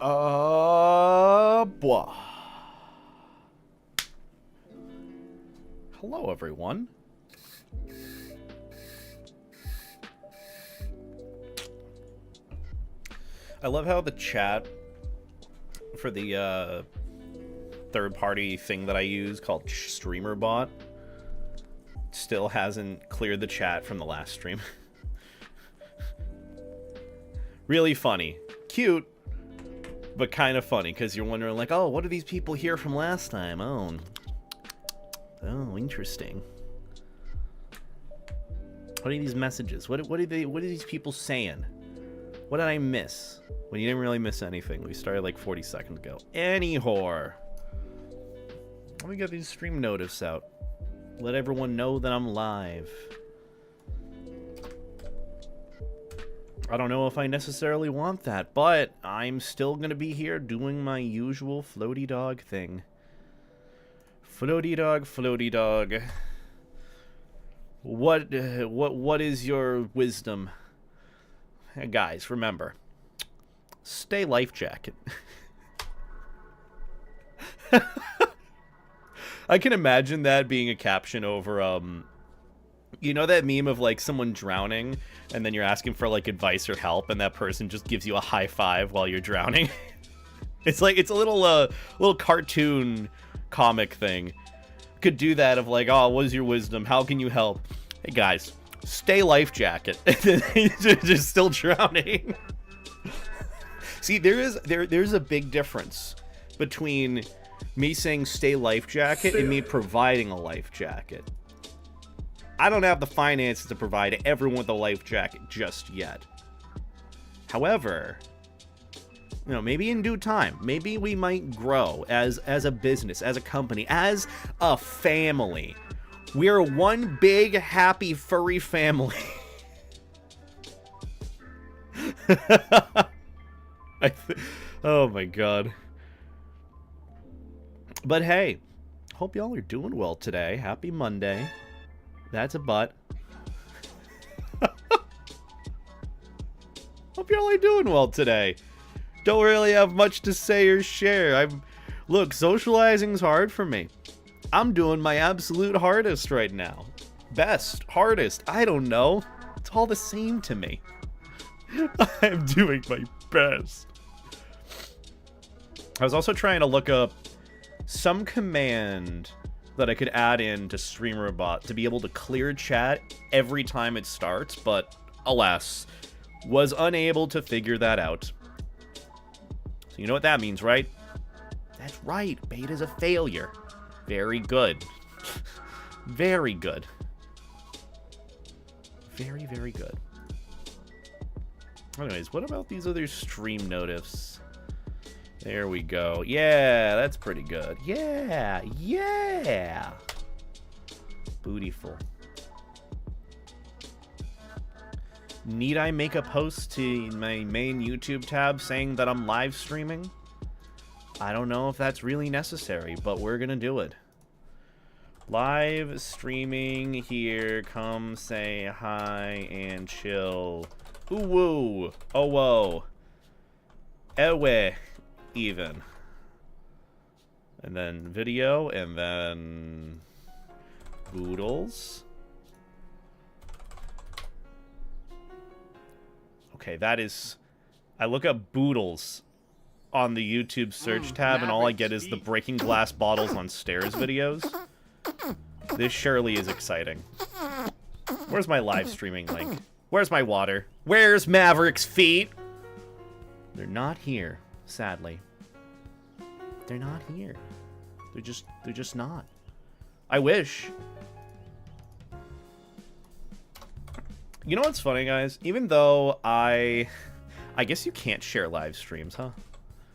Boah. Hello, everyone. I love how the chat for the third-party thing that I use called StreamerBot still hasn't cleared the chat from the last stream. Really funny. Cute, but kind of funny, because you're wondering, like, oh, what are these people here from last time? Oh, interesting. What are these messages? What are these people saying? What did I miss? Well, you didn't really miss anything. We started like 40 seconds ago. Anyhow, let me get these stream notices out. Let everyone know that I'm live. I don't know if I necessarily want that, but I'm still gonna be here doing my usual floaty dog thing. Floaty dog, floaty dog. What is your wisdom? Guys, remember, stay life jacket. I can imagine that being a caption over, you know that meme of, like, someone drowning, and then you're asking for, like, advice or help, and that person just gives you a high five while you're drowning? It's like, it's a little cartoon comic thing. Could do that of, like, oh, what is your wisdom? How can you help? Hey, guys. Stay life jacket. Just still drowning. See, there's a big difference between me saying stay life jacket and me providing a life jacket. I don't have the finances to provide everyone with a life jacket just yet. However, you know, maybe in due time, maybe we might grow as a business, as a company, as a family. We're one big, happy, furry family. Oh my god. But hey, hope y'all are doing well today. Happy Monday. That's a butt. Hope y'all are doing well today. Don't really have much to say or share. Look, socializing's hard for me. I'm doing my absolute hardest right now. Best, hardest, I don't know. It's all the same to me. I'm doing my best. I was also trying to look up some command that I could add in to StreamerBot to be able to clear chat every time it starts, but alas, was unable to figure that out. So you know what that means, right? That's right, beta's a failure. Very good. Very good. Very, very good. Anyways, what about these other stream notifs? There we go. Yeah, that's pretty good. Yeah, yeah. Bootyful. Need I make a post to my main YouTube tab saying that I'm live streaming? I don't know if that's really necessary, but we're gonna do it. Live streaming here. Come say hi and chill. Ooh woo. Oh whoa. Ewe. Even. And then video, and then Boodles. Okay, that is... I look up Boodles on the YouTube search tab, and all I get is the breaking glass bottles on stairs videos. This surely is exciting. Where's my live streaming link? Where's my water? Where's Maverick's feet? They're not here, sadly. They're not here. They're just not. I wish. You know what's funny, guys? Even though I guess you can't share live streams, huh?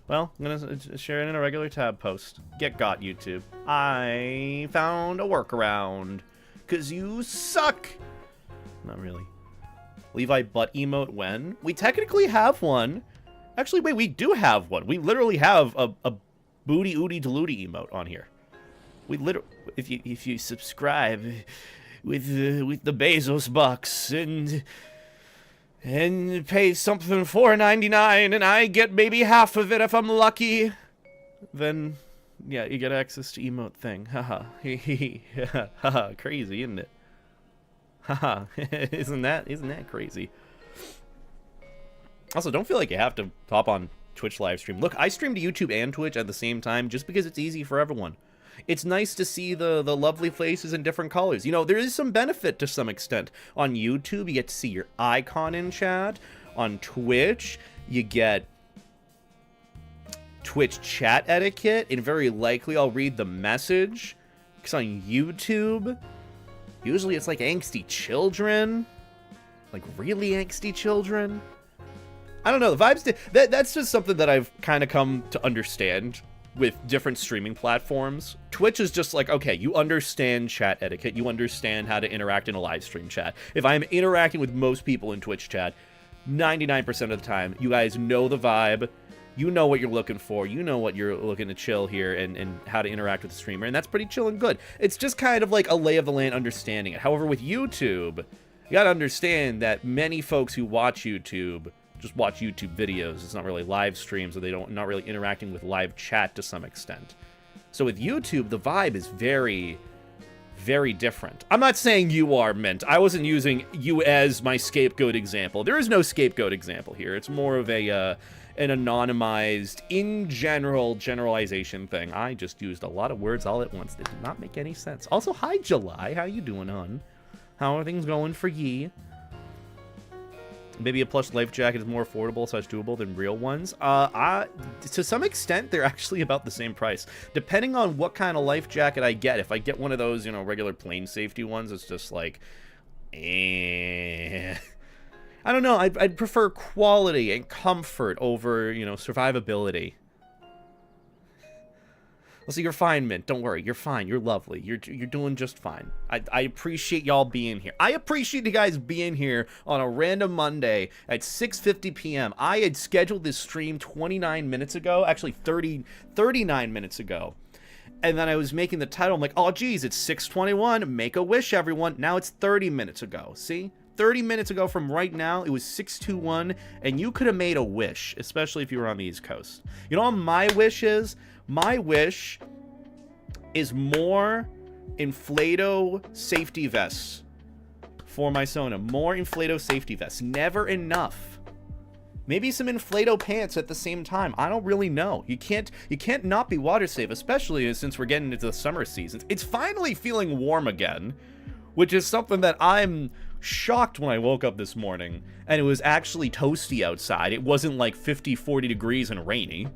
Well, I'm gonna share it in a regular tab post. Get got, YouTube. I found a workaround. 'Cause you suck! Not really. Levi butt emote when? We technically have one. Actually, wait, we do have one. We literally have a booty ooty deluty emote on here. We literally, if you subscribe with the Bezos bucks and and pay something $4.99 and I get maybe half of it if I'm lucky, then yeah, you get access to emote thing. Haha. Haha. Crazy, isn't it? Haha. Isn't that crazy? Also, don't feel like you have to hop on Twitch live stream. Look, I stream to YouTube and Twitch at the same time just because it's easy for everyone. It's nice to see the lovely faces in different colors. You know, there is some benefit to some extent. On YouTube, you get to see your icon in chat. On Twitch, you get Twitch chat etiquette, and very likely I'll read the message. Because on YouTube, usually it's like angsty children. Like really angsty children. I don't know, the vibes, that's just something that I've kind of come to understand with different streaming platforms. Twitch is just like, okay, you understand chat etiquette, you understand how to interact in a live stream chat. If I'm interacting with most people in Twitch chat, 99% of the time, you guys know the vibe, you know what you're looking for, you know what you're looking to chill here, and how to interact with the streamer, and that's pretty chill and good. It's just kind of like a lay of the land understanding it. However, with YouTube, you gotta understand that many folks who watch YouTube just watch YouTube videos. It's not really live streams, or not really interacting with live chat to some extent. So with YouTube, the vibe is very, very different. I'm not saying you are, Mint. I wasn't using you as my scapegoat example. There is no scapegoat example here. It's more of a an anonymized, in general, generalization thing. I just used a lot of words all at once that did not make any sense. Also, hi, July. How you doing, hon? How are things going for ye? Maybe a plush life jacket is more affordable / doable than real ones. To some extent, they're actually about the same price. Depending on what kind of life jacket I get. If I get one of those, you know, regular plain safety ones, it's just like, I don't know. I'd prefer quality and comfort over, you know, survivability. So you're fine, Mint. Don't worry. You're fine. You're lovely. You're doing just fine. I appreciate y'all being here. I appreciate you guys being here on a random Monday at 6:50 p.m. I had scheduled this stream 29 minutes ago. Actually, 39 minutes ago. And then I was making the title. I'm like, oh, geez, it's 6:21. Make a wish, everyone. Now it's 30 minutes ago. See? 30 minutes ago from right now, it was 6:21, and you could have made a wish, especially if you were on the East Coast. You know what my wish is? My wish is more Inflato safety vests for my Sona. More Inflato safety vests. Never enough. Maybe some Inflato pants at the same time. I don't really know. You can't not be water safe, especially since we're getting into the summer seasons. It's finally feeling warm again, which is something that I'm shocked when I woke up this morning and it was actually toasty outside. It wasn't like 50, 40 degrees and rainy.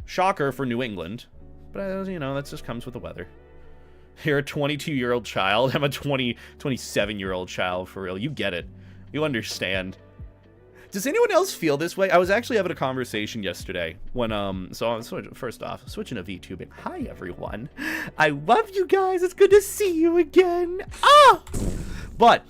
Shocker for New England. But, you know, that just comes with the weather. You're a 22-year-old child. I'm a 27-year-old child, for real. You get it. You understand. Does anyone else feel this way? I was actually having a conversation yesterday when, first off, switching to VTubing. Hi, everyone. I love you guys. It's good to see you again. Ah! But,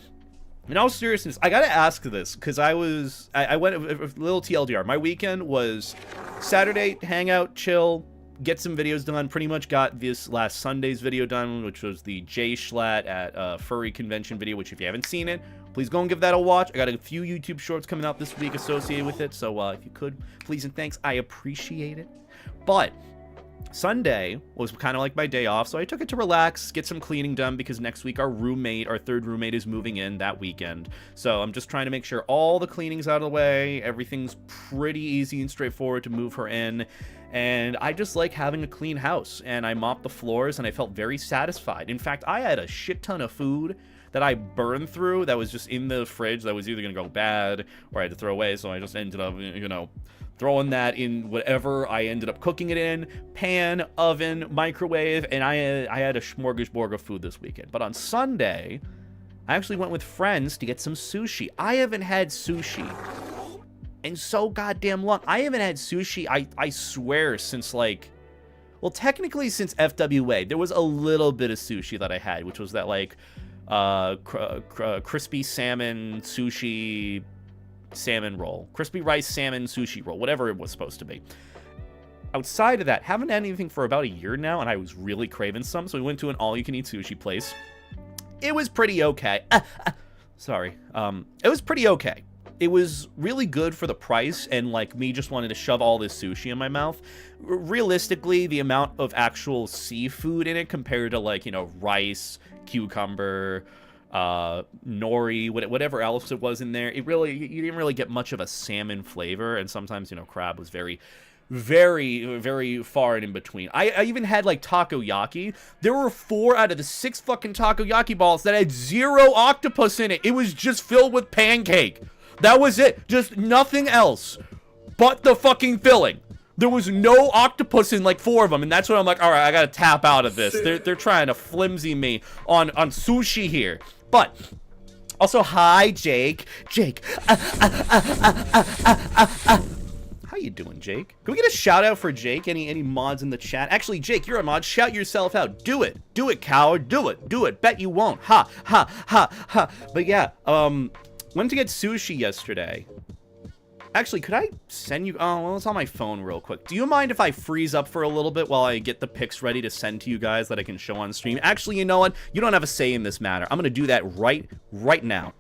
in all seriousness, I gotta ask this, because I went, a little TLDR. My weekend was Saturday, hang out, chill, get some videos done. Pretty much got this last Sunday's video done, which was the J Schlatt at Furry Convention video, which if you haven't seen it, please go and give that a watch. I got a few YouTube shorts coming out this week associated with it, so if you could, please and thanks, I appreciate it. But Sunday was kind of like my day off, so I took it to relax, get some cleaning done, because next week our third roommate is moving in that weekend. So I'm just trying to make sure all the cleaning's out of the way, everything's pretty easy and straightforward to move her in. And I just like having a clean house, and I mopped the floors, and I felt very satisfied. In fact, I had a shit ton of food that I burned through that was just in the fridge that was either going to go bad or I had to throw away, so I just ended up, you know, throwing that in whatever I ended up cooking it in, pan, oven, microwave, and I had a smorgasbord of food this weekend. But on Sunday, I actually went with friends to get some sushi. I haven't had sushi in so goddamn long. I haven't had sushi, I swear, since like, well, technically since FWA. There was a little bit of sushi that I had, which was that like crispy salmon sushi salmon roll, crispy rice salmon sushi roll, whatever it was supposed to be. Outside of that, haven't had anything for about a year now, and I was really craving some, so we went to an all-you-can-eat sushi place. It was pretty okay. Sorry. It was pretty okay. it was really good for the price, and like me just wanting to shove all this sushi in my mouth. Realistically, the amount of actual seafood in it compared to like, you know, rice, cucumber, nori, whatever else it was in there, you didn't really get much of a salmon flavor, and sometimes, you know, crab was very far and in between. I even had like takoyaki. There were 4 out of the 6 fucking takoyaki balls that had 0 octopus in it. It was just filled with pancake. That was it. Just nothing else but the fucking filling. There was no octopus in like 4 of them, and that's when I'm like, all right, I gotta tap out of this. They're trying to flimsy me on sushi here. But also, hi, Jake. Jake. How you doing, Jake? Can we get a shout out for Jake? Any mods in the chat? Actually, Jake, you're a mod. Shout yourself out. Do it. Do it, coward. Do it. Do it. Bet you won't. Ha, ha, ha, ha. But yeah, went to get sushi yesterday. Actually, could I send you... Oh, well, it's on my phone real quick. Do you mind if I freeze up for a little bit while I get the pics ready to send to you guys that I can show on stream? Actually, you know what? You don't have a say in this matter. I'm going to do that right now.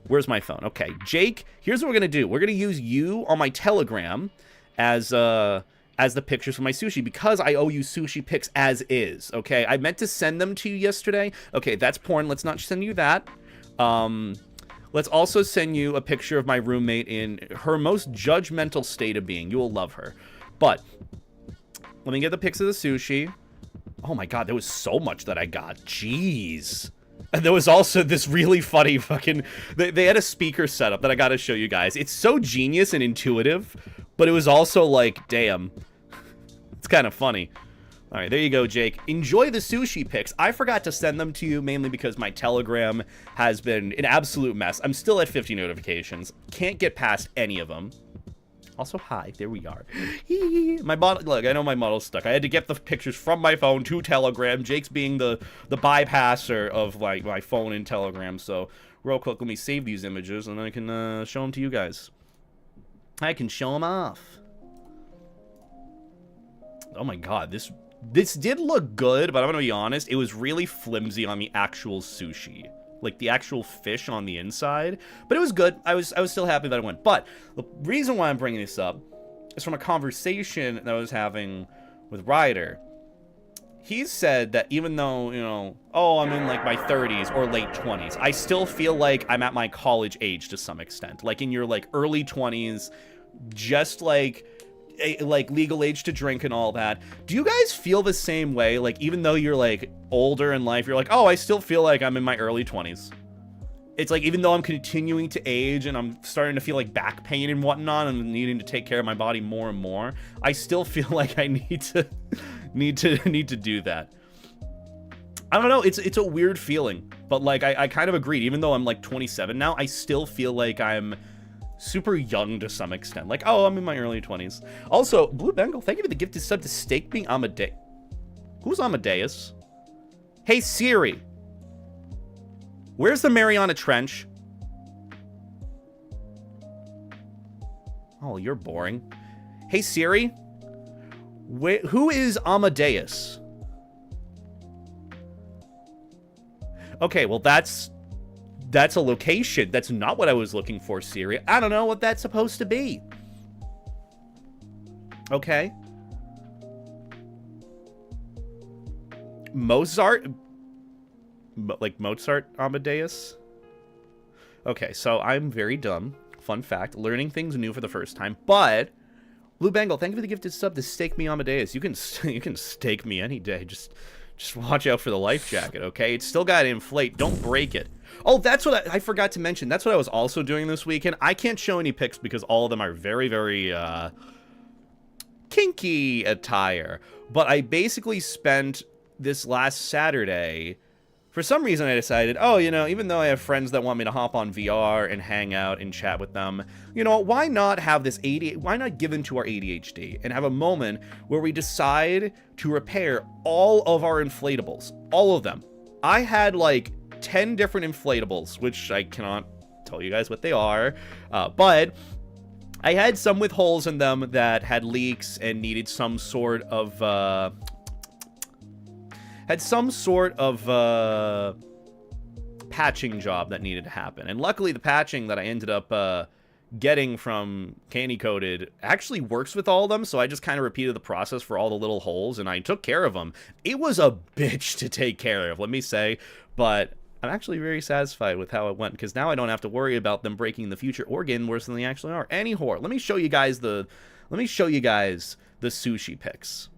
Where's my phone? Okay, Jake, here's what we're going to do. We're going to use you on my Telegram as the pictures for my sushi, because I owe you sushi pics as is, okay? I meant to send them to you yesterday. Okay, that's porn. Let's not send you that. Let's also send you a picture of my roommate in her most judgmental state of being. You will love her. But let me get the pics of the sushi. Oh my god, there was so much that I got. Jeez. And there was also this really funny fucking... They had a speaker setup that I gotta show you guys. It's so genius and intuitive, but it was also like, damn. It's kind of funny. Alright, there you go, Jake. Enjoy the sushi pics. I forgot to send them to you, mainly because my Telegram has been an absolute mess. I'm still at 50 notifications. Can't get past any of them. Also, hi. There we are. My model, look, I know my model's stuck. I had to get the pictures from my phone to Telegram. Jake's being the bypasser of like my phone and Telegram. So real quick, let me save these images and I can show them to you guys. I can show them off. Oh my god, this did look good, but I'm gonna be honest, it was really flimsy on the actual sushi. Like the actual fish on the inside, but it was good. I was still happy that it went. But the reason why I'm bringing this up is from a conversation that I was having with Ryder. He said that even though, you know, oh, I'm in like my 30s or late 20s, I still feel like I'm at my college age to some extent. Like in your like early 20s, just like legal age to drink and all that. Do you guys feel the same way? Like, even though you're like older in life, you're like, oh, I still feel like I'm in my early 20s. It's like, even though I'm continuing to age and I'm starting to feel like back pain and whatnot and needing to take care of my body more and more, I still feel like I need to do that. I don't know, it's a weird feeling, but like I kind of agreed. Even though I'm like 27 now, I still feel like I'm super young to some extent. Like, oh, I'm in my early 20s. Also, Blue Bengal, thank you for the gifted sub to Steak Being Amadeus. Who's Amadeus? Hey, Siri. Where's the Mariana Trench? Oh, you're boring. Hey, Siri. Who is Amadeus? Okay, well, that's a location. That's not what I was looking for, Siri. I don't know what that's supposed to be. Okay. Mozart? Like Mozart Amadeus? Okay, so I'm very dumb. Fun fact. Learning things new for the first time. But, Blue Bengal, thank you for the gifted sub to Stake Me Amadeus. You can stake me any day. Just watch out for the life jacket, okay? It's still got to inflate. Don't break it. Oh, that's what I forgot to mention. That's what I was also doing this weekend. I can't show any pics because all of them are very, very kinky attire. But I basically spent this last Saturday... For some reason, I decided, oh, you know, even though I have friends that want me to hop on VR and hang out and chat with them, you know, why not have this why not give in to our ADHD and have a moment where we decide to repair all of our inflatables, all of them. I had like 10 different inflatables, which I cannot tell you guys what they are, but I had some with holes in them that had leaks and needed some sort of, patching job that needed to happen. And luckily, the patching that I ended up getting from Candy Coated actually works with all of them, so I just kind of repeated the process for all the little holes, and I took care of them. It was a bitch to take care of, let me say, but I'm actually very satisfied with how it went, because now I don't have to worry about them breaking the future or getting worse than they actually are. Anyhow, let me show you guys the sushi pics.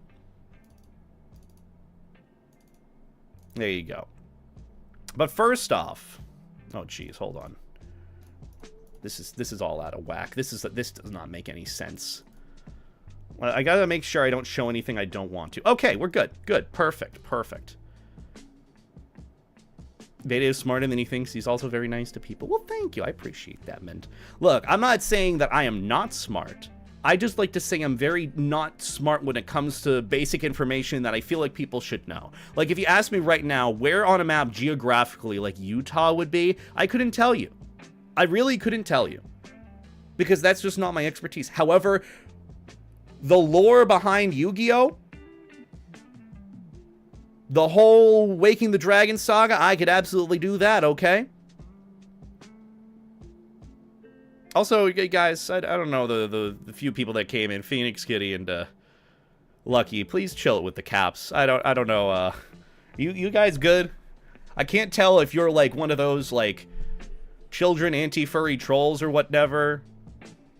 There you go. But first off, oh geez, hold on. This is all out of whack. This does not make any sense. Well, I gotta make sure I don't show anything I don't want to. Okay, we're good. Good. Perfect. Perfect. Veda is smarter than he thinks. He's also very nice to people. Well, thank you. I appreciate that, Mint. Look, I'm not saying that I am not smart. I just like to say I'm very not smart when it comes to basic information that I feel like people should know. Like, if you ask me right now where on a map geographically, like, Utah would be, I couldn't tell you. I really couldn't tell you. Because that's just not my expertise. However, the lore behind Yu-Gi-Oh! The whole Waking the Dragon saga, I could absolutely do that, okay? Also, guys, I don't know, the few people that came in, Phoenix Kitty and Lucky, please chill it with the caps. I don't know, you guys good? I can't tell if you're like one of those like children anti-furry trolls or whatever,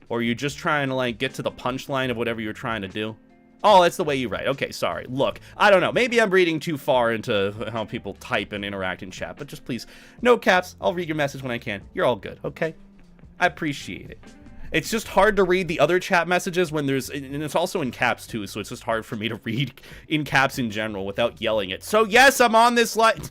or you're just trying to like get to the punchline of whatever you're trying to do. Oh, that's the way you write. Okay, sorry. Look, I don't know. Maybe I'm reading too far into how people type and interact in chat, but just please, no caps. I'll read your message when I can. You're all good, okay? I appreciate it. It's just hard to read the other chat messages when there's, and it's also in caps too, so it's just hard for me to read in caps in general without yelling it. So yes, I'm on this line.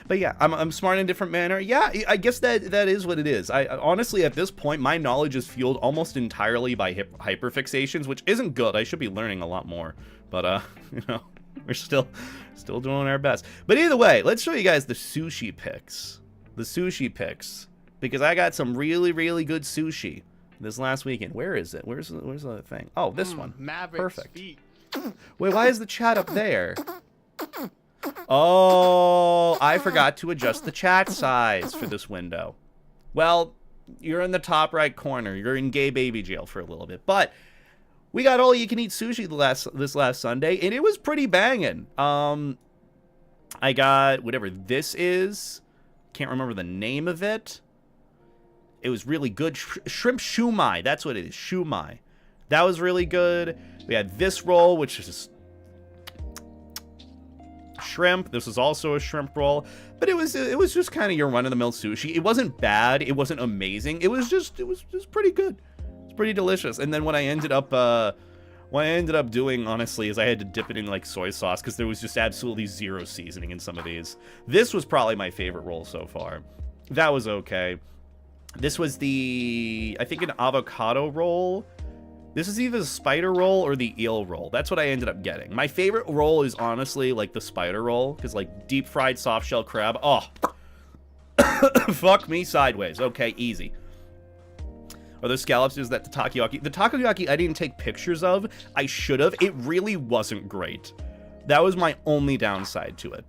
But yeah, I'm smart in a different manner. Yeah, I guess that is what it is. I honestly, at this point, my knowledge is fueled almost entirely by hyperfixations, which isn't good. I should be learning a lot more. But, you know, we're still doing our best. But either way, let's show you guys the sushi pics. The sushi pics. Because I got some really, really good sushi this last weekend. Where is it? Where's the thing? Oh, this one. Maverick's Perfect. feet. Wait, why is the chat up there? Oh, I forgot to adjust the chat size for this window. Well, you're in the top right corner. You're in gay baby jail for a little bit. But we got all you can eat sushi this last Sunday, and it was pretty banging. I got whatever this is. Can't remember the name of it. It was really good. Shrimp shumai. That's what it is. Shumai. That was really good. We had this roll, which is shrimp. This was also a shrimp roll, but it was just kind of your run-of-the-mill sushi. It wasn't bad. It wasn't amazing. It was just pretty good. It's pretty delicious. And then what I ended up doing, honestly, is I had to dip it in like soy sauce because there was just absolutely zero seasoning in some of these. This was probably my favorite roll so far. That was okay. This was I think an avocado roll. This is either the spider roll or the eel roll. That's what I ended up getting. My favorite roll is honestly like the spider roll, because like deep fried soft shell crab. Oh, fuck me sideways. Okay, easy. Are those scallops? Is that the takoyaki? The takoyaki I didn't take pictures of. I should have. It really wasn't great. That was my only downside to it.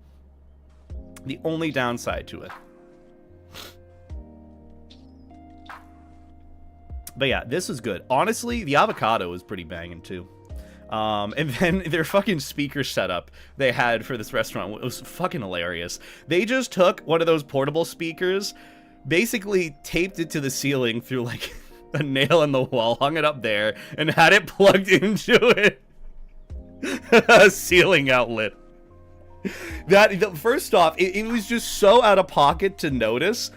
The only downside to it. But yeah, this is good. Honestly, the avocado was pretty banging too. And then their fucking speaker setup they had for this restaurant was fucking hilarious. They just took one of those portable speakers, basically taped it to the ceiling through like a nail in the wall, hung it up there, and had it plugged into it. A ceiling outlet. First off, it was just so out of pocket to notice.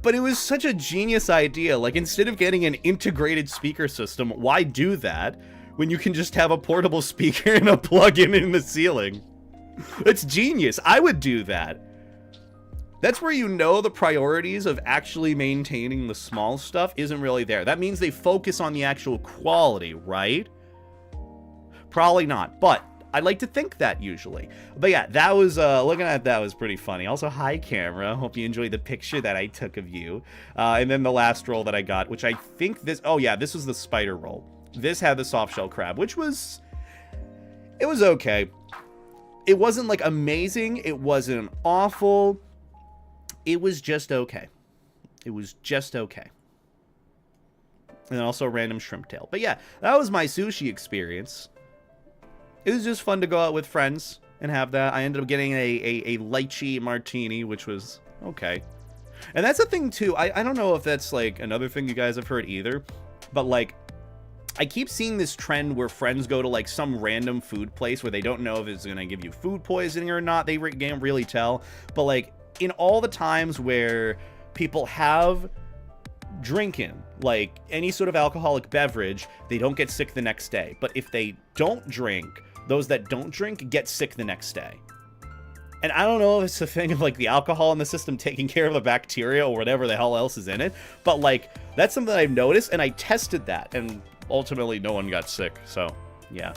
But it was such a genius idea. Like, instead of getting an integrated speaker system, why do that when you can just have a portable speaker and a plug-in in the ceiling? It's genius. I would do that. That's where you know the priorities of actually maintaining the small stuff isn't really there. That means they focus on the actual quality, right? Probably not, but I like to think that usually. But yeah, that was, looking at that was pretty funny. Also, hi camera. Hope you enjoyed the picture that I took of you. And then the last roll that I got, which I think oh yeah, this was the spider roll. This had the soft shell crab, which was, it was okay. It wasn't like amazing. It wasn't awful. It was just okay. It was just okay. And also random shrimp tail. But yeah, that was my sushi experience. It was just fun to go out with friends and have that. I ended up getting a lychee martini, which was okay. And that's the thing too. I don't know if that's like another thing you guys have heard either, but like I keep seeing this trend where friends go to like some random food place where they don't know if it's gonna give you food poisoning or not. They can't really tell. But like in all the times where people have drinking like any sort of alcoholic beverage, they don't get sick the next day. But if they don't drink, those that don't drink get sick the next day. And I don't know if it's a thing of like the alcohol in the system taking care of the bacteria or whatever the hell else is in it, but like that's something that I've noticed, and I tested that, and ultimately no one got sick. So yeah.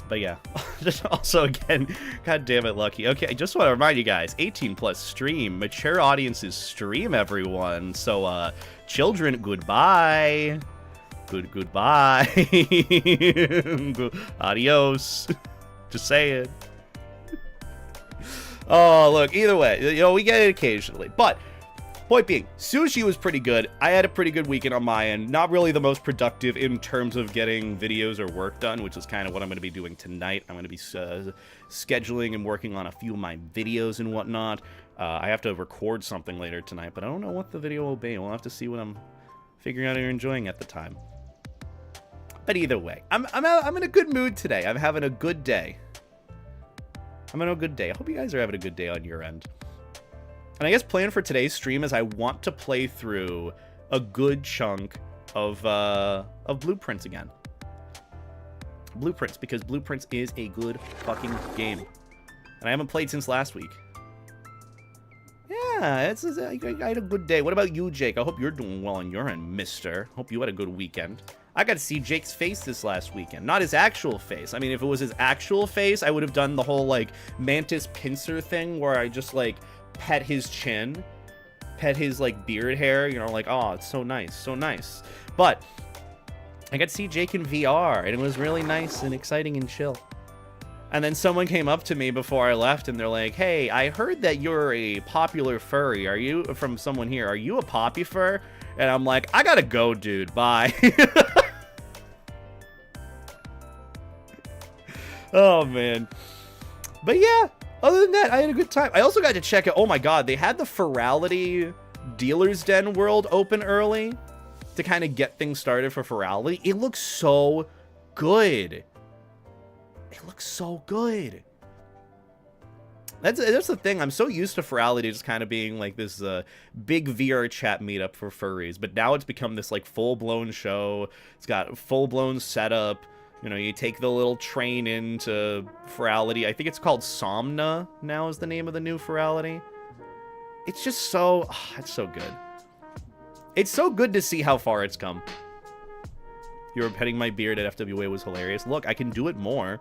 But yeah, just also again, god damn it, Lucky. Okay, I just want to remind you guys, 18 plus stream, mature audiences stream, everyone. So children, goodbye. Goodbye. Adios. Just saying. Oh, look, either way, you know, we get it occasionally. But point being, sushi was pretty good. I had a pretty good weekend on my end. Not really the most productive in terms of getting videos or work done, which is kind of what I'm going to be doing tonight. I'm going to be scheduling and working on a few of my videos and whatnot. I have to record something later tonight, but I don't know what the video will be. We'll have to see what I'm figuring out or enjoying at the time. But either way, I'm in a good mood today. I'm having a good day. I'm in a good day. I hope you guys are having a good day on your end. And I guess plan for today's stream is I want to play through a good chunk of Blueprints again. Blueprints, because Blueprints is a good fucking game. And I haven't played since last week. Yeah, I had a good day. What about you, Jake? I hope you're doing well on your end, mister. Hope you had a good weekend. I got to see Jake's face this last weekend. Not his actual face. I mean, if it was his actual face, I would have done the whole, like, mantis pincer thing where I just, like, pet his chin, pet his, like, beard hair, you know, like, oh, it's so nice, so nice. But I got to see Jake in VR, and it was really nice and exciting and chill. And then someone came up to me before I left, and they're like, hey, I heard that you're a popular furry. Are you, from someone here, are you a poppy fur? And I'm like, I gotta go, dude, bye. Oh, man. But yeah, other than that, I had a good time. I also got to check it. Oh my god, they had the Ferality Dealer's Den world open early to kind of get things started for Ferality. It looks so good. It looks so good. That's the thing. I'm so used to Ferality just kind of being like this big VR chat meetup for furries. But now it's become this like full-blown show. It's got full-blown setup. You know, you take the little train into Ferality. I think it's called Somna now is the name of the new Ferality. It's just so... Oh, it's so good. It's so good to see how far it's come. You were petting my beard at FWA was hilarious. Look, I can do it more.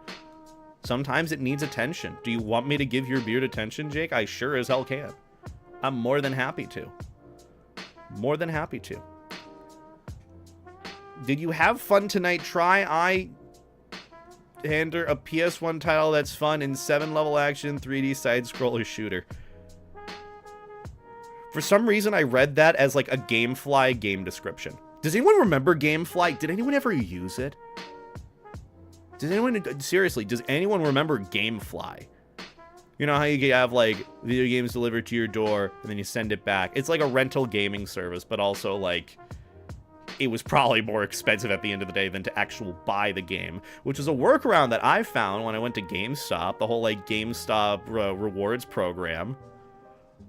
Sometimes it needs attention. Do you want me to give your beard attention, Jake? I sure as hell can. I'm more than happy to. More than happy to. Did you have fun tonight? Try Hander, a PS1 title that's fun in 7-level action 3D side-scroller shooter. For some reason, I read that as like a Gamefly game description. Does anyone remember Gamefly? Did anyone ever use it? Does anyone, seriously, does anyone remember Gamefly? You know how you have like video games delivered to your door and then you send it back? It's like a rental gaming service, but also like it was probably more expensive at the end of the day than to actually buy the game, which is a workaround that I found when I went to GameStop, the whole like GameStop rewards program.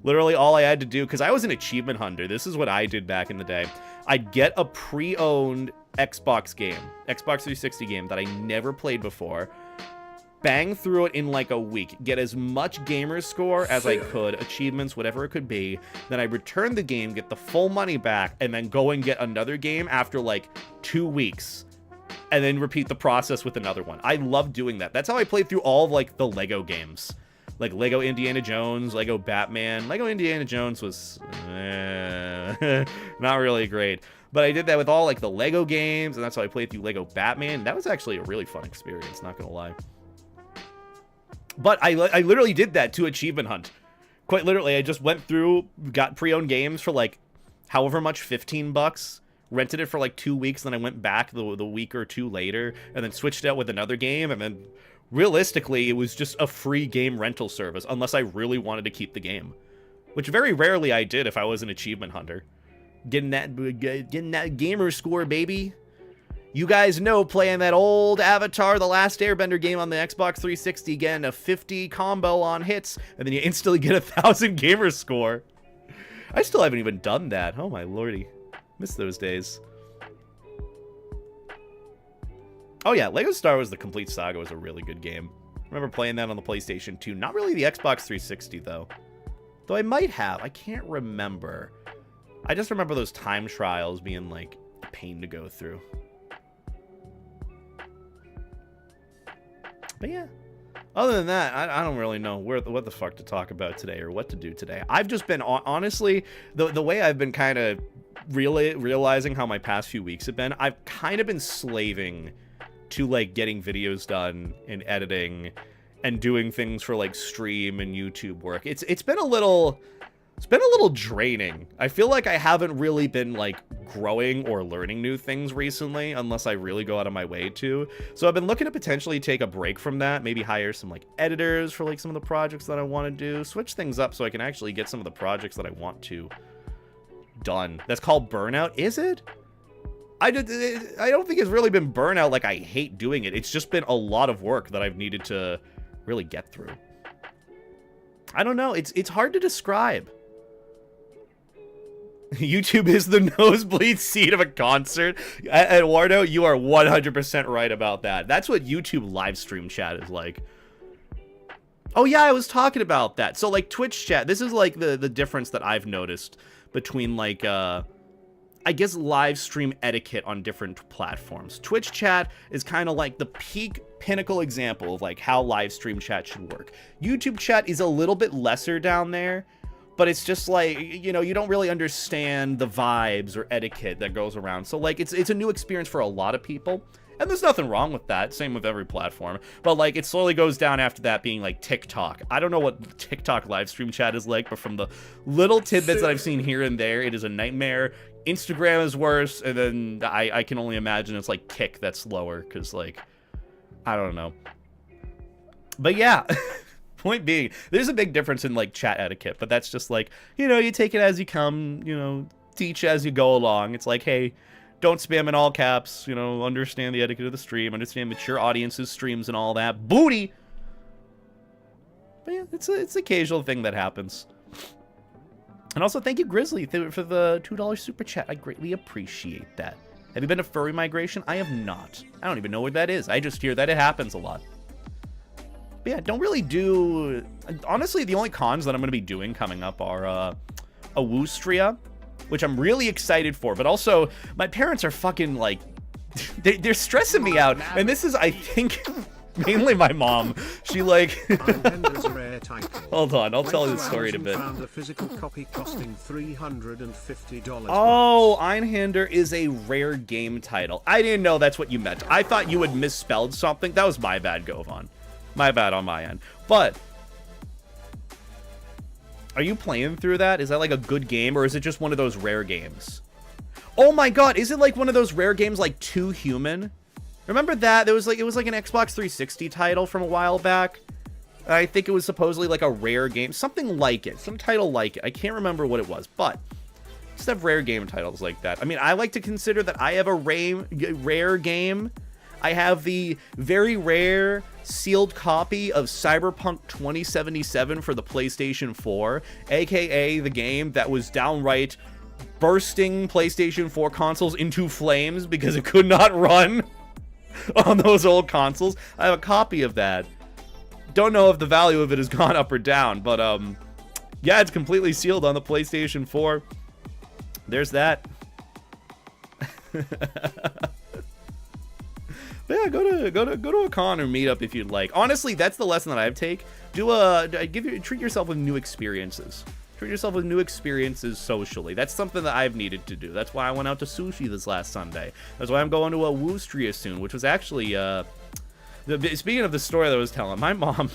Literally all I had to do, because I was an achievement hunter, this is what I did back in the day. I'd get a pre-owned Xbox game, Xbox 360 game that I never played before, bang through it in like a week, get as much gamer score as I could, achievements, whatever it could be, then I return the game, get the full money back, and then go and get another game after like 2 weeks, and then repeat the process with another one. I love doing that. That's how I played through all of like the Lego games. Like Lego Indiana Jones, Lego Batman. Lego Indiana Jones was not really great. But I did that with all like the Lego games, and that's how I played through Lego Batman. That was actually a really fun experience, not gonna lie. But I literally did that to achievement hunt. Quite literally, I just went through, got pre-owned games for like however much, 15 bucks, rented it for like 2 weeks, then I went back the week or two later, and then switched out with another game, and then realistically, it was just a free game rental service, unless I really wanted to keep the game. Which very rarely I did if I was an achievement hunter. Getting that gamer score, baby. You guys know playing that old Avatar The Last Airbender game on the Xbox 360, getting a 50 combo on hits, and then you instantly get 1,000 gamer score. I still haven't even done that. Oh my lordy. Miss those days. Oh yeah, Lego Star Wars The Complete Saga was a really good game. I remember playing that on the PlayStation 2. Not really the Xbox 360 though. Though I might have. I can't remember. I just remember those time trials being like a pain to go through. But yeah, other than that, I don't really know what the fuck to talk about today or what to do today. I've just been, honestly, the way I've been kind of realizing how my past few weeks have been, I've kind of been slaving to like getting videos done and editing and doing things for like stream and YouTube work. It's been a little draining. I feel like I haven't really been like growing or learning new things recently unless I really go out of my way to. So I've been looking to potentially take a break from that, maybe hire some like editors for like some of the projects that I want to do, switch things up so I can actually get some of the projects that I want to done. That's called burnout, is it? I don't think it's really been burnout like I hate doing it. It's just been a lot of work that I've needed to really get through. I don't know. It's hard to describe. YouTube is the nosebleed seat of a concert. Eduardo, you are 100% right about that. That's what YouTube live stream chat is like. Oh yeah, I was talking about that. So like Twitch chat, this is like the difference that I've noticed between like I guess live stream etiquette on different platforms. Twitch chat is kind of like the peak pinnacle example of like how live stream chat should work. YouTube chat is a little bit lesser down there, but it's just like, you know, you don't really understand the vibes or etiquette that goes around. So like it's a new experience for a lot of people. And there's nothing wrong with that. Same with every platform. But like it slowly goes down after that being like TikTok. I don't know what TikTok live stream chat is like, but from the little tidbits that I've seen here and there, it is a nightmare. Instagram is worse, and then I can only imagine it's like Kick that's slower, because like, I don't know. But yeah, point being, there's a big difference in like chat etiquette, but that's just like, you know, you take it as you come, you know, teach as you go along. It's like, hey, don't spam in all caps, you know, understand the etiquette of the stream, understand mature audiences, streams, and all that. Booty! But yeah, it's an occasional thing that happens. And also, thank you, Grizzly, for the $2 super chat. I greatly appreciate that. Have you been to Furry Migration? I have not. I don't even know what that is. I just hear that it happens a lot. But yeah, don't really do... Honestly, the only cons that I'm going to be doing coming up are Awustria, which I'm really excited for. But also, my parents are fucking, like... They're stressing me out. And this is, I think... Mainly my mom. She like hold on, I'll tell you the story in a bit. Found a physical copy costing $350. Oh, Einhander is a rare game title. I didn't know that's what you meant. I thought you had misspelled something. That was my bad, Govan. My bad on my end. But are you playing through that? Is that like a good game, or is it just one of those rare games? Oh my god, is it like one of those rare games like Too Human? Remember that? It was like an Xbox 360 title from a while back. I think it was supposedly like a rare game. Something like it. Some title like it. I can't remember what it was, but just have rare game titles like that. I mean, I like to consider that I have a rare game. I have the very rare sealed copy of Cyberpunk 2077 for the PlayStation 4, aka the game that was downright bursting PlayStation 4 consoles into flames because it could not run on those old consoles. I have a copy of that. Don't know if the value of it has gone up or down, but yeah, it's completely sealed on the PlayStation 4. There's that. But yeah, go to a con or meetup if you'd like. Honestly, that's the lesson that I take. Treat yourself with new experiences. Treat yourself with new experiences socially. That's something that I've needed to do. That's why I went out to sushi this last Sunday. That's why I'm going to a Woostria soon, which was actually, speaking of the story that I was telling, my mom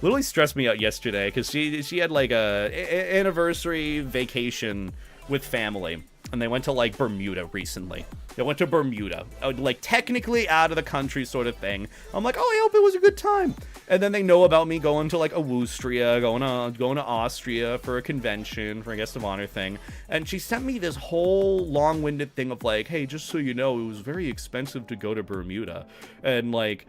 literally stressed me out yesterday because she had like a anniversary vacation with family, and they went to like Bermuda recently. They went to Bermuda, like technically out of the country sort of thing. I'm like, oh, I hope it was a good time. And then they know about me going to like a Woostria, going to Austria for a convention, for a guest of honor thing. And she sent me this whole long-winded thing of like, hey, just so you know, it was very expensive to go to Bermuda. And like,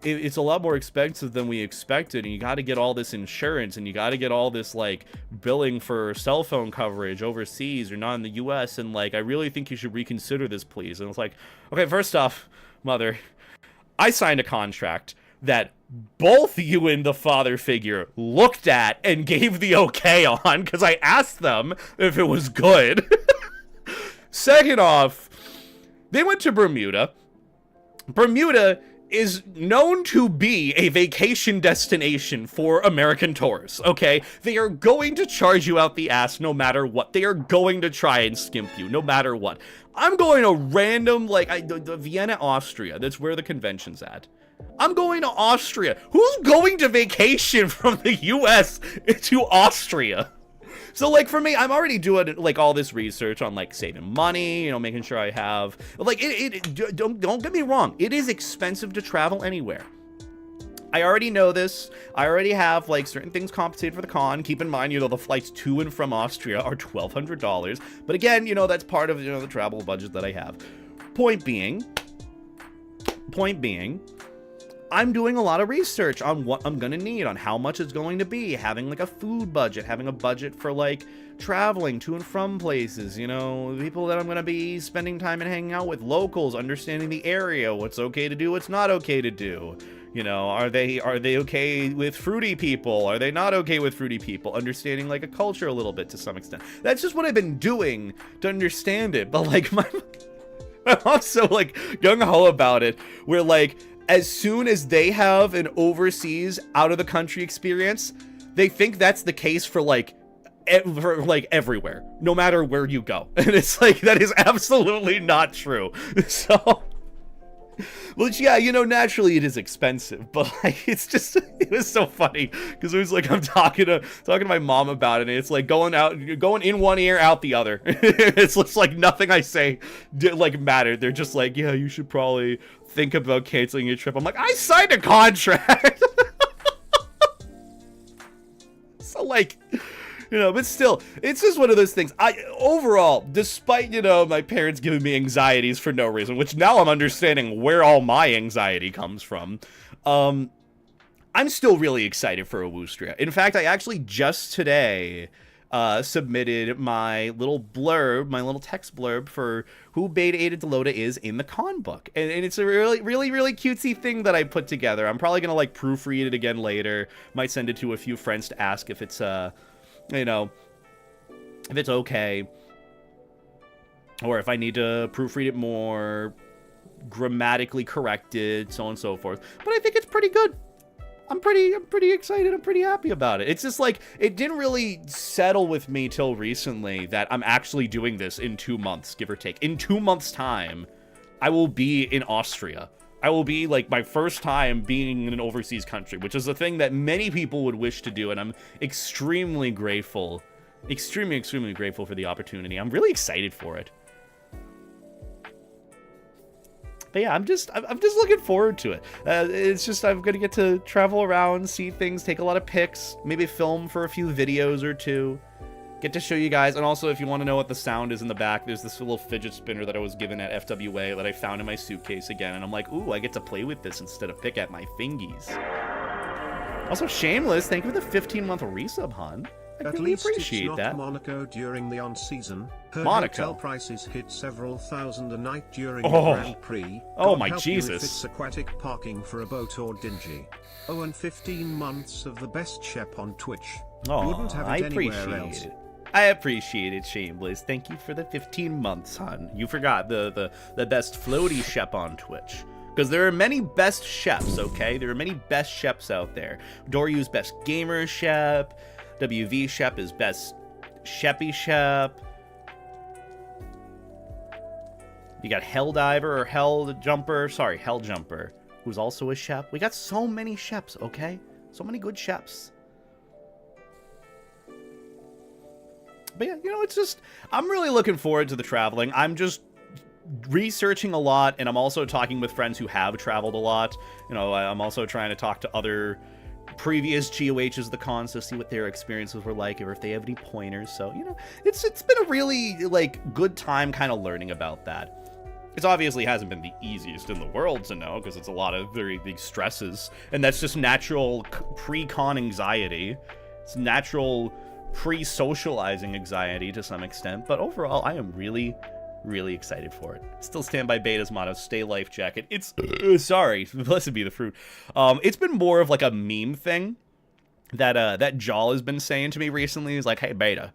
it's a lot more expensive than we expected, and you got to get all this insurance, and you got to get all this like billing for cell phone coverage overseas or not in the US, and like, I really think you should reconsider this, please. And it's like, okay, first off, mother, I signed a contract that both you and the father figure looked at and gave the okay on, because I asked them if it was good. Second off, they went to Bermuda. Bermuda is known to be a vacation destination for American tourists, okay? They are going to charge you out the ass no matter what. They are going to try and skimp you no matter what. I'm going to random, like, Vienna, Austria. That's where the convention's at. I'm going to Austria. Who's going to vacation from the US to Austria? So, like, for me, I'm already doing, like, all this research on, like, saving money, you know, making sure I have, like, don't get me wrong, it is expensive to travel anywhere. I already know this. I already have, like, certain things compensated for the con. Keep in mind, you know, the flights to and from Austria are $1,200. But again, you know, that's part of, you know, the travel budget that I have. Point being, I'm doing a lot of research on what I'm gonna need, on how much it's going to be, having like a food budget, having a budget for like traveling to and from places, you know, people that I'm gonna be spending time and hanging out with, locals, understanding the area, what's okay to do, what's not okay to do. You know, are they okay with fruity people? Are they not okay with fruity people? Understanding like a culture a little bit to some extent. That's just what I've been doing to understand it. But like my mom's so like gung-ho about it, where like, as soon as they have an overseas, out-of-the-country experience, they think that's the case for, like, everywhere, no matter where you go. And it's like, that is absolutely not true. So, well, yeah, you know, naturally it is expensive, but, like, it's just, it was so funny, because it was like, I'm talking to my mom about it, and it's like going in one ear, out the other. It's just like nothing I say, like, mattered. They're just like, yeah, you should probably think about canceling your trip. I'm like, I signed a contract. So, like, you know, but still, it's just one of those things. Overall, despite, you know, my parents giving me anxieties for no reason, which now I'm understanding where all my anxiety comes from, I'm still really excited for a Woostria. In fact, I actually just today submitted my little blurb, my little text blurb for who Beta Ada Tlazohtlalia is in the con book. And it's a really cutesy thing that I put together. I'm probably going to, like, proofread it again later. Might send it to a few friends to ask if it's, you know, if it's okay. Or if I need to proofread it more, grammatically corrected, so on and so forth. But I think it's pretty good. I'm pretty excited. I'm pretty happy about it. It's just like, it didn't really settle with me till recently that I'm actually doing this in 2 months, give or take. In 2 months' time, I will be in Austria. I will be, like, my first time being in an overseas country, which is a thing that many people would wish to do, and I'm extremely grateful. Extremely grateful for the opportunity. I'm really excited for it. But yeah, I'm just looking forward to it. It's just, I'm gonna get to travel around, see things, take a lot of pics, maybe film for a few videos or two, get to show you guys. And also, if you want to know what the sound is in the back, there's this little fidget spinner that I was given at FWA that I found in my suitcase again, and I'm like, ooh, I get to play with this instead of pick at my fingies. Also, Shameless, thank you for the 15-month resub, hon. I At really least appreciate it's not that. Monaco during the on-season. Her Monaco. hotel prices hit several thousand a night during Oh. the Grand Prix. Oh God my help you if Jesus. it's aquatic parking for a boat or dingy. Oh, and 15 months of the best Shep on Twitch. Oh, Wouldn't have I it anywhere appreciate else. it. I appreciate it, Shameless. Thank you for the 15 months, hon. You forgot the best floaty Shep on Twitch. Because there are many best Sheps, okay? There are many best Sheps out there. Doryu's best gamer Shep. WV Shep is best Sheppy Shep. You got Helldiver or Hell Jumper, who's also a Shep. We got so many Sheps, okay? So many good Sheps. But yeah, you know, it's just, I'm really looking forward to the traveling. I'm just researching a lot, and I'm also talking with friends who have traveled a lot. You know, I'm also trying to talk to other previous GOHs of the cons to see what their experiences were like, or if they have any pointers. So, you know, it's been a really, like, good time kind of learning about that. It obviously hasn't been the easiest in the world to know, because it's a lot of very big stresses, and that's just natural pre-con anxiety. It's natural pre-socializing anxiety to some extent, but overall, I am really, really excited for it. Still stand by Beta's motto, stay life jacket. It's, sorry, blessed be the fruit. It's been more of like a meme thing that Jal has been saying to me recently. He's like, hey, Beta,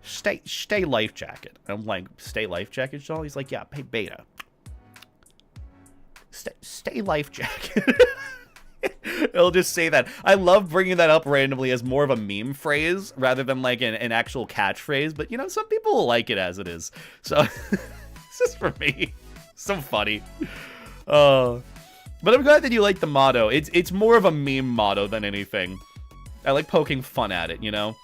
stay life jacket. I'm like, stay life jacket, Jal? He's like, yeah, hey, Beta, stay life jacket. It'll just say that. I love bringing that up randomly as more of a meme phrase rather than like an actual catchphrase. But, you know, some people will like it as it is. So, it's just for me. So funny. But I'm glad that you like the motto. It's more of a meme motto than anything. I like poking fun at it, you know?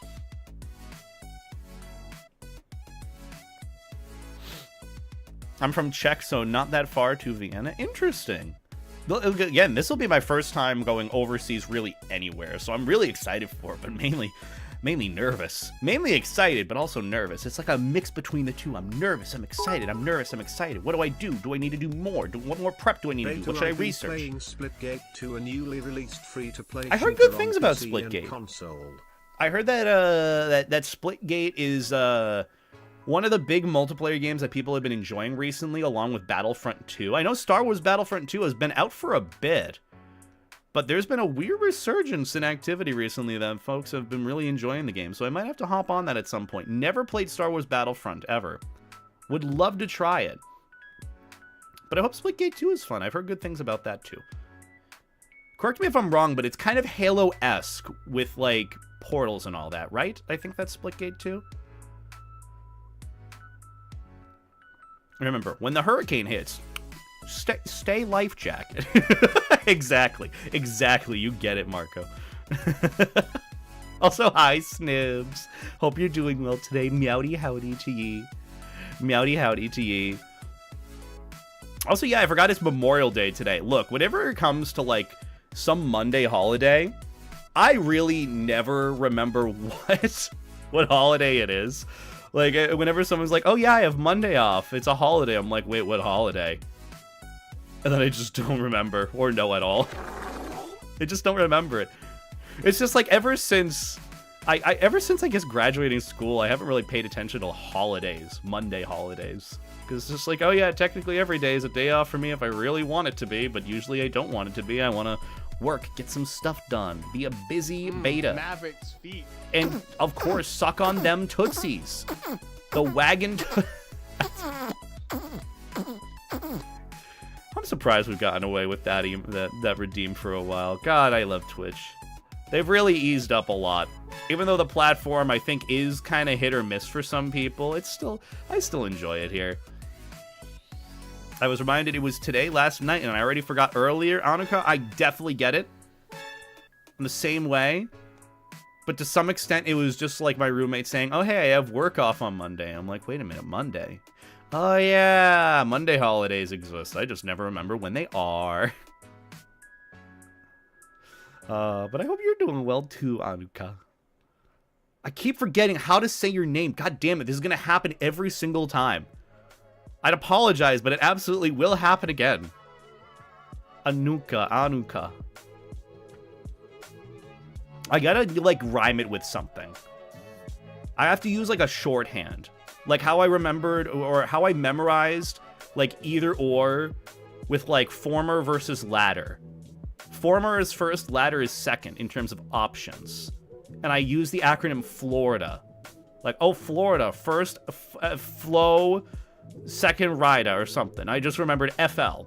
I'm from Czech, so not that far to Vienna. Interesting. Again, this will be my first time going overseas really anywhere, so I'm really excited for it, but mainly nervous. Mainly excited, but also nervous. It's like a mix between the two. I'm nervous, I'm excited, I'm nervous, I'm excited. What do I do? Do I need to do more? What more prep do I need to do? What should I research? Playing Splitgate 2, a newly released free-to-play I heard good things about Splitgate. I heard that that Splitgate is one of the big multiplayer games that people have been enjoying recently, along with Battlefront 2. I know Star Wars Battlefront 2 has been out for a bit, but there's been a weird resurgence in activity recently that folks have been really enjoying the game, so I might have to hop on that at some point. Never played Star Wars Battlefront, ever. Would love to try it. But I hope Splitgate 2 is fun. I've heard good things about that, too. Correct me if I'm wrong, but it's kind of Halo-esque with, like, portals and all that, right? I think that's Splitgate 2. Remember, when the hurricane hits, stay life jacket. Exactly. You get it, Marco. Also, hi, Snibs. Hope you're doing well today. Meowdy howdy to ye. Meowdy howdy to ye. Also, yeah, I forgot it's Memorial Day today. Look, whenever it comes to, like, some Monday holiday, I really never remember what holiday it is. Like, whenever someone's like, oh yeah, I have Monday off, it's a holiday, I'm like, wait, what holiday? And then I just don't remember, or know at all. I just don't remember it. It's just like, ever since I guess graduating school, I haven't really paid attention to holidays, Monday holidays. Because it's just like, oh yeah, technically every day is a day off for me if I really want it to be, but usually I don't want it to be. I want to work, get some stuff done, be a busy beta. Maverick's feet. And, of course, suck on them Tootsies. The wagon... I'm surprised we've gotten away with that redeem for a while. God, I love Twitch. They've really eased up a lot. Even though the platform, I think, is kind of hit or miss for some people, I still enjoy it here. I was reminded it was today, last night, and I already forgot earlier. Anuka, I definitely get it. In the same way. But to some extent, it was just like my roommate saying, oh, hey, I have work off on Monday. I'm like, wait a minute, Monday? Oh, yeah, Monday holidays exist. I just never remember when they are. But I hope you're doing well, too, Anuka. I keep forgetting how to say your name. God damn it, this is going to happen every single time. I'd apologize, but it absolutely will happen again. Anuka. I gotta, like, rhyme it with something. I have to use, like, a shorthand. Like, how I remembered, or how I memorized, like, either or with, like, former versus latter. Former is first, latter is second in terms of options. And I use the acronym Florida. Like, oh, Florida, first flow, second rida, or something. I just remembered FL.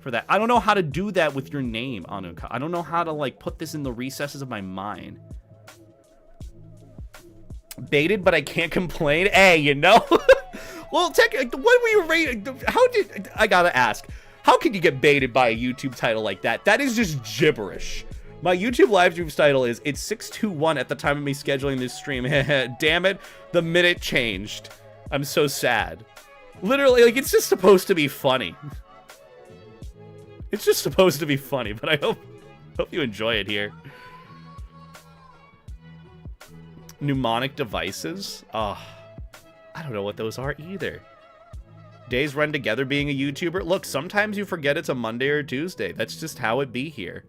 For that. I don't know how to do that with your name, Anuka. I don't know how to, like, put this in the recesses of my mind. baited, but I can't complain. Hey, you know? Well, when were you rated? I gotta ask. How can you get baited by a YouTube title like that? That is just gibberish. My YouTube live stream title is, it's 621 at the time of me scheduling this stream. Damn it, the minute changed. I'm so sad. Literally, like, it's just supposed to be funny. It's just supposed to be funny, but I hope you enjoy it here. Mnemonic devices? Oh, I don't know what those are either. Days run together being a YouTuber. Look, sometimes you forget it's a Monday or Tuesday. That's just how it be here.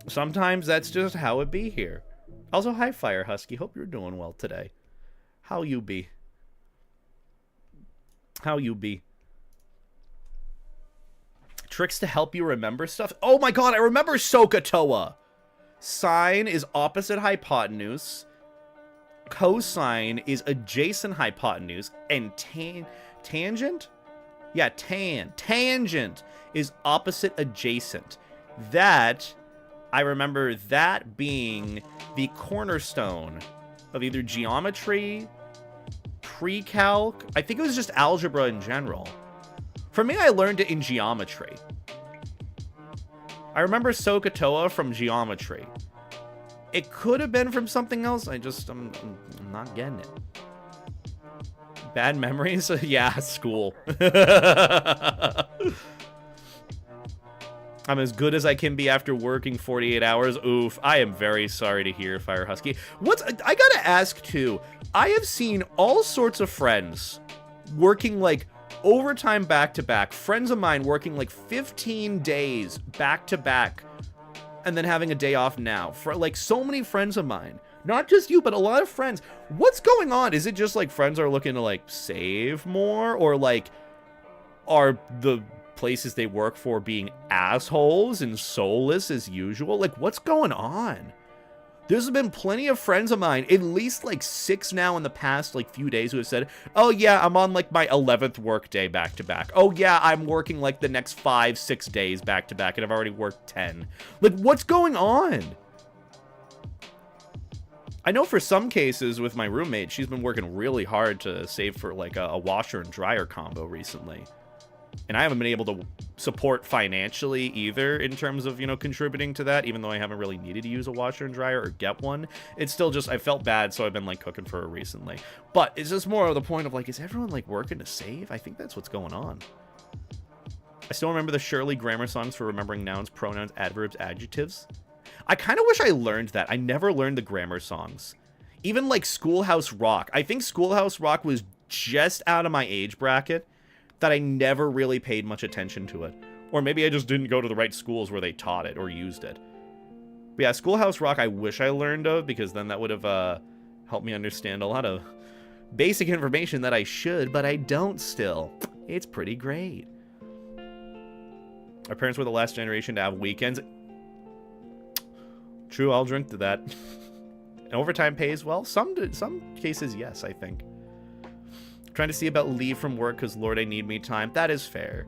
Sometimes that's just how it be here. Also, hi, Fire Husky. Hope you're doing well today. How you be? How you be? Tricks to help you remember stuff. Oh my god, I remember SOHCAHTOA. Sine is opposite hypotenuse. Cosine is adjacent hypotenuse. And tangent? Yeah, tangent is opposite adjacent. That, I remember that being the cornerstone of either geometry, pre-calc. I think it was just algebra in general. For me, I learned it in geometry. I remember SOHCAHTOA from geometry. It could have been from something else. I'm not getting it. Bad memories? Yeah, school. I'm as good as I can be after working 48 hours. Oof. I am very sorry to hear, Fire Husky. I gotta ask, too. I have seen all sorts of friends working, like, overtime back-to-back. Friends of mine working, like, 15 days back-to-back. And then having a day off now. For, like, so many friends of mine. Not just you, but a lot of friends. What's going on? Is it just, like, friends are looking to, like, save more? Or, like, are the places they work for being assholes and soulless as usual? Like, what's going on? There's been plenty of friends of mine, at least like 6 now in the past like few days, who have said, oh yeah, I'm on like my 11th work day back to back. Oh yeah, I'm working like the next 5-6 days back to back and I've already worked 10. Like, what's going on? I know for some cases with my roommate, she's been working really hard to save for like a washer and dryer combo recently. And I haven't been able to support financially either in terms of, you know, contributing to that, even though I haven't really needed to use a washer and dryer or get one. It's still just, I felt bad, so I've been, like, cooking for her recently. But it's just more of the point of, like, is everyone, like, working to save? I think that's what's going on. I still remember the Shirley grammar songs for remembering nouns, pronouns, adverbs, adjectives. I kind of wish I learned that. I never learned the grammar songs. Even, like, Schoolhouse Rock. I think Schoolhouse Rock was just out of my age bracket, that I never really paid much attention to it. Or maybe I just didn't go to the right schools where they taught it or used it. But yeah, Schoolhouse Rock I wish I learned of, because then that would have helped me understand a lot of basic information that I should, but I don't still. It's pretty great. Our parents were the last generation to have weekends. True, I'll drink to that. And overtime pays well? Some cases, yes, I think. Trying to see about leave from work because, Lord, I need me time. That is fair.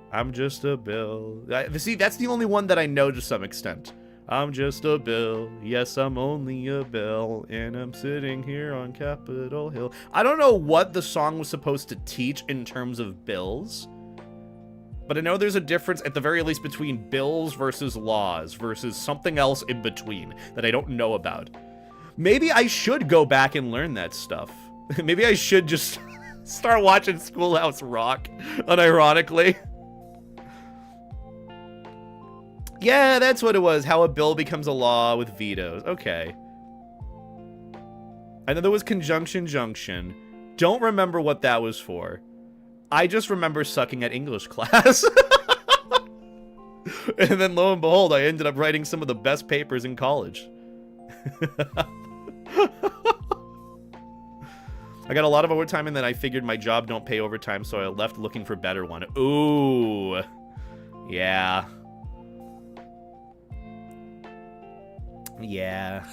I'm just a bill. See, that's the only one that I know to some extent. I'm just a bill. Yes, I'm only a bill. And I'm sitting here on Capitol Hill. I don't know what the song was supposed to teach in terms of bills. But I know there's a difference, at the very least, between bills versus laws versus something else in between that I don't know about. Maybe I should go back and learn that stuff. Maybe I should just start watching Schoolhouse Rock, unironically. Yeah, that's what it was. How a bill becomes a law with vetoes. Okay. And then there was Conjunction Junction. Don't remember what that was for. I just remember sucking at English class. And then lo and behold, I ended up writing some of the best papers in college. I got a lot of overtime, and then I figured my job don't pay overtime, so I left looking for a better one. Ooh. Yeah. Yeah. I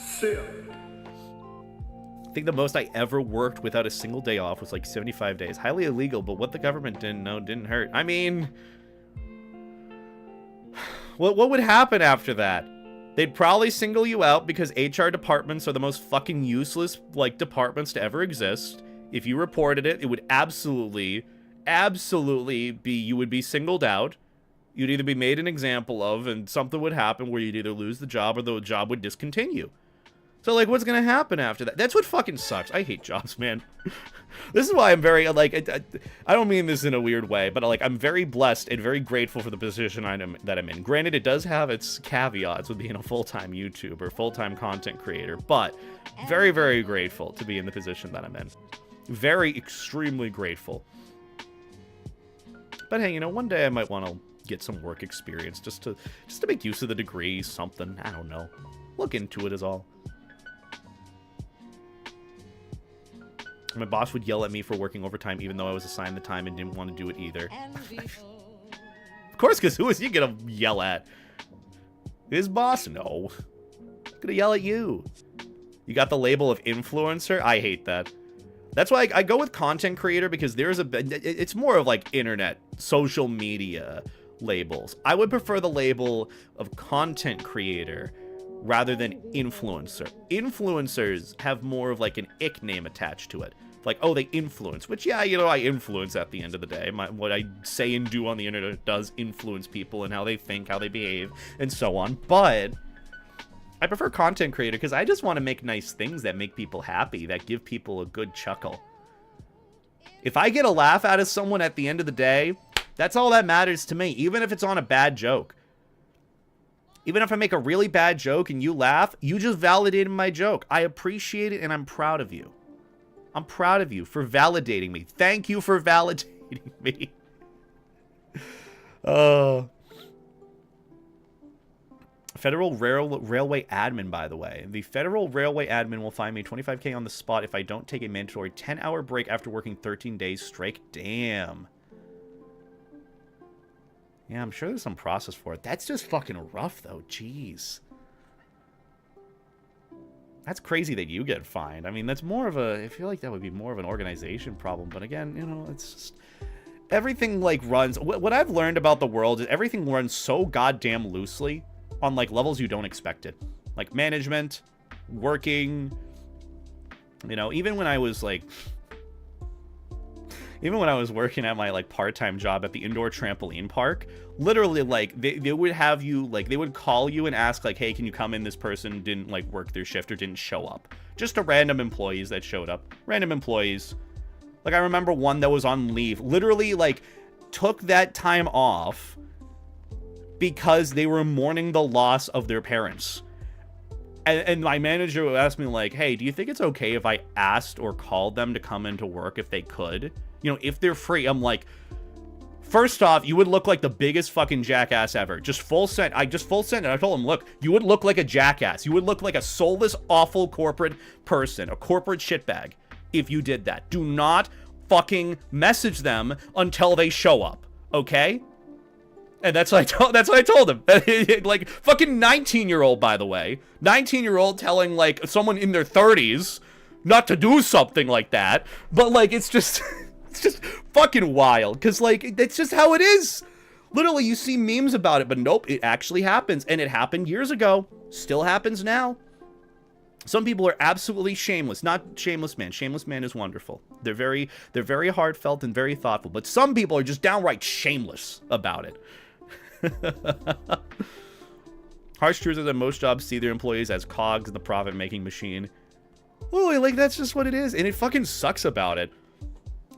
think the most I ever worked without a single day off was like 75 days. Highly illegal, but what the government didn't know didn't hurt. I mean, what would happen after that? They'd probably single you out because HR departments are the most fucking useless, like, departments to ever exist. If you reported it, it would absolutely be, you would be singled out. You'd either be made an example of, and something would happen where you'd either lose the job or the job would discontinue. So, like, what's gonna happen after that? That's what fucking sucks. I hate jobs, man. This is why I'm very, like, I don't mean this in a weird way, but, like, I'm very blessed and very grateful for the position that I'm in. Granted, it does have its caveats with being a full-time YouTuber, full-time content creator, but very, very grateful to be in the position that I'm in. Very, extremely grateful. But hey, you know, one day I might want to get some work experience just to make use of the degree, something. I don't know. Look into it is all. My boss would yell at me for working overtime even though I was assigned the time and didn't want to do it either. Of course, because who is he gonna yell at? His boss? No. He's gonna yell at you. You got the label of influencer? I hate that. That's why I go with content creator, because there's it's more of like internet, social media labels. I would prefer the label of content creator rather than influencer. Influencers have more of like an ick name attached to it. Like, oh, they influence, which, yeah, you know, I influence at the end of the day. What I say and do on the internet does influence people and how they think, how they behave, and so on. But I prefer content creator because I just want to make nice things that make people happy, that give people a good chuckle. If I get a laugh out of someone at the end of the day, that's all that matters to me, even if it's on a bad joke. Even if I make a really bad joke and you laugh, you just validated my joke. I appreciate it and I'm proud of you. I'm proud of you for validating me. Thank you for validating me. Federal Railway admin, by the way. The Federal Railway admin will fine me $25K on the spot if I don't take a mandatory 10-hour break after working 13 days straight. Damn. Yeah, I'm sure there's some process for it. That's just fucking rough, though. Jeez. That's crazy that you get fined. I mean, that's more of a... I feel like that would be more of an organization problem. But again, you know, it's just... Everything, like, runs... What I've learned about the world is everything runs so goddamn loosely on, like, levels you don't expect it. Like, management, working... You know, even when I was, like... Even when I was working at my, like, part-time job at the indoor trampoline park, literally, like, they would have you, like, they would call you and ask, like, hey, can you come in? This person didn't, like, work their shift or didn't show up. Just to random employees that showed up. Random employees. Like, I remember one that was on leave. Literally, like, took that time off because they were mourning the loss of their parents. And my manager would ask me, like, hey, do you think it's okay if I asked or called them to come into work if they could? You know, if they're free. I'm like, first off, you would look like the biggest fucking jackass ever. Just full send. I told him, look, you would look like a jackass. You would look like a soulless, awful corporate person, a corporate shitbag, if you did that. Do not fucking message them until they show up, okay? And that's what I told him. Like, fucking 19-year-old, by the way. 19-year-old telling, like, someone in their 30s not to do something like that. But, like, it's just... It's just fucking wild, because, like, that's just how it is. Literally, you see memes about it, but nope, it actually happens. And it happened years ago. Still happens now. Some people are absolutely shameless. Not shameless man. Shameless man is wonderful. They're very heartfelt and very thoughtful. But some people are just downright shameless about it. Harsh truth is that most jobs see their employees as cogs in the profit-making machine. Literally, like, that's just what it is. And it fucking sucks about it.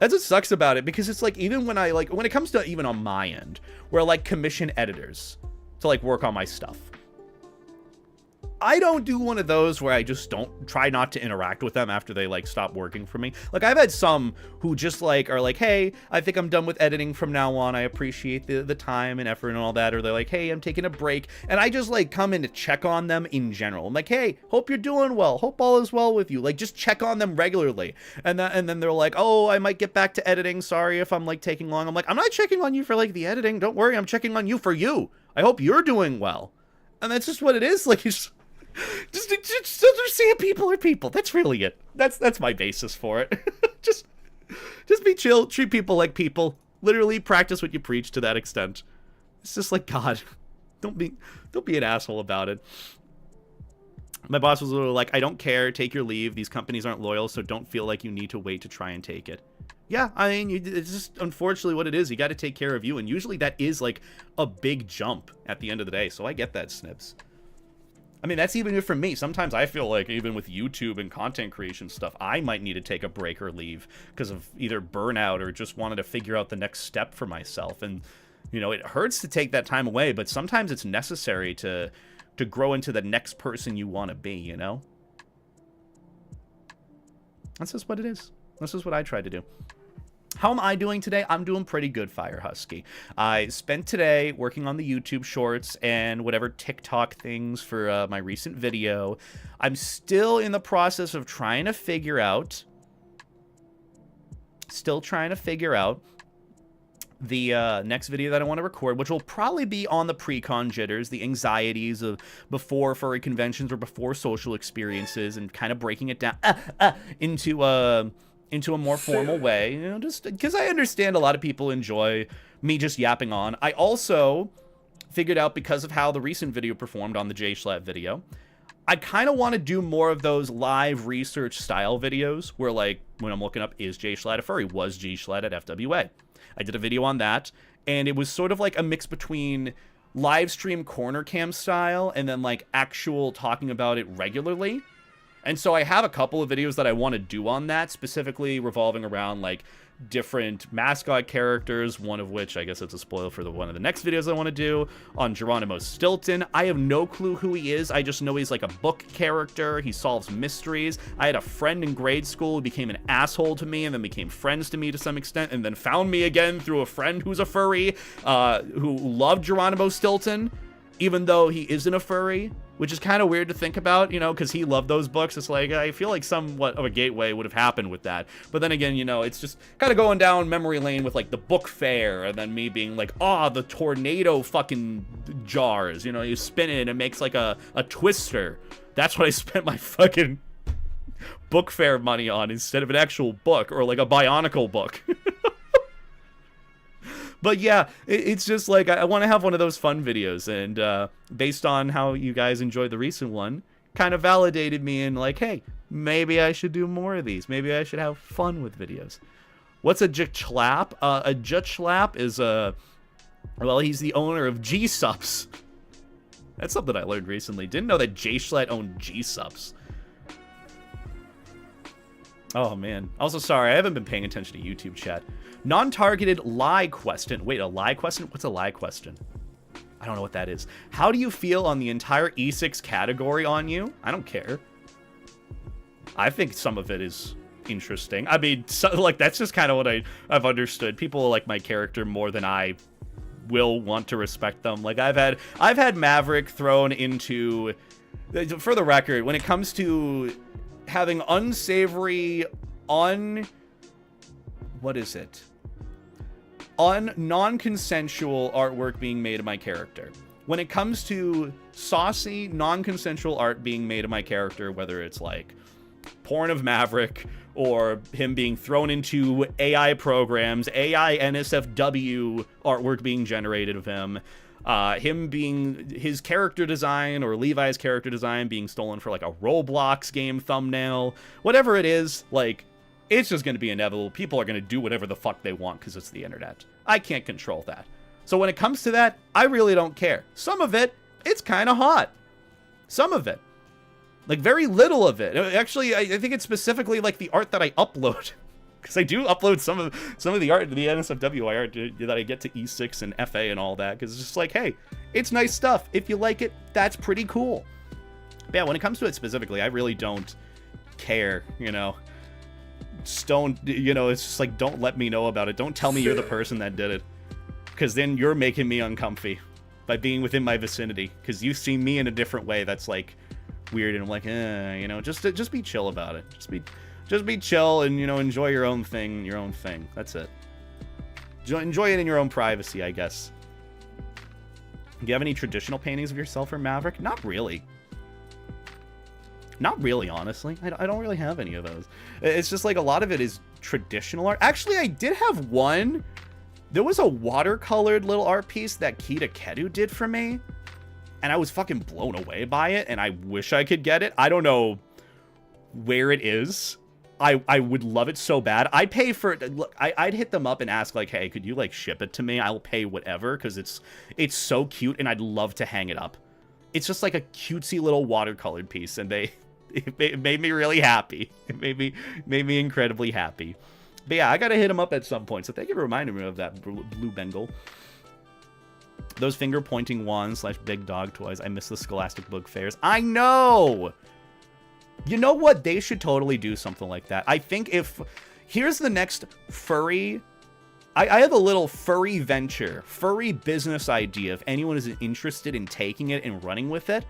That's what sucks about it, because it's like, even when when it comes to even on my end, where I, like, commission editors to, like, work on my stuff, I don't do one of those where I just don't try not to interact with them after they, like, stop working for me. Like, I've had some who just, like, are like, hey, I think I'm done with editing from now on. I appreciate the time and effort and all that. Or they're like, hey, I'm taking a break. And I just, like, come in to check on them in general. I'm like, hey, hope you're doing well. Hope all is well with you. Like, just check on them regularly. And then they're like, oh, I might get back to editing. Sorry if I'm, like, taking long. I'm like, I'm not checking on you for, like, the editing. Don't worry. I'm checking on you for you. I hope you're doing well. And that's just what it is. Like, it's just understand people are people. That's really it. That's my basis for it. just be chill. Treat people like people. Literally practice what you preach to that extent. It's just like, God, don't be an asshole about it. My boss was literally like, I don't care, take your leave. These companies aren't loyal, so don't feel like you need to wait to try and take it. Yeah, I mean, it's just unfortunately what it is. You got to take care of you, and usually that is like a big jump at the end of the day, so I get that, Snips. I mean, that's even for me. Sometimes I feel like even with YouTube and content creation stuff, I might need to take a break or leave because of either burnout or just wanted to figure out the next step for myself. And, you know, it hurts to take that time away, but sometimes it's necessary to grow into the next person you want to be, you know? That's just what it is. That's just what I tried to do. How am I doing today? I'm doing pretty good, Fire Husky. I spent today working on the YouTube shorts and whatever TikTok things for my recent video. I'm still in the process of trying to figure out... the next video that I want to record, which will probably be on the pre-con jitters, the anxieties of before furry conventions or before social experiences, and kind of breaking it down into a more formal way, you know, just because I understand a lot of people enjoy me just yapping on. I also figured out, because of how the recent video performed on the JShlat video, I kind of want to do more of those live research style videos where, like, when I'm looking up, is JShlat a furry? Was JShlat at FWA? I did a video on that, and it was sort of like a mix between live stream corner cam style and then, like, actual talking about it regularly. And so I have a couple of videos that I want to do on that, specifically revolving around, like, different mascot characters, one of which, I guess it's a spoiler for one of the next videos I want to do, on Geronimo Stilton. I have no clue who he is. I just know he's, like, a book character. He solves mysteries. I had a friend in grade school who became an asshole to me and then became friends to me to some extent and then found me again through a friend who's a furry, who loved Geronimo Stilton, even though he isn't a furry, which is kind of weird to think about, you know, because he loved those books. It's like, I feel like somewhat of a gateway would have happened with that. But then again, you know, it's just kind of going down memory lane with, like, the book fair, and then me being like, oh, the tornado fucking jars, you know, you spin it and it makes, like, a twister. That's what I spent my fucking book fair money on instead of an actual book, or, like, a Bionicle book. But yeah, it's just like, I want to have one of those fun videos, and based on how you guys enjoyed the recent one, kind of validated me in, like, hey, maybe I should do more of these. Maybe I should have fun with videos. What's a Jutchlap? A Jutchlap is well, he's the owner of G-Sups. That's something I learned recently. Didn't know that JShlat owned G-Sups. Oh, man. Also, sorry, I haven't been paying attention to YouTube chat. Non-targeted lie question. Wait, a lie question? What's a lie question? I don't know what that is. How do you feel on the entire E6 category on you? I don't care. I think some of it is interesting. I mean, like, that's just kind of what I've understood. People like my character more than I will want to respect them. Like, I've had Maverick thrown into... For the record, when it comes to having unsavory, what is it? Non-consensual artwork being made of my character. When it comes to saucy, non-consensual art being made of my character, whether it's like porn of Maverick or him being thrown into AI programs, AI NSFW artwork being generated of him, him being his character design or Levi's character design being stolen for like a Roblox game thumbnail, whatever it is, like, it's just going to be inevitable. People are going to do whatever the fuck they want because it's the internet. I can't control that. So when it comes to that, I really don't care. Some of it, it's kind of hot. Some of it. Like, very little of it. Actually, I think it's specifically, like, the art that I upload. Because I do upload some of the art, the NSFW art that I get to E6 and FA and all that. Because it's just like, hey, it's nice stuff. If you like it, that's pretty cool. But yeah, when it comes to it specifically, I really don't care, you know. Just don't, you know, it's just like, don't let me know about it. Don't tell me you're the person that did it. Because then you're making me uncomfy by being within my vicinity. Because you see me in a different way that's, like, weird. And I'm like, you know, just be chill about it. Just be chill and, you know, enjoy your own thing. That's it. Enjoy it in your own privacy, I guess. Do you have any traditional paintings of yourself or Maverick? Not really. Not really, honestly. I don't really have any of those. It's just like a lot of it is traditional art. Actually, I did have one. There was a watercolored little art piece that Kita Kedu did for me. and I was fucking blown away by it, and I wish I could get it. I don't know where it is. I would love it so bad. I'd pay for it. Look, I'd hit them up and ask, like, hey, could you, like, ship it to me? I'll pay whatever, because it's so cute, and I'd love to hang it up. It's just like a cutesy little watercolored piece, and it made me really happy. It made me incredibly happy. But yeah, I gotta hit them up at some point, so thank you for reminding me of that, Blue Bengal. Those finger-pointing wands / big dog toys. I miss the Scholastic Book Fairs. I know! You know what? They should totally do something like that. I think if... Here's the next furry... I have a little furry venture, furry business idea, if anyone is interested in taking it and running with it.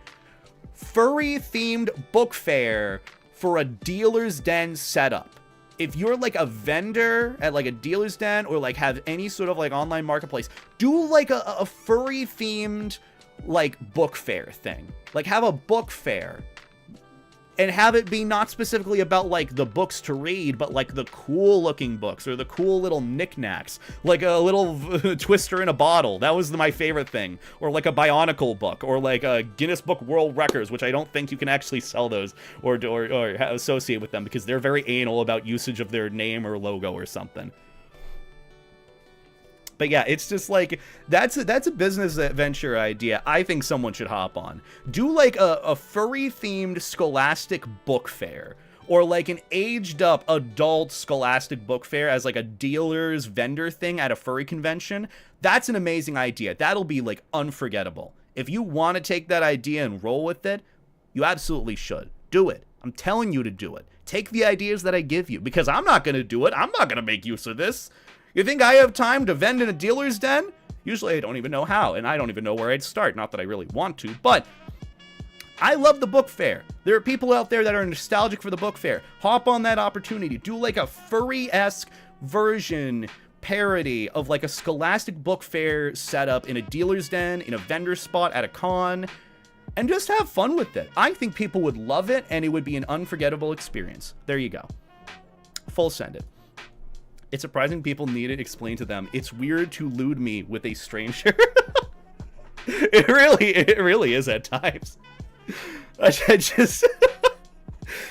Furry-themed book fair for a dealer's den setup. If you're, like, a vendor at, like, a dealer's den or, like, have any sort of, like, online marketplace, do, like, a furry-themed, like, book fair thing. Like, have a book fair. And have it be not specifically about, like, the books to read, but, like, the cool-looking books or the cool little knickknacks. Like a little twister in a bottle. That was my favorite thing. Or, like, a Bionicle book. Or, like, a Guinness Book World Records, which I don't think you can actually sell those or associate with them because they're very anal about usage of their name or logo or something. But yeah, it's just like, that's a business venture idea I think someone should hop on. Do like a furry-themed Scholastic book fair. Or like an aged-up adult Scholastic book fair as like a dealer's vendor thing at a furry convention. That's an amazing idea. That'll be like unforgettable. If you want to take that idea and roll with it, you absolutely should. Do it. I'm telling you to do it. Take the ideas that I give you, because I'm not going to do it. I'm not going to make use of this. You think I have time to vend in a dealer's den? Usually I don't even know how, and I don't even know where I'd start. Not that I really want to, but I love the book fair. There are people out there that are nostalgic for the book fair. Hop on that opportunity. Do like a furry-esque version, parody of like a Scholastic book fair setup in a dealer's den, in a vendor spot at a con, and just have fun with it. I think people would love it, and it would be an unforgettable experience. There you go. Full send it. It's surprising people need it explained to them. It's weird to lewd me with a stranger. It really is at times. I just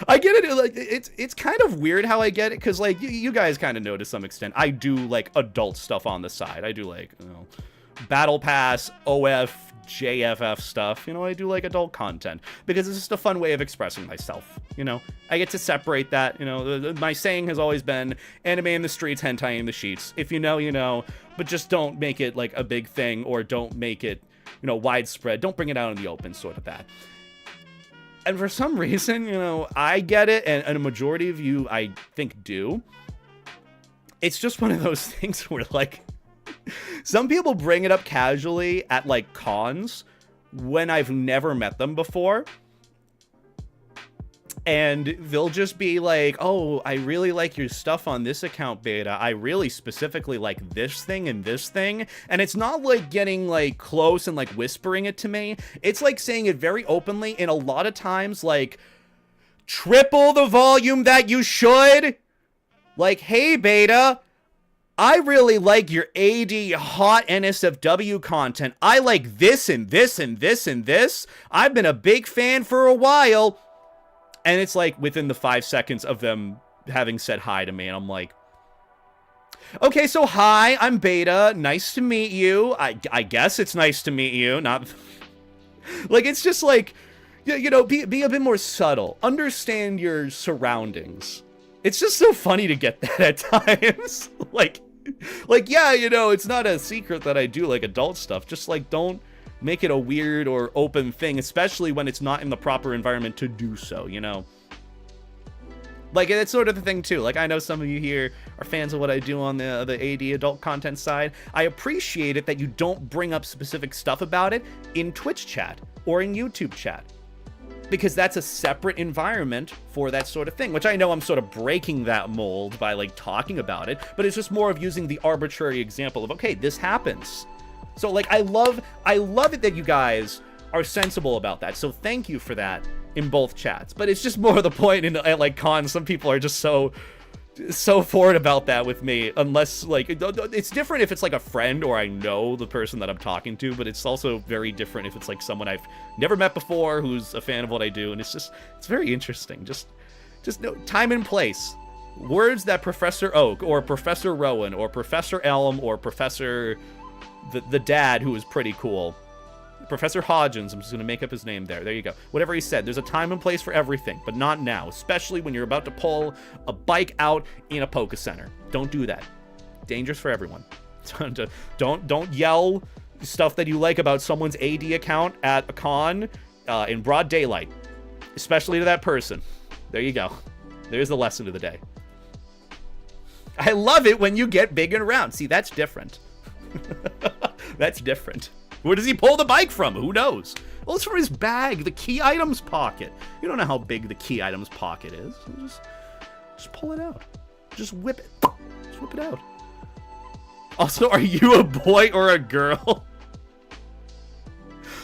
I get it. Like it's kind of weird how I get it, because like you guys kind of know to some extent. I do like adult stuff on the side. I do like, you know, Battle Pass, OF, JFF stuff. You know, I do like adult content because it's just a fun way of expressing myself. You know, I get to separate that. You know, my saying has always been anime in the streets, hentai in the sheets. If you know, you know, but just don't make it like a big thing, or don't make it, you know, widespread. Don't bring it out in the open, sort of that. And for some reason, you know, I get it, and a majority of you, I think, do. It's just one of those things where, like, some people bring it up casually at, like, cons when I've never met them before. And they'll just be like, oh, I really like your stuff on this account, Beta. I really specifically like this thing and this thing. And it's not like getting like close and like whispering it to me. It's like saying it very openly, and a lot of times like triple the volume that you should. Like, hey, Beta, I really like your AD hot NSFW content. I like this and this and this and this. I've been a big fan for a while. And it's like within the 5 seconds of them having said hi to me, and I'm like, okay, so hi, I'm Beta. Nice to meet you. I guess it's nice to meet you. Not like, it's just like, you know, be a bit more subtle. Understand your surroundings. It's just so funny to get that at times. like, yeah, you know, it's not a secret that I do like adult stuff. Just like, don't make it a weird or open thing, especially when it's not in the proper environment to do so, you know? Like, it's sort of the thing, too. Like, I know some of you here are fans of what I do on the AD adult content side. I appreciate it that you don't bring up specific stuff about it in Twitch chat or in YouTube chat, because that's a separate environment for that sort of thing, which I know I'm sort of breaking that mold by, like, talking about it, but it's just more of using the arbitrary example of, okay, this happens. So, like, I love it that you guys are sensible about that. So thank you for that in both chats. But it's just more of the point at, like, cons. Some people are just so so forward about that with me, unless, like, it's different if it's, like, a friend or I know the person that I'm talking to, but it's also very different if it's, like, someone I've never met before who's a fan of what I do, and it's very interesting. Just know time and place. Words that Professor Oak, or Professor Rowan, or Professor Elm, or Professor... the dad, who is pretty cool. Professor Hodgins, I'm just going to make up his name there. There you go. Whatever he said, there's a time and place for everything, but not now, especially when you're about to pull a bike out in a Poké Center. Don't do that. Dangerous for everyone. Don't yell stuff that you like about someone's AD account at a con in broad daylight, especially to that person. There you go. There's the lesson of the day. I love it when you get big and round. See, that's different. That's different. Where does he pull the bike from? Who knows? Well, it's from his bag, the key items pocket. You don't know how big the key items pocket is. Just pull it out. Just whip it. Just whip it out. Also, are you a boy or a girl?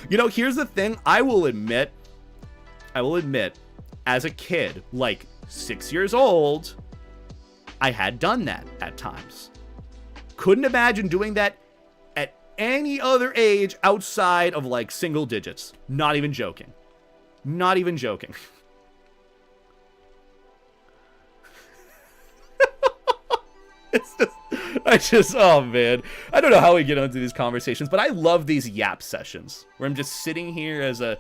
You know, here's the thing. I will admit, as a kid, like 6 years old, I had done that at times. Couldn't imagine doing that at any other age outside of, like, single digits. Not even joking. Not even joking. Oh man. I don't know how we get into these conversations, but I love these yap sessions where I'm just sitting here as a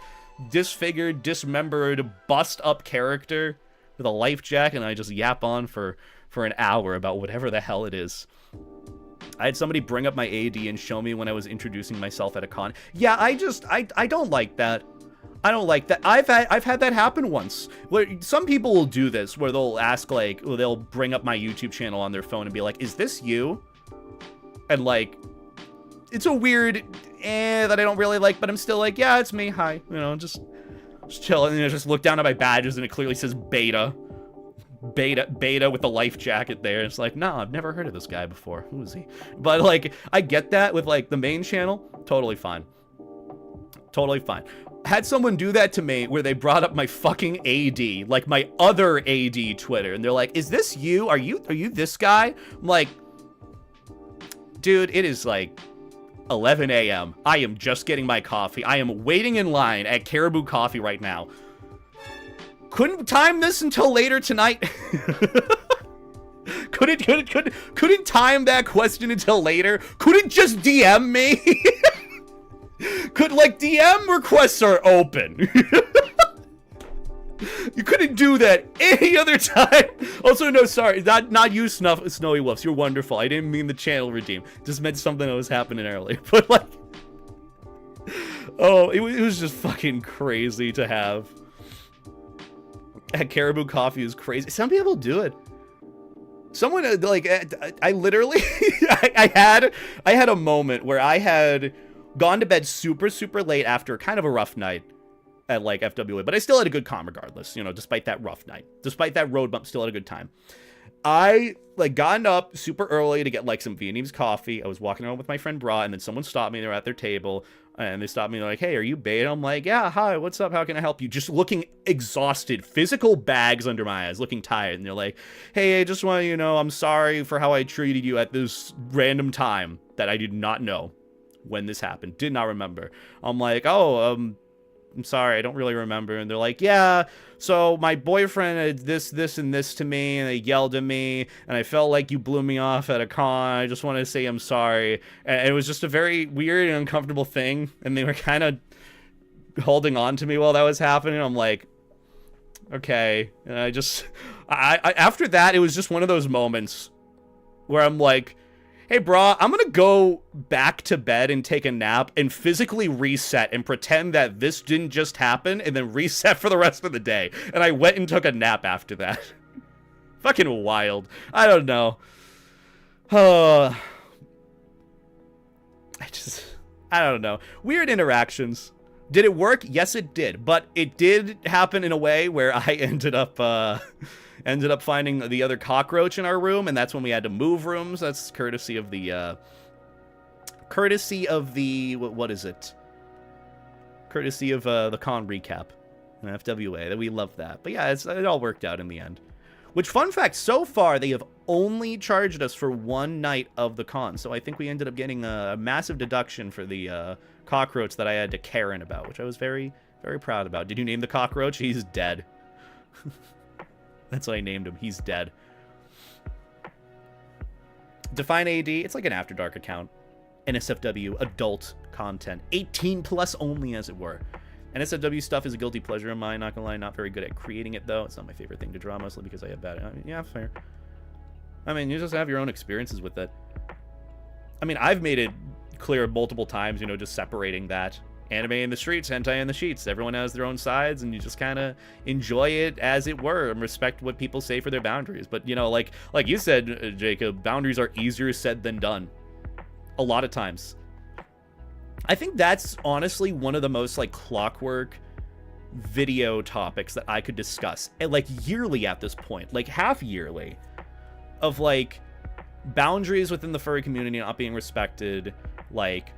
disfigured, dismembered, bust up character with a life jacket, and I just yap on for an hour about whatever the hell it is. I had somebody bring up my AD and show me when I was introducing myself at a con. Yeah, I don't like that. I don't like that. I've had that happen once. Where some people will do this, where they'll ask, like, they'll bring up my YouTube channel on their phone and be like, "Is this you?" And, like, it's a weird that I don't really like, but I'm still like, "Yeah, it's me. Hi." You know, just chill, and then just look down at my badges and it clearly says beta with the life jacket there. It's like, no, I've never heard of this guy before. Who is he? But, like, I get that with, like, the main channel. Totally fine. Totally fine. Had someone do that to me where they brought up my fucking AD, like my other AD Twitter, and they're like, "Is this you? Are you this guy?" I'm like, dude, it is like 11 a.m. I am just getting my coffee. I am waiting in line at Caribou Coffee right now. Couldn't time this until later tonight. Couldn't time that question until later. Couldn't just DM me. Could, like, DM requests are open. You couldn't do that any other time. Also, no, sorry, not you, Snowy Wolves. You're wonderful. I didn't mean the channel redeem. Just meant something that was happening earlier. But, like, oh, it was just fucking crazy to have. At Caribou Coffee is crazy. Some people do it. Someone, like, I literally, I had a moment where I had gone to bed super, super late after kind of a rough night at, like, FWA, but I still had a good con regardless, you know, despite that rough night. Despite that road bump, still had a good time. I, like, gotten up super early to get, like, some Vietnamese coffee. I was walking around with my friend Bra, and then someone stopped me. They were at their table, and they stopped me. They're like, "Hey, are you beta?" I'm like, "Yeah, hi, what's up? How can I help you?" Just looking exhausted, physical bags under my eyes, looking tired. And they're like, "Hey, I just want you to know, I'm sorry for how I treated you at this random time that I did not know when this happened. Did not remember." I'm like, "Oh, I'm sorry, I don't really remember." And they're like, "Yeah, so my boyfriend had this, and this to me, and they yelled at me, and I felt like you blew me off at a con. I just wanted to say I'm sorry." And it was just a very weird and uncomfortable thing, and they were kind of holding on to me while that was happening. I'm like, okay. And I after that, it was just one of those moments where I'm like, "Hey, brah, I'm gonna go back to bed and take a nap and physically reset and pretend that this didn't just happen and then reset for the rest of the day." And I went and took a nap after that. Fucking wild. I don't know. I don't know. Weird interactions. Did it work? Yes, it did. But it did happen in a way where I ended up finding the other cockroach in our room, and that's when we had to move rooms. That's courtesy of the what is it? Courtesy of the con recap in FWA. That we love that. But yeah, it all worked out in the end. Which, fun fact, so far they have only charged us for one night of the con. So I think we ended up getting a massive deduction for the cockroach that I had to Karen about, which I was very, very proud about. Did you name the cockroach? He's dead. That's what I named him. He's dead. Define AD. It's like an After Dark account. NSFW, adult content. 18 plus only, as it were. NSFW stuff is a guilty pleasure of mine, not gonna lie. Not very good at creating it, though. It's not my favorite thing to draw, mostly because I have bad... I mean, yeah, fair. I mean, you just have your own experiences with it. I mean, I've made it clear multiple times, you know, just separating that. Anime in the streets, hentai in the sheets. Everyone has their own sides, and you just kind of enjoy it as it were and respect what people say for their boundaries. But, you know, like you said, Jacob, boundaries are easier said than done. A lot of times. I think that's honestly one of the most, like, clockwork video topics that I could discuss. And, like, yearly at this point. Like, half yearly. Of, like, boundaries within the furry community not being respected. Like...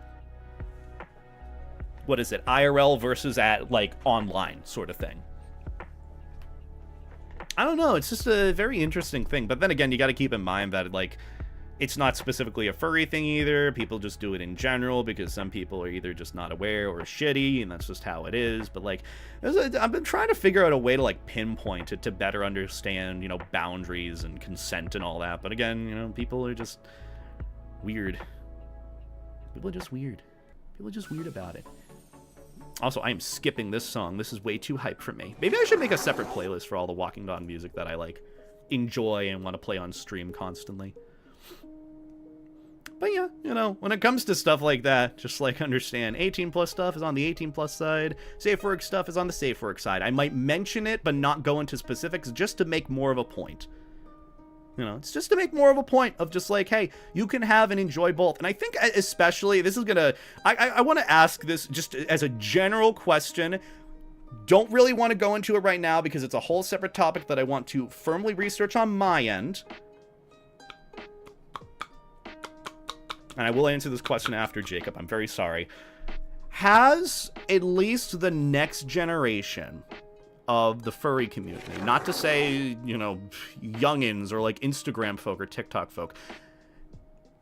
what is it, IRL versus at, like, online sort of thing. I don't know, it's just a very interesting thing. But then again, you got to keep in mind that, like, it's not specifically a furry thing either. People just do it in general because some people are either just not aware or shitty, and that's just how it is. But, like, I've been trying to figure out a way to, like, pinpoint it to better understand, you know, boundaries and consent and all that. But again, you know, people are just weird. People are just weird. People are just weird about it. Also, I am skipping this song. This is way too hype for me. Maybe I should make a separate playlist for all the Walking Dog music that I, like, enjoy and want to play on stream constantly. But yeah, you know, when it comes to stuff like that, just, like, understand 18 plus stuff is on the 18 plus side. Safe work stuff is on the safe work side. I might mention it, but not go into specifics just to make more of a point. You know, it's just to make more of a point of just like, hey, you can have and enjoy both. And I think especially, this is gonna, I want to ask this just as a general question. Don't really want to go into it right now because it's a whole separate topic that I want to firmly research on my end. And I will answer this question after Jacob. I'm very sorry. Has at least the next generation of the furry community, not to say, you know, youngins or like Instagram folk or TikTok folk,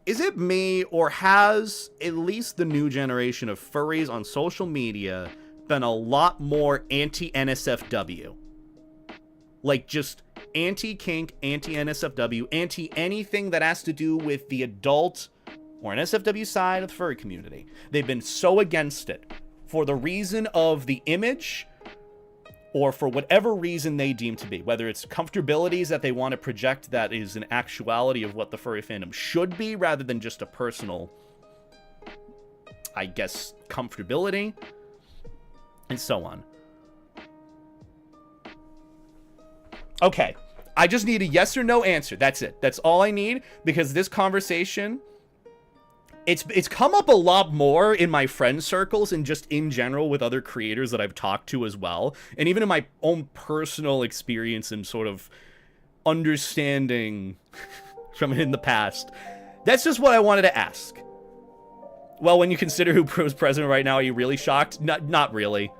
is it me, or has at least the new generation of furries on social media been a lot more anti-NSFW? Like, just anti-kink, anti-NSFW, anti-anything that has to do with the adult or NSFW side of the furry community. They've been so against it for the reason of the image, or for whatever reason they deem to be, whether it's comfortabilities that they want to project that is an actuality of what the furry fandom should be, rather than just a personal, I guess, comfortability, and so on. Okay, I just need a yes or no answer. That's it. That's all I need, because this conversation, it's come up a lot more in my friend circles and just in general with other creators that I've talked to as well. And even in my own personal experience and sort of understanding from in the past. That's just what I wanted to ask. Well, when you consider who was president right now, are you really shocked? Not really.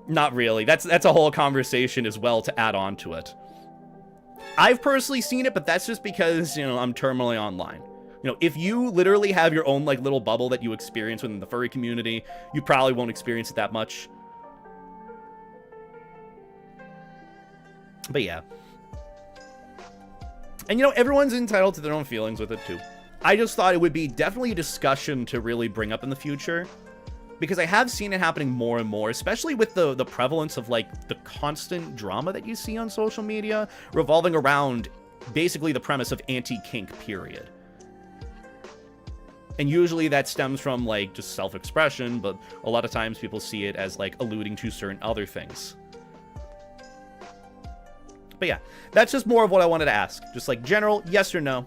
Not really. That's a whole conversation as well to add on to it. I've personally seen it, but that's just because, you know, I'm terminally online. You know, if you literally have your own, like, little bubble that you experience within the furry community, you probably won't experience it that much. But yeah. And, you know, everyone's entitled to their own feelings with it, too. I just thought it would be definitely a discussion to really bring up in the future, because I have seen it happening more and more, especially with the prevalence of, like, the constant drama that you see on social media revolving around basically the premise of anti-kink, period. And usually that stems from, like, just self-expression, but a lot of times people see it as, like, alluding to certain other things. But yeah, that's just more of what I wanted to ask. Just, like, general, yes or no.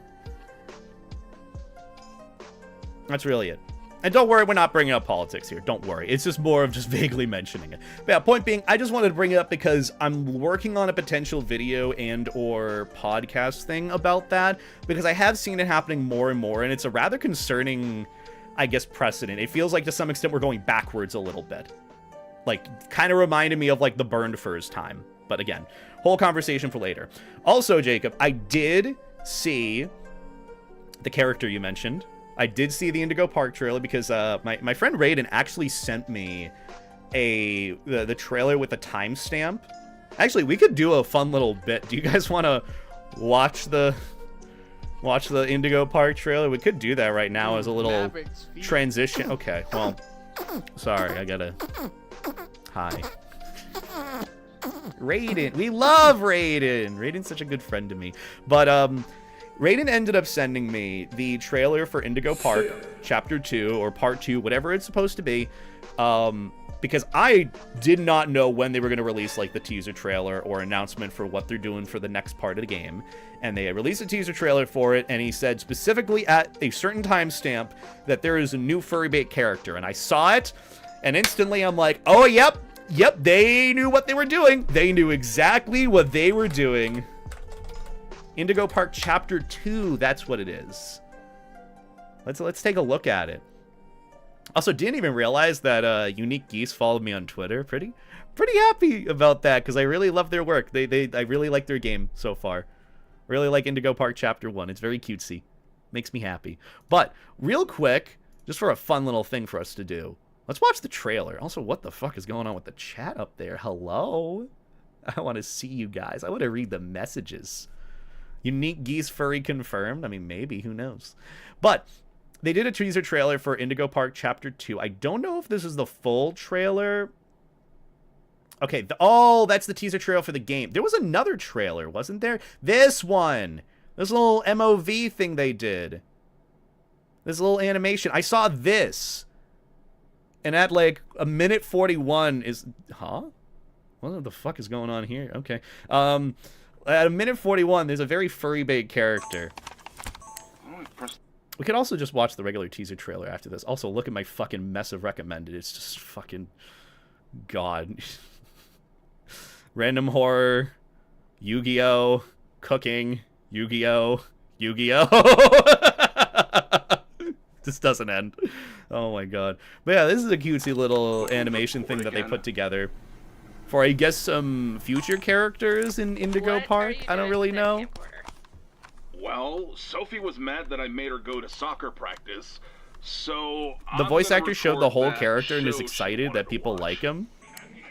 That's really it. And don't worry, we're not bringing up politics here. Don't worry. It's just more of just vaguely mentioning it. But yeah, point being, I just wanted to bring it up because I'm working on a potential video and or podcast thing about that, because I have seen it happening more and more, and it's a rather concerning, I guess, precedent. It feels like to some extent we're going backwards a little bit. Like, kind of reminded me of, like, the burned furs time. But again, whole conversation for later. Also, Jacob, I did see the character you mentioned. I did see the Indigo Park trailer because my friend Raiden actually sent me the trailer with a timestamp. Actually, we could do a fun little bit. Do you guys want to watch the Indigo Park trailer? We could do that right now as a little transition. Okay, well, sorry, I gotta... Hi. Raiden. We love Raiden. Raiden's such a good friend to me. But, Raiden ended up sending me the trailer for Indigo Park, Chapter 2, or Part 2, whatever it's supposed to be, because I did not know when they were going to release, like, the teaser trailer or announcement for what they're doing for the next part of the game. And they released a teaser trailer for it, and he said specifically at a certain timestamp that there is a new furry bait character. And I saw it, and instantly I'm like, oh, yep, they knew what they were doing. They knew exactly what they were doing. Indigo Park Chapter 2, that's what it is. Let's take a look at it. Also, didn't even realize that Unique Geese followed me on Twitter. Pretty happy about that, because I really love their work. I really like their game so far. Really like Indigo Park Chapter 1. It's very cutesy. Makes me happy. But, real quick, just for a fun little thing for us to do, let's watch the trailer. Also, what the fuck is going on with the chat up there? Hello? I want to see you guys. I want to read the messages. Unique Geese furry confirmed? I mean, maybe. Who knows? But they did a teaser trailer for Indigo Park Chapter 2. I don't know if this is the full trailer. Okay. Oh, that's the teaser trailer for the game. There was another trailer, wasn't there? This one. This little MOV thing they did. This little animation. I saw this. And at like a minute 41 is... Huh? What the fuck is going on here? Okay. At a minute 41, there's a very furry bait character. We could also just watch the regular teaser trailer after this. Also, look at my fucking mess of recommended. It's just fucking... God. Random horror. Yu-Gi-Oh! Cooking. Yu-Gi-Oh! Yu-Gi-Oh! This doesn't end. Oh my god. But yeah, this is a cutesy little animation thing that they put together. For, I guess, some future characters in Indigo Park? I don't really know. Well, Sophie was mad that I made her go to soccer practice, so... The voice actor showed the whole character and is excited that people like him.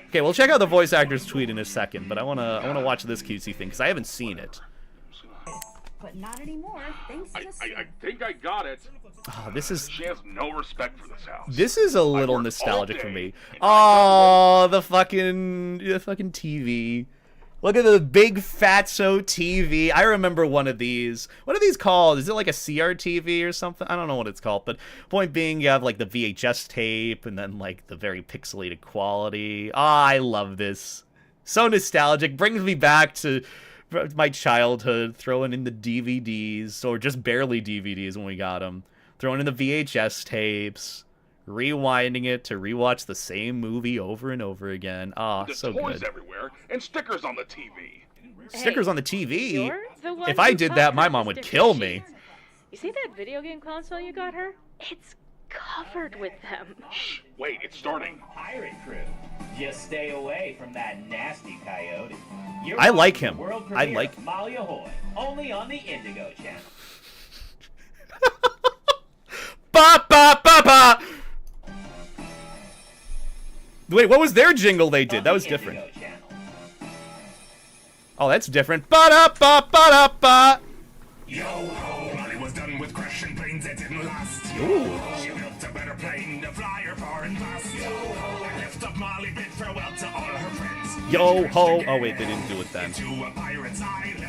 Okay, we'll check out the voice actor's tweet in a second, but I wanna watch this cutesy thing, because I haven't seen it. But not anymore, thanks to I think I got it. Oh, this is... She has no respect for this house. This is a little nostalgic for me. Oh, the fucking TV. Look at the big fatso TV. I remember one of these. What are these called? Is it like a CRTV or something? I don't know what it's called, but point being, you have like the VHS tape and then like the very pixelated quality. Ah, I love this. So nostalgic. Brings me back to my childhood, throwing in the DVDs, or just barely DVDs when we got them. Throwing in the VHS tapes, rewinding it to rewatch the same movie over and over again. Ah, so good. There's toys everywhere and stickers on the TV. Stickers on the TV? If I did that, my mom would kill me. You see that video game console you got her? It's covered with them. Shh, wait, it's starting. Pirate crew, just stay away from that nasty coyote. I like him. I like Molly Ahoy, only on the Indigo channel. Ba ba ba ba. Wait, what was their jingle they did? That was different. Oh, that's different. Ba da ba ba da ba. Yo ho, Molly was done with crashing planes that didn't last. Ooh. She built a better plane to fly her far and fast. Yo ho, lift up Molly, bid farewell to all her friends. Yo ho. Oh wait, they didn't do it then. Into a pirate's island.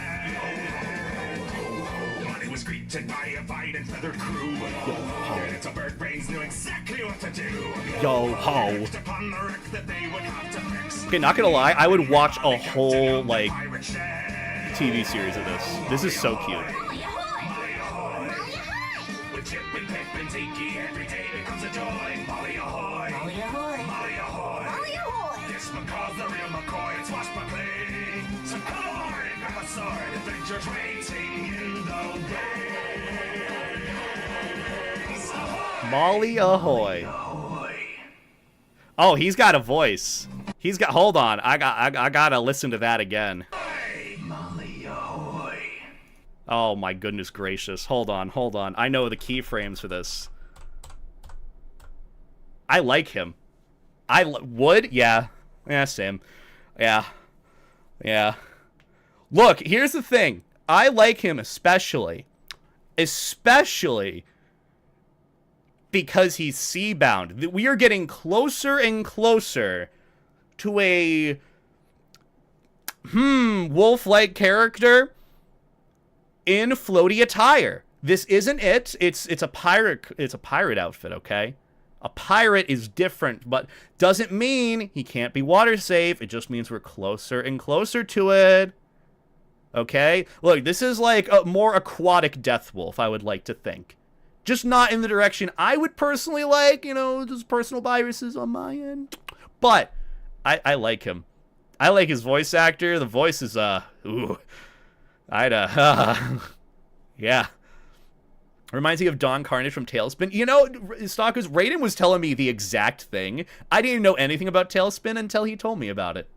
Molly was greeted by a fine and feathered crew. Yo ho. Their little bird brains knew exactly what to do. Yo ho. Upon the wreck that they would have to fix. Okay, not gonna lie, I would watch a whole like TV series of this. This is so cute. With Chip and Pip and Tiki, every day becomes a joy. Molly ahoy! Molly ahoy! Molly ahoy! Molly ahoy! This McCaw's the real McCoy, it's swashbuckling. So come on, grab a sword, adventures waiting in the wings. Ahoy! Molly ahoy. Ahoy! Oh, he's got a voice. He's got. Hold on. I gotta listen to that again. Molly ahoy. Oh my goodness gracious. Hold on. I know the keyframes for this. I like him. Would? Yeah. Yeah, same. Yeah. Look, here's the thing. I like him especially because he's sea-bound. We are getting closer and closer to a wolf-like character in floaty attire. This isn't it. It's a pirate outfit, okay? A pirate is different, but doesn't mean he can't be water safe. It just means we're closer and closer to it. Okay? Look, this is like a more aquatic death wolf, I would like to think. Just not in the direction I would personally like, you know, just personal biases on my end. But I like him. I like his voice actor. The voice is, ooh. Yeah. Reminds me of Dawn Carnage from Tailspin. You know, Stalkers, Raiden was telling me the exact thing. I didn't even know anything about Tailspin until he told me about it.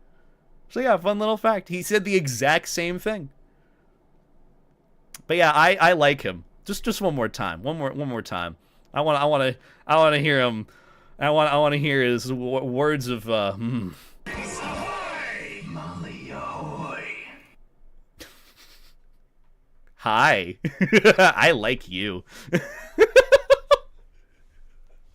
So yeah, fun little fact. He said the exact same thing. But yeah, I like him. Just one more time. One more time. I want to hear him. I want to hear his words of Ahoy! Molly ahoy. Hi. I like you.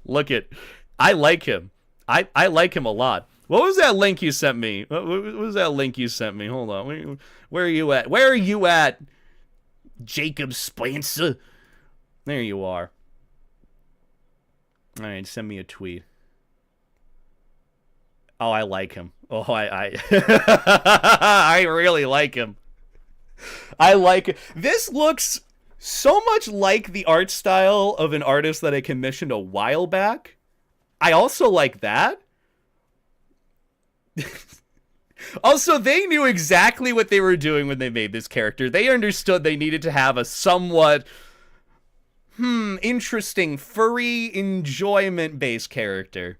Look it. I like him. I like him a lot. What was that link you sent me? What was that link you sent me? Hold on. Where are you at? Where are you at? Jacob Spencer. There you are. All right, send me a tweet. Oh, I like him. Oh, I I really like him. I like it. This looks so much like the art style of an artist that I commissioned a while back. I also like that. Also, they knew exactly what they were doing when they made this character. They understood they needed to have a somewhat interesting, furry, enjoyment-based character.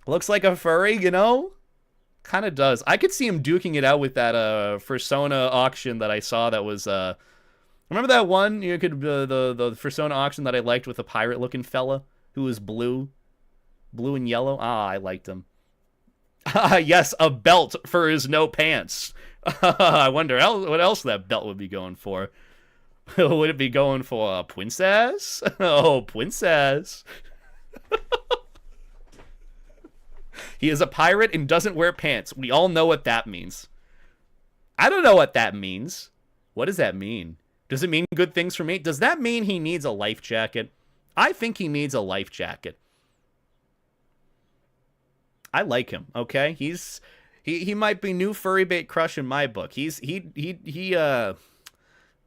Looks like a furry, you know? Kind of does. I could see him duking it out with that Fursona auction that I saw that was remember that one? You could the Fursona auction that I liked with a pirate-looking fella who was blue and yellow? Ah, I liked him. Yes, a belt for his no pants. I wonder what else that belt would be going for. Would it be going for a princess? Oh, princess. He is a pirate and doesn't wear pants. We all know what that means. I don't know what that means. What does that mean? Does it mean good things for me? Does that mean he needs a life jacket? I think he needs a life jacket. I like him, okay? He might be new furry bait crush in my book. I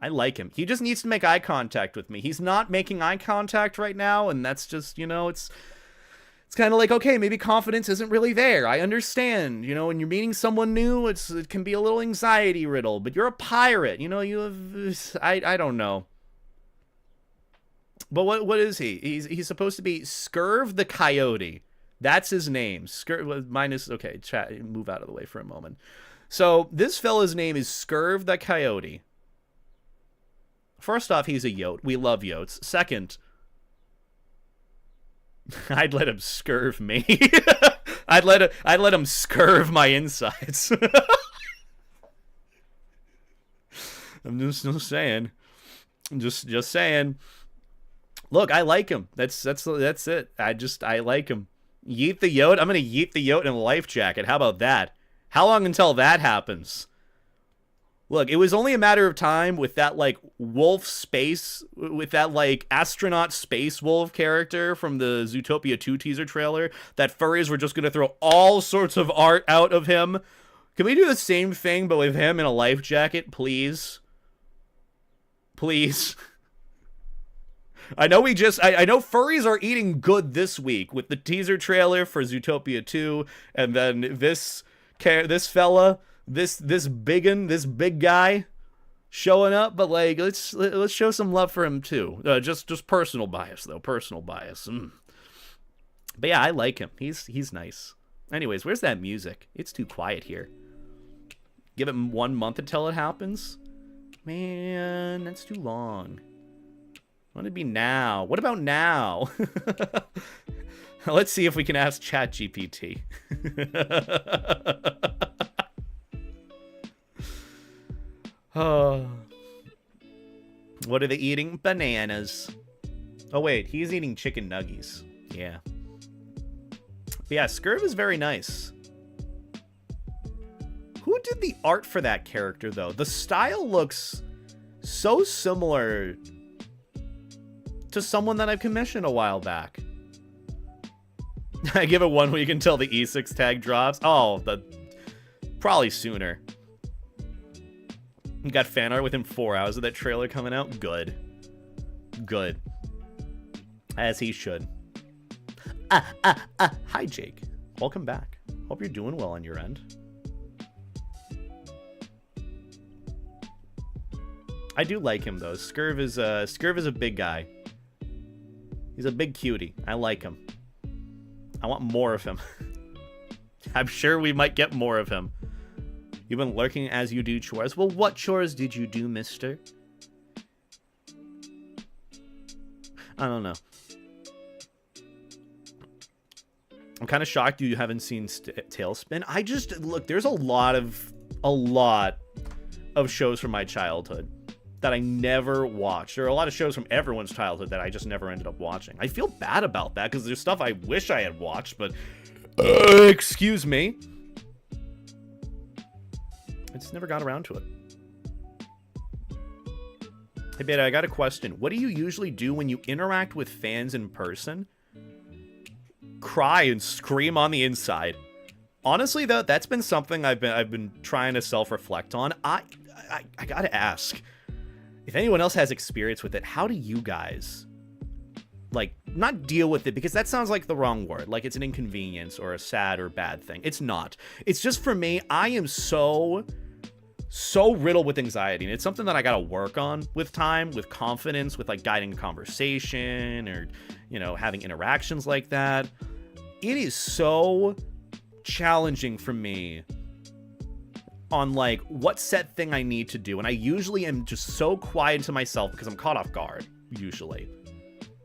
like him. He just needs to make eye contact with me. He's not making eye contact right now, and that's just, you know, it's kind of like, okay, maybe confidence isn't really there. I understand, you know, when you're meeting someone new, it can be a little anxiety riddle, but you're a pirate, you know, you have, I don't know. But what is he? He's supposed to be Scurv the Coyote. That's his name. Okay, chat, move out of the way for a moment. So, this fella's name is Scurv the Coyote. First off, he's a yote. We love yotes. Second, I'd let him scurv me. I'd let him scurv my insides. I'm just saying. I'm just saying. Look, I like him. That's it. I like him. Yeet the yote. I'm gonna yeet the yote in a life jacket. How about that? How long until that happens? Look, it was only a matter of time with that, like, wolf space, with that, like, astronaut space wolf character from the Zootopia 2 teaser trailer, that furries were just going to throw all sorts of art out of him. Can we do the same thing, but with him in a life jacket, please? Please. I know I know furries are eating good this week with the teaser trailer for Zootopia 2, and then this fella... This big guy showing up, but like let's show some love for him too. Just personal bias though, personal bias. But yeah, I like him. He's nice. Anyways, where's that music? It's too quiet here. Give it 1 month until it happens? Man, that's too long. I want it to be now. What about now? Let's see if we can ask ChatGPT. Oh. What are they eating? Bananas. Oh, wait. He's eating chicken nuggies. Yeah. But yeah, Scurv is very nice. Who did the art for that character, though? The style looks so similar to someone that I've commissioned a while back. I give it 1 week until the E6 tag drops. Oh, probably sooner. You got fan art within 4 hours of that trailer coming out? Good. Good. As he should. Hi, Jake. Welcome back. Hope you're doing well on your end. I do like him, though. Scurv is a big guy. He's a big cutie. I like him. I want more of him. I'm sure we might get more of him. You've been lurking as you do chores. Well, what chores did you do, mister? I don't know. I'm kind of shocked you haven't seen Tailspin. I just, look, there's a lot of shows from my childhood that I never watched. There are a lot of shows from everyone's childhood that I just never ended up watching. I feel bad about that because there's stuff I wish I had watched, but excuse me. I just never got around to it. Hey, Beta, I got a question. What do you usually do when you interact with fans in person? Cry and scream on the inside. Honestly, though, that's been something I've been trying to self-reflect on. I gotta ask. If anyone else has experience with it, how do you guys, like, not deal with it? Because that sounds like the wrong word. Like it's an inconvenience or a sad or bad thing. It's not. It's just for me, I am so riddled with anxiety. And it's something that I got to work on with time, with confidence, with like guiding a conversation or, you know, having interactions like that. It is so challenging for me on like what set thing I need to do, and I usually am just so quiet to myself because I'm caught off guard usually.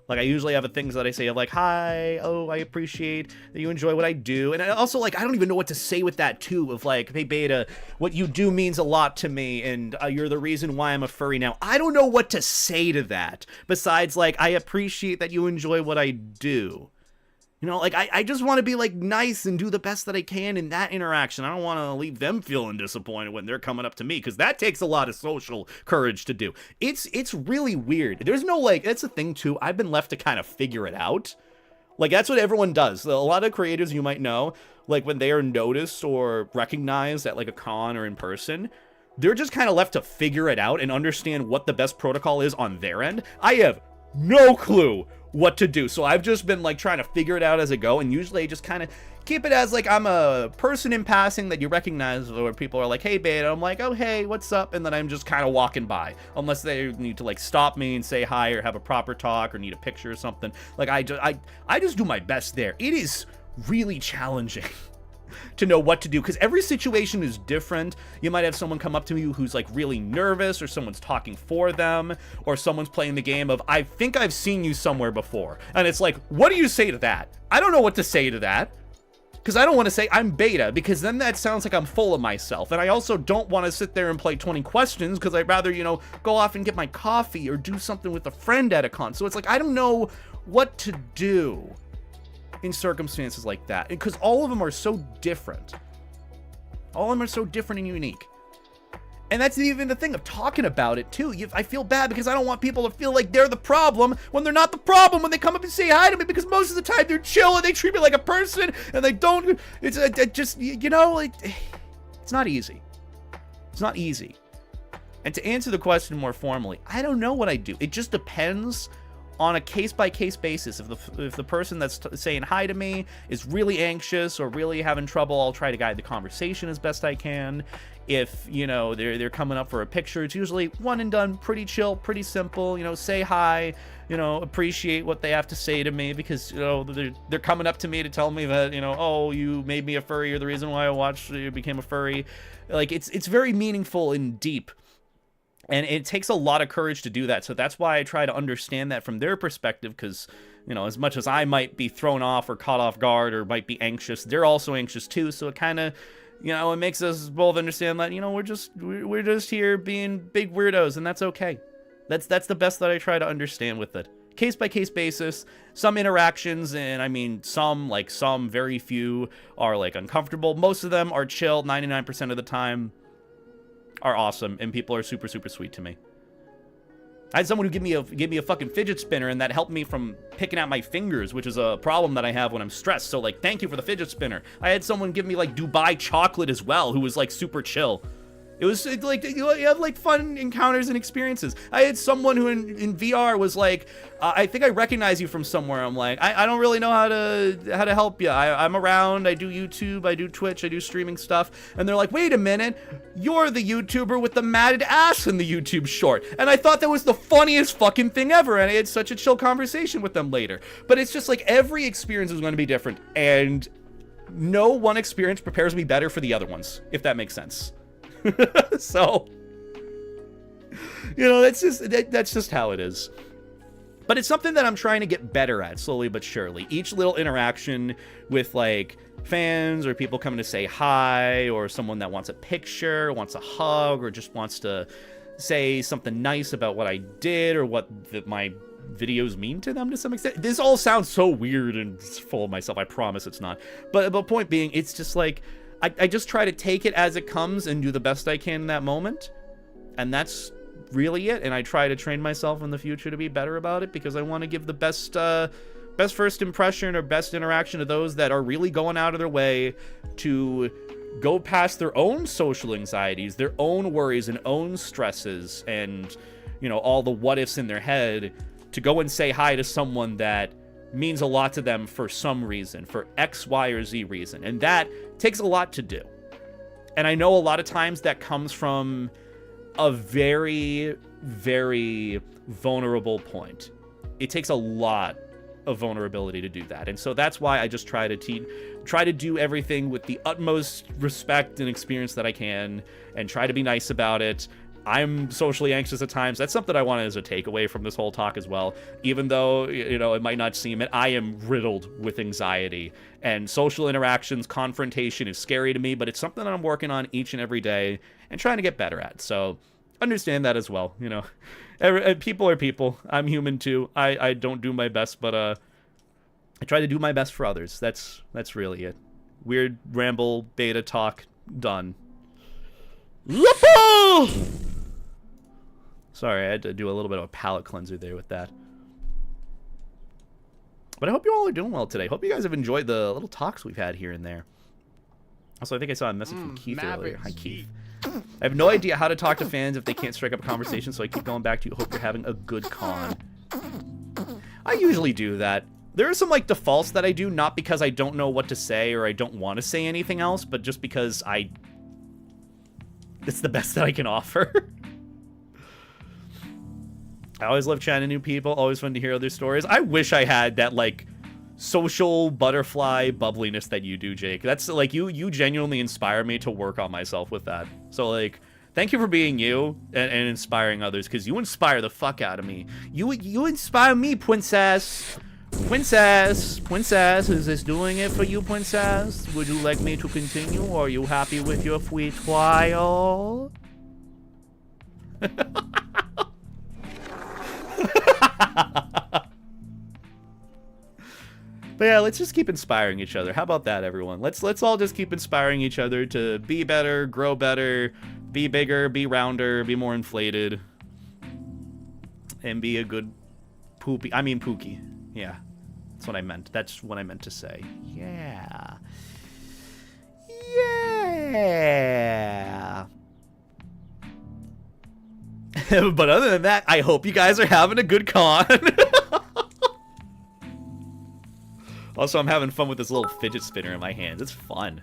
Like I usually have things that I say of like, hi, oh, I appreciate that you enjoy what I do, and I also like I don't even know what to say with that too, of like, hey Beta, what you do means a lot to me, and you're the reason why I'm a furry now. I don't know what to say to that besides like, I appreciate that you enjoy what I do. You know, like, I just want to be, like, nice and do the best that I can in that interaction. I don't want to leave them feeling disappointed when they're coming up to me, because that takes a lot of social courage to do. It's really weird. There's no, like, that's the thing, too. I've been left to kind of figure it out. Like, that's what everyone does. A lot of creators you might know, like, when they are noticed or recognized at, like, a con or in person, they're just kind of left to figure it out and understand what the best protocol is on their end. I have no clue what to do, so I've just been like trying to figure it out as I go, and usually I just kind of keep it as like I'm a person in passing that you recognize, or people are like, hey Beta, I'm like, oh hey, what's up, and then I'm just kind of walking by, unless they need to like stop me and say hi or have a proper talk or need a picture or something. Like I just do my best there. It is really challenging to know what to do, because every situation is different. You might have someone come up to you who's like really nervous, or someone's talking for them, or someone's playing the game of, I think I've seen you somewhere before, and it's like, what do you say to that? I don't know what to say to that, because I don't want to say I'm Beta, because then that sounds like I'm full of myself, and I also don't want to sit there and play 20 questions, because I'd rather, you know, go off and get my coffee or do something with a friend at a con. So it's like, I don't know what to do in circumstances like that, because all of them are so different. All of them are so different and unique. And that's even the thing of talking about it too. I feel bad because I don't want people to feel like they're the problem when they're not the problem when they come up and say hi to me, because most of the time they're chill and they treat me like a person, and they don't, it's just, you know, like, it's not easy. It's not easy. And to answer the question more formally, I don't know what I do. It just depends on a case-by-case basis. If the person that's saying hi to me is really anxious or really having trouble, I'll try to guide the conversation as best I can. If, you know, they're coming up for a picture, it's usually one and done, pretty chill, pretty simple, you know, say hi, you know, appreciate what they have to say to me, because, you know, they're coming up to me to tell me that, you know, oh, you made me a furry, you're the reason why I watched you became a furry. Like, it's very meaningful and deep. And it takes a lot of courage to do that. So that's why I try to understand that from their perspective, because, you know, as much as I might be thrown off or caught off guard or might be anxious, they're also anxious too. So it kind of, you know, it makes us both understand that, you know, we're just here being big weirdos, and that's okay. That's the best that I try to understand with it. Case by case basis, some interactions, and I mean some very few are like uncomfortable. Most of them are chill. 99% of the time are awesome, and people are super, super sweet to me. I had someone who gave me a fucking fidget spinner, and that helped me from picking out my fingers, which is a problem that I have when I'm stressed. So, like, thank you for the fidget spinner. I had someone give me, like, Dubai chocolate as well, who was, like, super chill. It was like, you have like fun encounters and experiences. I had someone who in VR was like, I think I recognize you from somewhere. I'm like, I don't really know how to help you. I'm around, I do YouTube, I do Twitch, I do streaming stuff. And they're like, wait a minute, you're the YouTuber with the matted ass in the YouTube short. And I thought that was the funniest fucking thing ever. And I had such a chill conversation with them later. But it's just like every experience is going to be different. And no one experience prepares me better for the other ones, if that makes sense. So, you know, that's just how it is. But it's something that I'm trying to get better at, slowly but surely. Each little interaction with, like, fans or people coming to say hi, or someone that wants a picture, wants a hug, or just wants to say something nice about what I did or what my videos mean to them to some extent. This all sounds so weird and full of myself. I promise it's not. But point being, it's just like, I just try to take it as it comes and do the best I can in that moment. And that's really it. And I try to train myself in the future to be better about it, because I want to give the best first impression or best interaction to those that are really going out of their way to go past their own social anxieties, their own worries and own stresses, and, you know, all the what ifs in their head, to go and say hi to someone that means a lot to them for some reason, for X, Y, or Z reason. And that takes a lot to do. And I know a lot of times that comes from a very, very vulnerable point. It takes a lot of vulnerability to do that. And so that's why I just try to do everything with the utmost respect and experience that I can, and try to be nice about it. I'm socially anxious at times. That's something I wanted as a takeaway from this whole talk as well. Even though, you know, it might not seem it, I am riddled with anxiety. And social interactions, confrontation is scary to me, but it's something that I'm working on each and every day and trying to get better at. So understand that as well, you know. People are people. I'm human too. I don't do my best, but I try to do my best for others. That's really it. Weird ramble beta talk done. Sorry, I had to do a little bit of a palate cleanser there with that. But I hope you all are doing well today. Hope you guys have enjoyed the little talks we've had here and there. Also, I think I saw a message from Keith earlier. Hi, Keith. I have no idea how to talk to fans if they can't strike up a conversation, so I keep going back to you. Hope you're having a good con. I usually do that. There are some, like, defaults that I do, not because I don't know what to say or I don't want to say anything else, but just because it's the best that I can offer. I always love chatting to new people. Always fun to hear other stories. I wish I had that, like, social butterfly bubbliness that you do, Jake. That's, like, you genuinely inspire me to work on myself with that. So, like, thank you for being you and inspiring others, because you inspire the fuck out of me. You inspire me, princess. Princess, is this doing it for you, princess? Would you like me to continue, or are you happy with your free trial? But yeah, let's just keep inspiring each other. How about that, everyone? Let's all just keep inspiring each other to be better, grow better, be bigger, be rounder, be more inflated, and be a good Pookie. Yeah, that's what I meant. That's what I meant to say. Yeah. But other than that, I hope you guys are having a good con. Also, I'm having fun with this little fidget spinner in my hands. It's fun.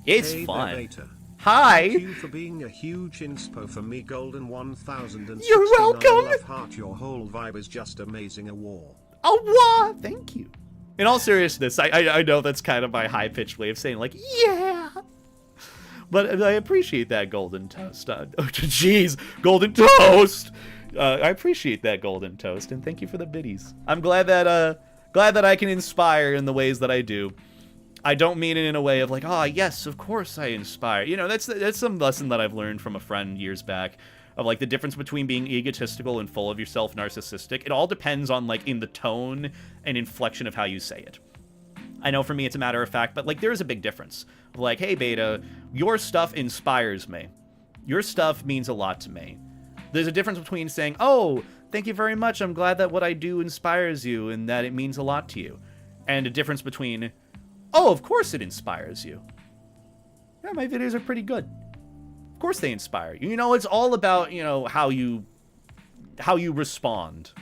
It's Hey fun. there, Beta. Hi. Thank you for being a huge inspo for me, Golden 1069. You're welcome. Love heart, your whole vibe is just amazing. A war. Oh, wow. Thank you. In all seriousness, I know that's kind of my high-pitched way of saying, like, yeah. But I appreciate that, Golden Toast. Oh, jeez. Golden Toast. I appreciate that, Golden Toast, and thank you for the biddies. I'm glad that I can inspire in the ways that I do. I don't mean it in a way of like, oh, yes, of course I inspire. You know, that's some lesson that I've learned from a friend years back of, like, the difference between being egotistical and full of yourself, narcissistic. It all depends on, like, in the tone and inflection of how you say it. I know for me it's a matter of fact, but, like, there is a big difference. Like, hey, Beta, your stuff inspires me. Your stuff means a lot to me. There's a difference between saying, oh, thank you very much, I'm glad that what I do inspires you and that it means a lot to you. And a difference between, oh, of course it inspires you. Yeah, my videos are pretty good. Of course they inspire you. You know, it's all about, you know, how you respond.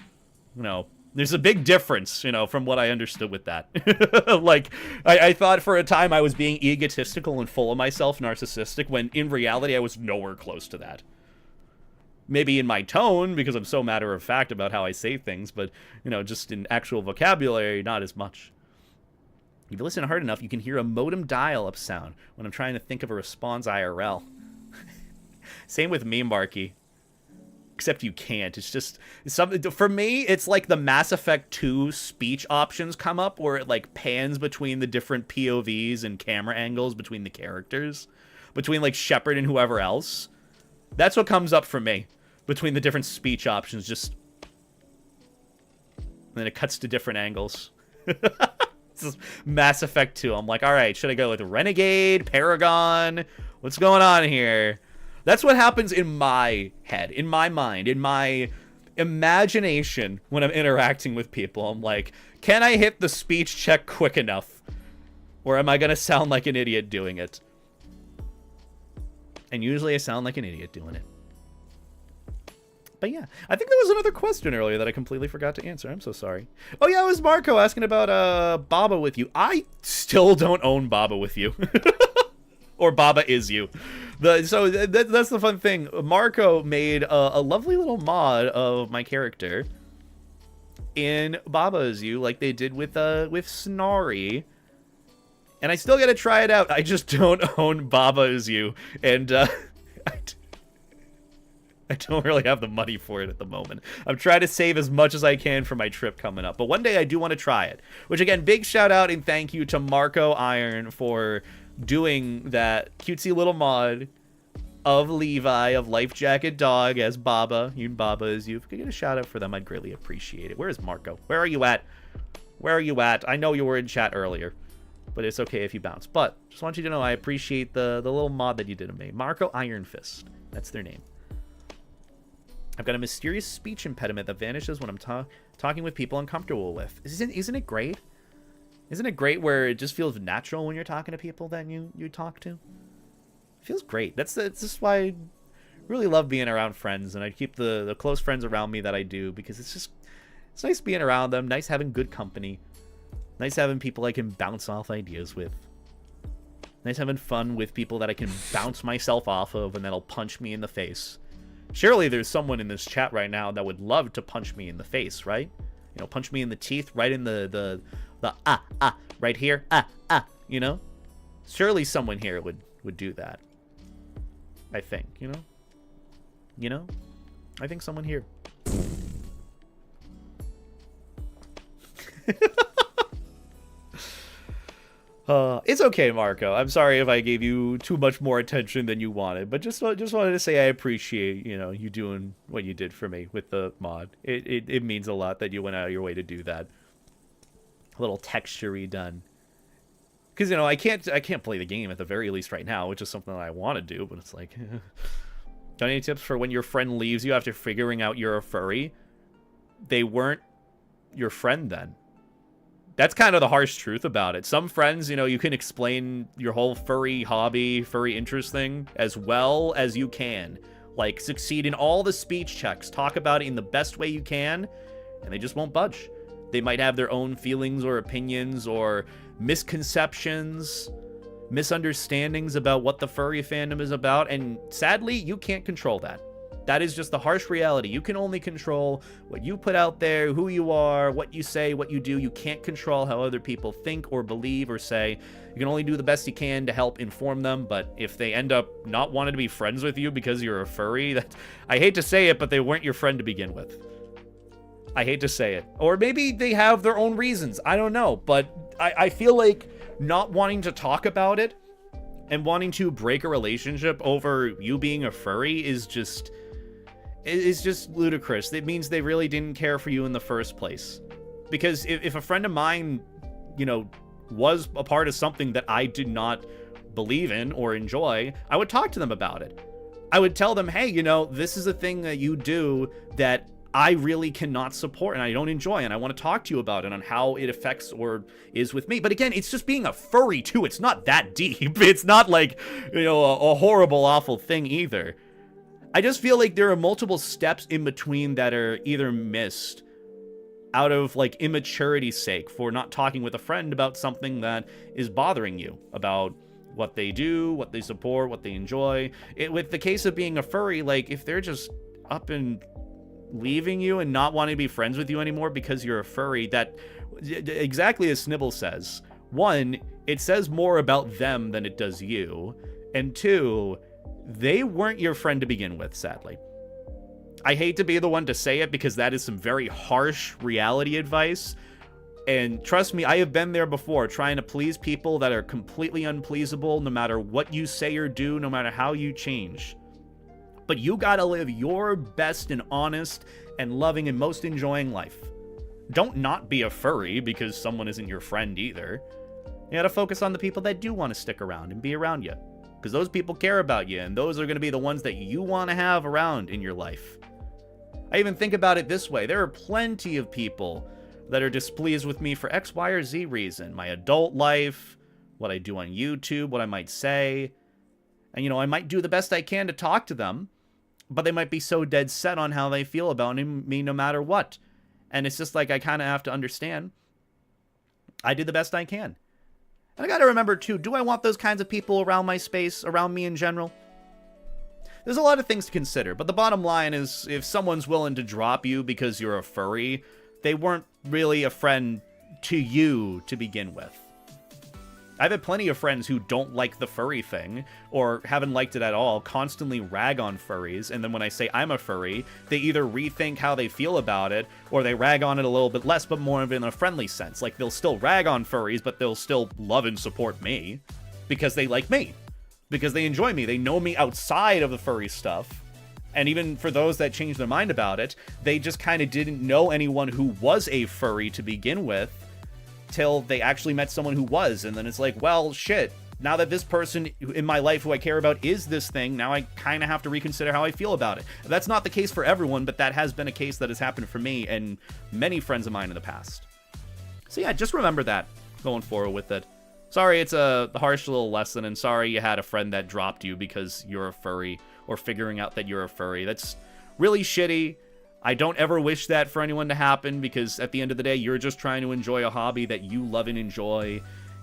You know, there's a big difference, you know, from what I understood with that. Like, I thought for a time I was being egotistical and full of myself, narcissistic, when in reality I was nowhere close to that. Maybe in my tone, because I'm so matter-of-fact about how I say things, but, you know, just in actual vocabulary, not as much. If you listen hard enough, you can hear a modem dial-up sound when I'm trying to think of a response IRL. Same with me, Marky. Except you can't. It's just... for me, it's like the Mass Effect 2 speech options come up, where it, like, pans between the different POVs and camera angles between the characters. Between, like, Shepard and whoever else. That's what comes up for me. Between the different speech options, just... And then it cuts to different angles. This is Mass Effect 2. I'm like, alright, should I go with Renegade, Paragon? What's going on here? That's what happens in my head, in my mind, in my imagination when I'm interacting with people. I'm like, can I hit the speech check quick enough? Or am I going to sound like an idiot doing it? And usually I sound like an idiot doing it. But yeah, I think there was another question earlier that I completely forgot to answer. I'm so sorry. Oh yeah, it was Marco asking about Baba with you. I still don't own Baba with you. Or Baba is you. That's the fun thing. Marco made a lovely little mod of my character in Baba is you, like they did with Snorri. And I still gotta try it out. I just don't own Baba is you. And I don't really have the money for it at the moment. I'm trying to save as much as I can for my trip coming up. But one day I do want to try it. Which, again, big shout out and thank you to Marco Iron for doing that cutesy little mod of Levi, of Life Jacket Dog as Baba. You Baba is you. If you could get a shout out for them, I'd greatly appreciate it. Where is Marco? Where are you at? Where are you at? I know you were in chat earlier. But it's okay if you bounce. But just want you to know I appreciate the little mod that you did of me. Marco Iron Fist. That's their name. I've got a mysterious speech impediment that vanishes when I'm talking with people I'm comfortable with. Isn't it great? Isn't it great where it just feels natural when you're talking to people that you talk to? It feels great. That's just why I really love being around friends, and I keep the close friends around me that I do, because it's nice being around them, nice having good company, nice having people I can bounce off ideas with, nice having fun with people that I can bounce myself off of and that'll punch me in the face. Surely there's someone in this chat right now that would love to punch me in the face, right? You know, punch me in the teeth, right in the right here, you know? Surely someone here would do that. I think, you know? You know? I think someone here. It's okay, Marco. I'm sorry if I gave you too much more attention than you wanted, but just wanted to say I appreciate, you know, you doing what you did for me with the mod. It means a lot that you went out of your way to do that. A little texture-y done. Because, you know, I can't play the game at the very least right now, which is something that I want to do, but it's like... Got any tips for when your friend leaves you after figuring out you're a furry? They weren't your friend then. That's kind of the harsh truth about it. Some friends, you know, you can explain your whole furry hobby, furry interest thing as well as you can. Like, succeed in all the speech checks. Talk about it in the best way you can, and they just won't budge. They might have their own feelings or opinions or misconceptions, misunderstandings about what the furry fandom is about, and sadly, you can't control that. That is just the harsh reality. You can only control what you put out there, who you are, what you say, what you do. You can't control how other people think or believe or say. You can only do the best you can to help inform them, but if they end up not wanting to be friends with you because you're a furry, I hate to say it, but they weren't your friend to begin with. I hate to say it. Or maybe they have their own reasons. I don't know, but I feel like not wanting to talk about it and wanting to break a relationship over you being a furry is just ludicrous. It means they really didn't care for you in the first place. Because if a friend of mine, you know, was a part of something that I did not believe in or enjoy, I would talk to them about it. I would tell them, hey, you know, this is a thing that you do that I really cannot support and I don't enjoy, and I want to talk to you about it on how it affects or is with me. But again, it's just being a furry too. It's not that deep. It's not like, you know, a horrible, awful thing either. I just feel like there are multiple steps in between that are either missed out of like immaturity's sake for not talking with a friend about something that is bothering you, about what they do, what they support, what they enjoy. With the case of being a furry, like if they're just up and leaving you and not wanting to be friends with you anymore because you're a furry, that exactly as Snibble says, one, it says more about them than it does you, and two, they weren't your friend to begin with, sadly. I hate to be the one to say it because that is some very harsh reality advice. And trust me, I have been there before, trying to please people that are completely unpleasable no matter what you say or do, no matter how you change. But you gotta live your best and honest and loving and most enjoying life. Don't not be a furry because someone isn't your friend either. You gotta focus on the people that do want to stick around and be around you. Because those people care about you, and those are going to be the ones that you want to have around in your life. I even think about it this way. There are plenty of people that are displeased with me for X, Y, or Z reason. My adult life, what I do on YouTube, what I might say. And, you know, I might do the best I can to talk to them, but they might be so dead set on how they feel about me no matter what. And it's just like I kind of have to understand. I did the best I can. And I gotta remember, too, do I want those kinds of people around my space, around me in general? There's a lot of things to consider, but the bottom line is, if someone's willing to drop you because you're a furry, they weren't really a friend to you to begin with. I've had plenty of friends who don't like the furry thing, or haven't liked it at all, constantly rag on furries, and then when I say I'm a furry, they either rethink how they feel about it, or they rag on it a little bit less, but more of in a friendly sense. Like, they'll still rag on furries, but they'll still love and support me, because they like me, because they enjoy me, they know me outside of the furry stuff. And even for those that change their mind about it, they just kind of didn't know anyone who was a furry to begin with, till they actually met someone who was, and then it's like, well, shit, now that this person in my life who I care about is this thing, now I kind of have to reconsider how I feel about it. That's not the case for everyone, but that has been a case that has happened for me and many friends of mine in the past. So yeah, just remember that going forward with it. Sorry it's a harsh little lesson, and sorry you had a friend that dropped you because you're a furry, or figuring out that you're a furry. That's really shitty. I don't ever wish that for anyone to happen, because at the end of the day, you're just trying to enjoy a hobby that you love and enjoy,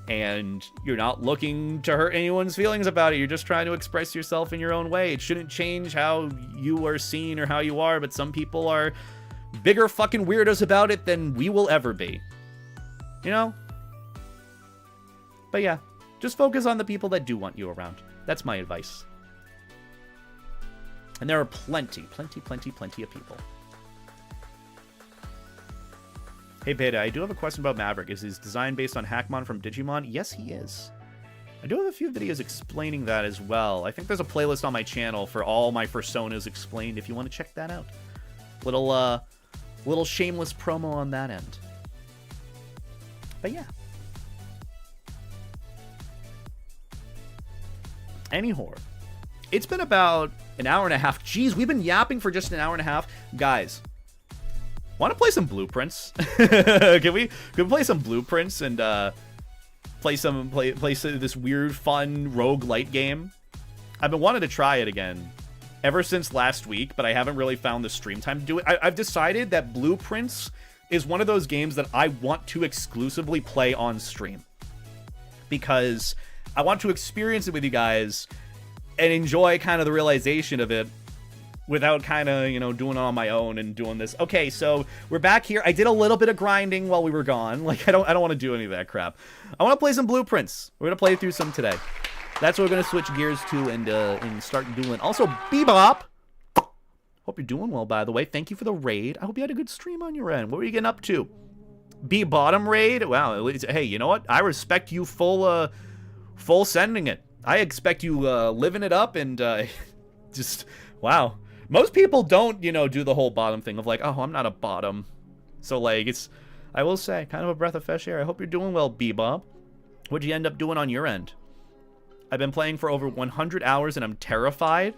and you're not looking to hurt anyone's feelings about it. You're just trying to express yourself in your own way. It shouldn't change how you are seen or how you are, but some people are bigger fucking weirdos about it than we will ever be. You know? But yeah, just focus on the people that do want you around. That's my advice. And there are plenty of people. Hey Beta, I do have a question about Maverick. Is his design based on Hackmon from Digimon? Yes, he is. I do have a few videos explaining that as well. I think there's a playlist on my channel for all my Fursonas explained if you want to check that out. Little shameless promo on that end. But yeah. Anyhow, it's been about an hour and a half. Jeez, we've been yapping for just an hour and a half. Guys, want to play some blueprints? Can we play some blueprints and play this weird, fun roguelite game? I've been wanting to try it again ever since last week, but I haven't really found the stream time to do it. I've decided that blueprints is one of those games that I want to exclusively play on stream. Because I want to experience it with you guys and enjoy kind of the realization of it without kind of, you know, doing it on my own and doing this. Okay, so we're back here. I did a little bit of grinding while we were gone. Like, I don't want to do any of that crap. I want to play some blueprints. We're going to play through some today. That's what we're going to switch gears to and start doing. Also, Bebop. Hope you're doing well, by the way. Thank you for the raid. I hope you had a good stream on your end. What were you getting up to? B-bottom raid? Wow. At least, hey, you know what? I respect you full sending it. I expect you living it up and just, wow. Most people don't, you know, do the whole bottom thing of like, oh, I'm not a bottom. So, like, it's, I will say, kind of a breath of fresh air. I hope you're doing well, Bebop. What'd you end up doing on your end? I've been playing for over 100 hours and I'm terrified.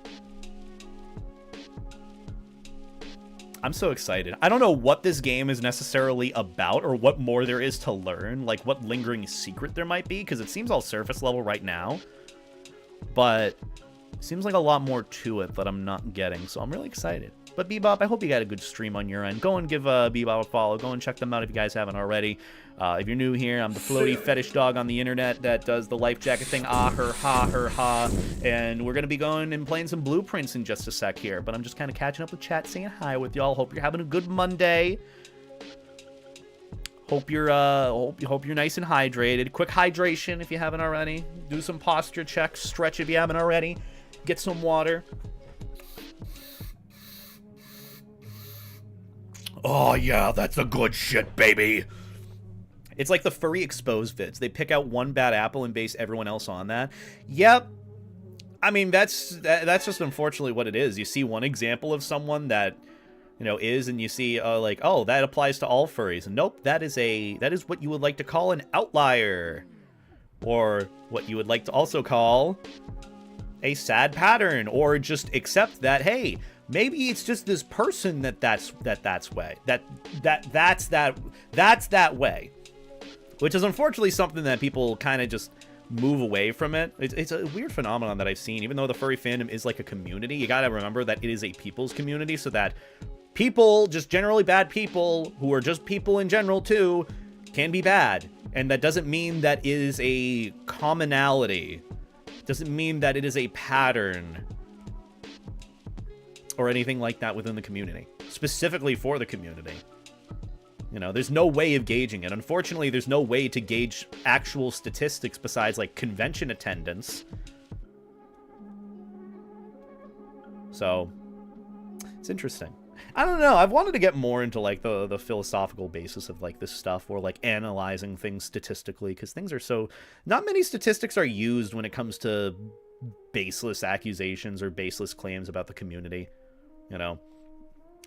I'm so excited. I don't know what this game is necessarily about or what more there is to learn, like what lingering secret there might be, because it seems all surface level right now. But it seems like a lot more to it that I'm not getting, so I'm really excited. But Bebop, I hope you got a good stream on your end. Go and give Bebop a follow. Go and check them out if you guys haven't already. If you're new here, I'm the floaty fetish dog on the internet that does the life jacket thing. Ah, her, ha. And we're going to be going and playing some blueprints in just a sec here. But I'm just kind of catching up with chat, saying hi with y'all. Hope you're having a good Monday. Hope you're nice and hydrated. Quick hydration if you haven't already. Do some posture checks. Stretch if you haven't already. Get some water. Oh, yeah, that's the good shit, baby. It's like the furry exposed vids. They pick out one bad apple and base everyone else on that. Yep. I mean, that's just unfortunately what it is. You see one example of someone that, you know, is, and you see, like, oh, that applies to all furries. Nope, that is what you would like to call an outlier. Or what you would like to also call a sad pattern. Or just accept that, hey, maybe it's just this person that's way. That's that way. Which is unfortunately something that people kind of just move away from it. It's a weird phenomenon that I've seen. Even though the furry fandom is like a community, you gotta remember that it is a people's community, so that people, just generally bad people, who are just people in general too, can be bad. And that doesn't mean that it is a commonality. Doesn't mean that it is a pattern. Or anything like that within the community. Specifically for the community. You know, there's no way of gauging it. Unfortunately, there's no way to gauge actual statistics besides, like, convention attendance. So, it's interesting. I don't know. I've wanted to get more into, like, the philosophical basis of, like, this stuff, or, like, analyzing things statistically, because things are so... Not many statistics are used when it comes to baseless accusations or baseless claims about the community, you know?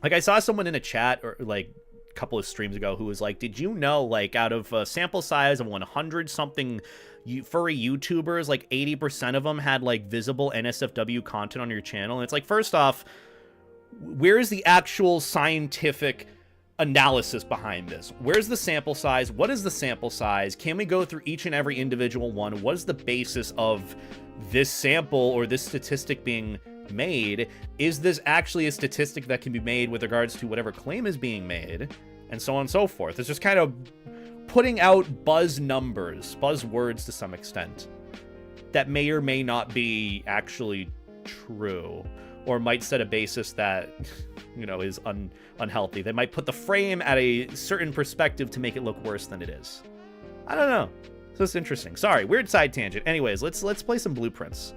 Like, I saw someone in a chat, or, like, a couple of streams ago who was like, did you know, like, out of a sample size of 100-something furry YouTubers, like, 80% of them had, like, visible NSFW content on your channel? And it's like, first off, where is the actual scientific analysis behind this? Where's the sample size? What is the sample size? Can we go through each and every individual one? What is the basis of this sample or this statistic being made? Is this actually a statistic that can be made with regards to whatever claim is being made? And so on and so forth. It's just kind of putting out buzz numbers, buzzwords to some extent, that may or may not be actually true, or might set a basis that, you know, is unhealthy. They might put the frame at a certain perspective to make it look worse than it is. I don't know. So it's interesting. Sorry, weird side tangent. Anyways, let's play some blueprints.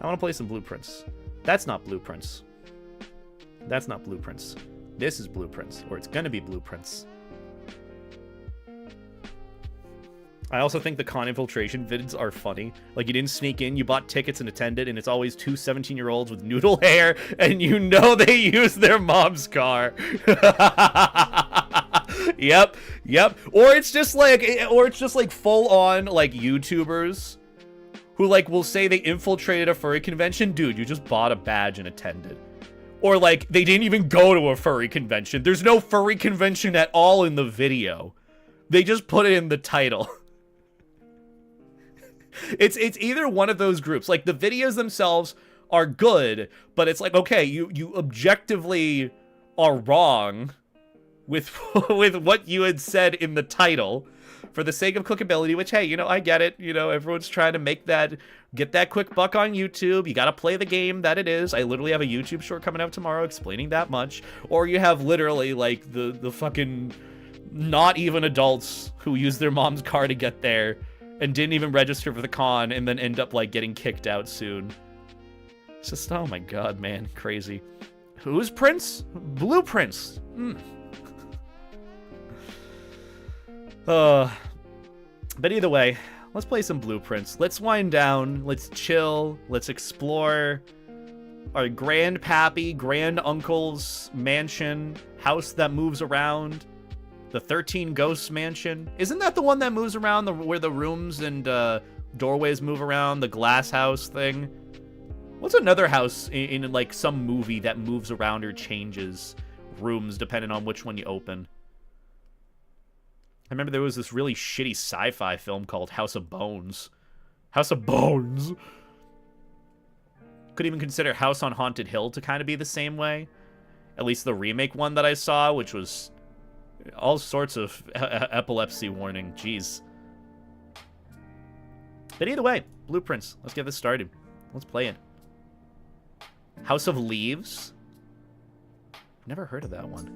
I want to play some blueprints. That's not blueprints. That's not blueprints. This is blueprints, or it's gonna be blueprints. I also think the con infiltration vids are funny. Like, you didn't sneak in, you bought tickets and attended, and it's always two 17-year-olds with noodle hair, and you know they use their mom's car. Yep. Or it's just like full on, like, YouTubers who, like, will say they infiltrated a furry convention. Dude, you just bought a badge and attended. Or, like, they didn't even go to a furry convention. There's no furry convention at all in the video. They just put it in the title. It's either one of those groups. Like, the videos themselves are good, but it's like, okay, you objectively are wrong with with what you had said in the title for the sake of clickability, which, hey, you know, I get it. You know, everyone's trying to make that, get that quick buck on YouTube. You got to play the game that it is. I literally have a YouTube short coming out tomorrow explaining that much. Or you have literally, like, the fucking not even adults who use their mom's car to get there and didn't even register for the con and then end up, like, getting kicked out soon. It's just, oh my god, man, crazy. Who's Prince? Blue Prince. But either way, let's play some blueprints. Let's wind down. Let's chill. Let's explore our grandpappy, grand uncle's mansion, house that moves around. The 13 Ghosts mansion. Isn't that the one that moves around, where the rooms and doorways move around? The glass house thing? What's another house in like some movie that moves around or changes rooms depending on which one you open? I remember there was this really shitty sci-fi film called House of Bones. House of Bones! Could even consider House on Haunted Hill to kind of be the same way. At least the remake one that I saw, which was all sorts of epilepsy warning. Jeez. But either way, blueprints. Let's get this started. Let's play it. House of Leaves? Never heard of that one.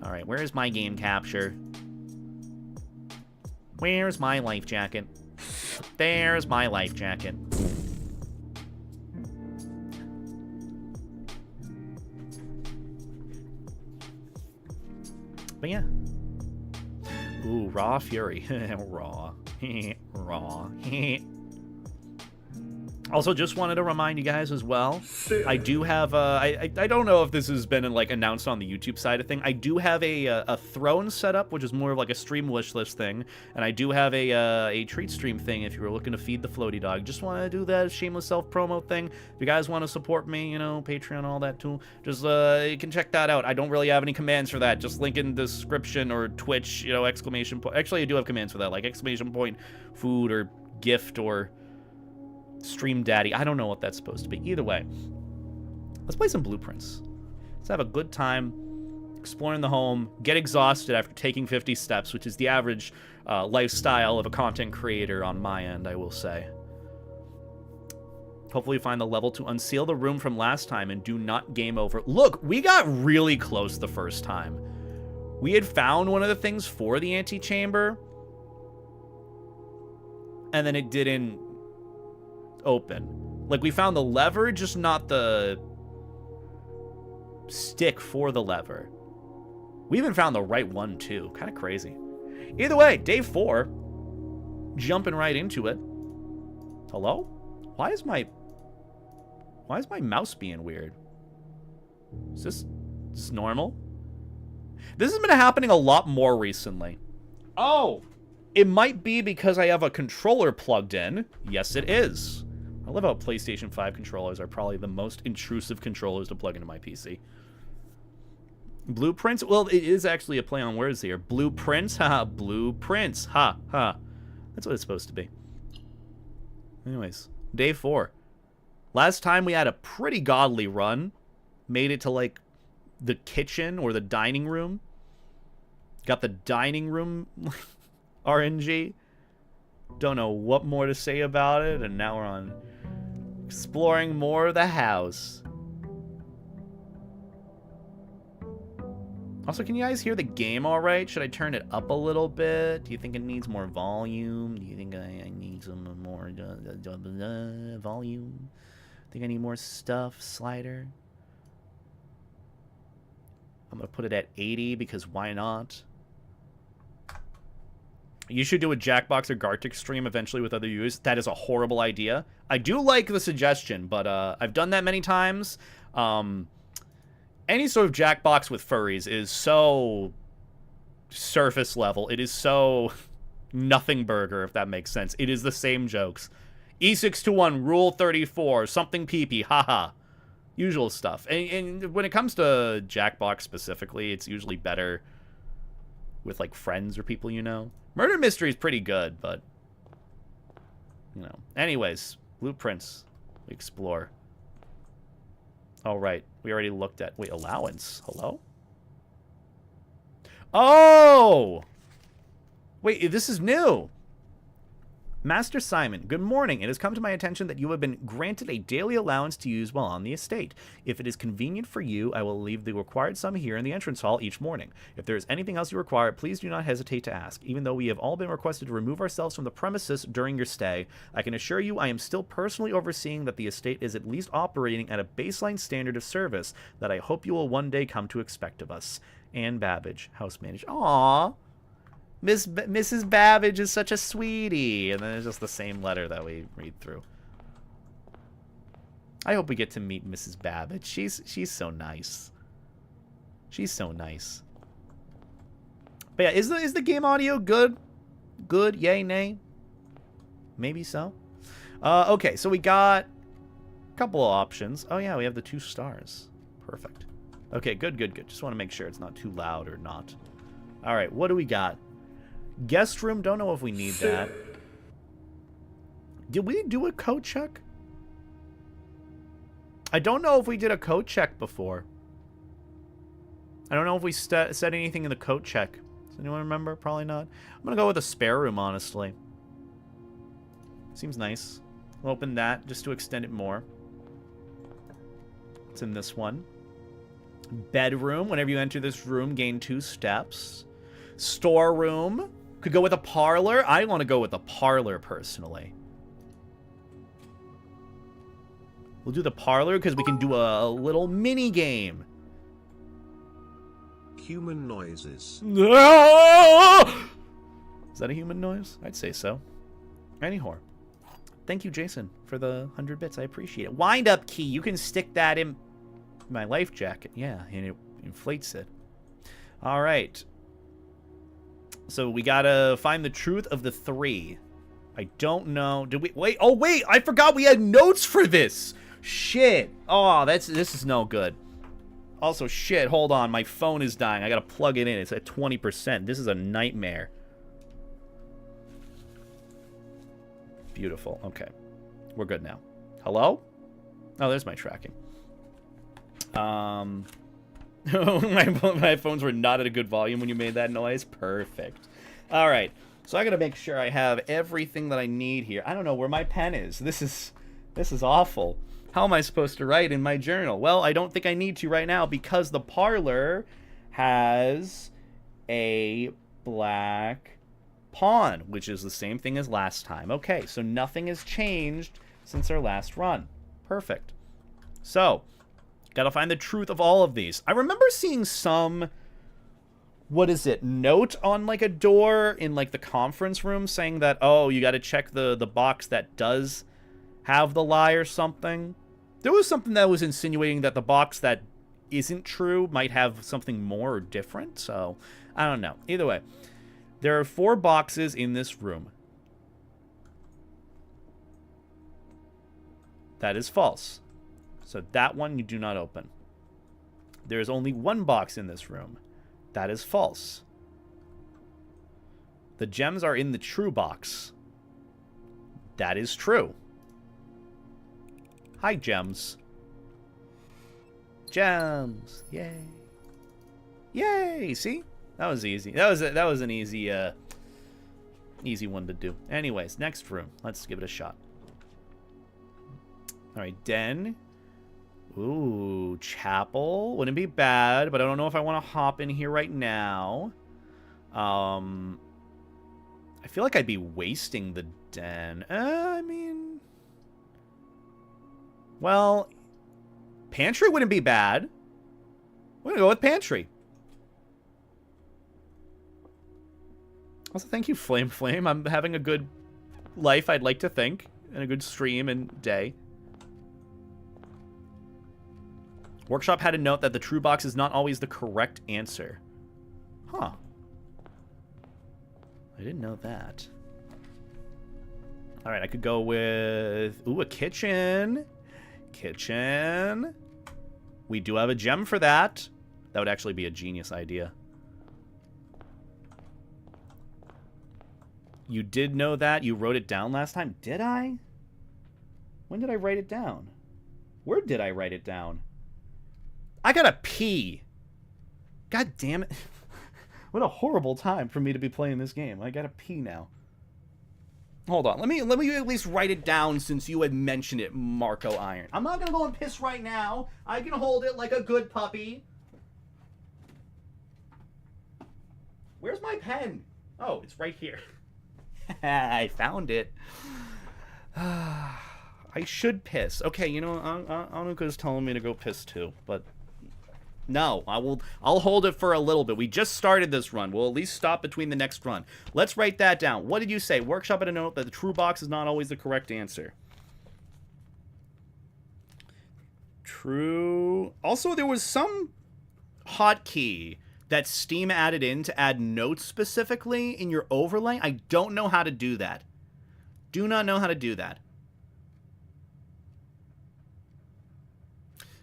Alright, where is my game capture? Where's my life jacket? There's my life jacket. But yeah. Ooh, Raw Fury. Raw. Raw. Also, just wanted to remind you guys as well, I do have, I don't know if this has been, like, announced on the YouTube side of thing. I do have a throne setup, which is more of, like, a stream wish list thing. And I do have a treat stream thing if you were looking to feed the floaty dog. Just want to do that shameless self-promo thing. If you guys want to support me, you know, Patreon, all that too, just, you can check that out. I don't really have any commands for that. Just link in the description or Twitch, you know, exclamation point. Actually, I do have commands for that, like exclamation point, food, or gift, or Stream Daddy. I don't know what that's supposed to be. Either way, let's play some blueprints. Let's have a good time exploring the home, get exhausted after taking 50 steps, which is the average lifestyle of a content creator on my end, I will say. Hopefully find the level to unseal the room from last time and do not game over. Look, we got really close the first time. We had found one of the things for the antechamber, and then it didn't open. Like, we found the lever, just not the stick for the lever. We even found the right one too. Kind of crazy. Either way, day 4. Jumping right into it. Hello? Why is my mouse being weird? Is this normal? This has been happening a lot more recently. Oh! It might be because I have a controller plugged in. Yes, it is. I love how PlayStation 5 controllers are probably the most intrusive controllers to plug into my PC. Blueprints? Well, it is actually a play on words here. Blueprints? Haha, blueprints. Ha, ha. That's what it's supposed to be. Anyways, day 4. Last time we had a pretty godly run. Made it to, like, the kitchen or the dining room. Got the dining room RNG. Don't know what more to say about it, and now we're on exploring more of the house. Also, can you guys hear the game all right? Should I turn it up a little bit? Do you think it needs more volume? Do you think I need some more volume? Think I need more stuff? Slider? I'm going to put it at 80 because why not? You should do a Jackbox or Gartic stream eventually with other viewers. That is a horrible idea. I do like the suggestion, but I've done that many times. Any sort of Jackbox with furries is so surface level. It is so nothing burger, if that makes sense. It is the same jokes. E621, Rule 34, something pee-pee, haha. Usual stuff. And when it comes to Jackbox specifically, it's usually better with, like, friends or people you know. Murder Mystery is pretty good, but, you know. Anyways, blueprints. We explore. All right. We already looked at... Wait, allowance. Hello? Oh! Wait, this is new. Master Simon, good morning. It has come to my attention that you have been granted a daily allowance to use while on the estate. If it is convenient for you, I will leave the required sum here in the entrance hall each morning. If there is anything else you require, please do not hesitate to ask. Even though we have all been requested to remove ourselves from the premises during your stay, I can assure you I am still personally overseeing that the estate is at least operating at a baseline standard of service that I hope you will one day come to expect of us. Anne Babbage, house manager. Aww. Mrs. Babbage is such a sweetie. And then it's just the same letter that we read through. I hope we get to meet Mrs. Babbage. She's so nice. She's so nice. But yeah, is the game audio good? Good? Yay, nay? Maybe so. Okay, so we got a couple of options. Oh yeah, we have the 2 stars. Perfect. Okay, good. Just want to make sure it's not too loud or not. All right, what do we got? Guest room, don't know if we need that. Did we do a code check? I don't know if we did a code check before. I don't know if we said anything in the code check. Does anyone remember? Probably not. I'm going to go with a spare room, honestly. Seems nice. We'll open that just to extend it more. It's in this one. Bedroom. Whenever you enter this room, gain 2 steps. Storeroom. Could go with a parlor. I want to go with a parlor, personally. We'll do the parlor because we can do a little mini game. Human noises. Is that a human noise? I'd say so. Anyhow. Thank you, Jason, for the 100 bits. I appreciate it. Wind up key. You can stick that in my life jacket. Yeah, and it inflates it. All right. So we gotta find the truth of the 3. I don't know. Did we wait? Oh wait, I forgot we had notes for this. Shit. Oh, this is no good. Also, shit. Hold on, my phone is dying. I gotta plug it in. It's at 20%. This is a nightmare. Beautiful. Okay, we're good now. Hello? Oh, there's my tracking. My phones were not at a good volume when you made that noise. Perfect. All right. So I got to make sure I have everything that I need here. I don't know where my pen is. This is awful. How am I supposed to write in my journal? Well, I don't think I need to right now because the parlor has a black pawn, which is the same thing as last time. Okay, so nothing has changed since our last run. Perfect. So gotta find the truth of all of these. I remember seeing some, what is it, note on like a door in like the conference room saying that, oh, you gotta check the box that does have the lie or something. There was something that was insinuating that the box that isn't true might have something more or different, so I don't know. Either way, there are 4 boxes in this room. That is false. So that one you do not open. There is only 1 box in this room. That is false. The gems are in the true box. That is true. Hi, gems. Gems. Yay. Yay. See? That was easy. That was an easy easy one to do. Anyways, next room. Let's give it a shot. All right, den. Ooh, chapel. Wouldn't be bad, but I don't know if I want to hop in here right now. I feel like I'd be wasting the den. I mean, well, pantry wouldn't be bad. We're gonna go with pantry. Also, thank you, Flame. I'm having a good life, I'd like to think, and a good stream and day. Workshop had a note that the true box is not always the correct answer. Huh. I didn't know that. All right, I could go with, ooh, a kitchen. Kitchen. We do have a gem for that. That would actually be a genius idea. You did know that? You wrote it down last time? Did I? When did I write it down? Where did I write it down? I gotta pee. God damn it. What a horrible time for me to be playing this game. I gotta pee now. Hold on. Let me at least write it down since you had mentioned it, Marco Iron. I'm not gonna go and piss right now. I can hold it like a good puppy. Where's my pen? Oh, it's right here. I found it. I should piss. Okay, you know, Anuka's telling me to go piss too, but no, I'll hold it for a little bit. We just started this run. We'll at least stop between the next run. Let's write that down. What did you say? Workshop at a note that the true box is not always the correct answer. True. Also, there was some hotkey that Steam added in to add notes specifically in your overlay. I don't know how to do that. Do not know how to do that.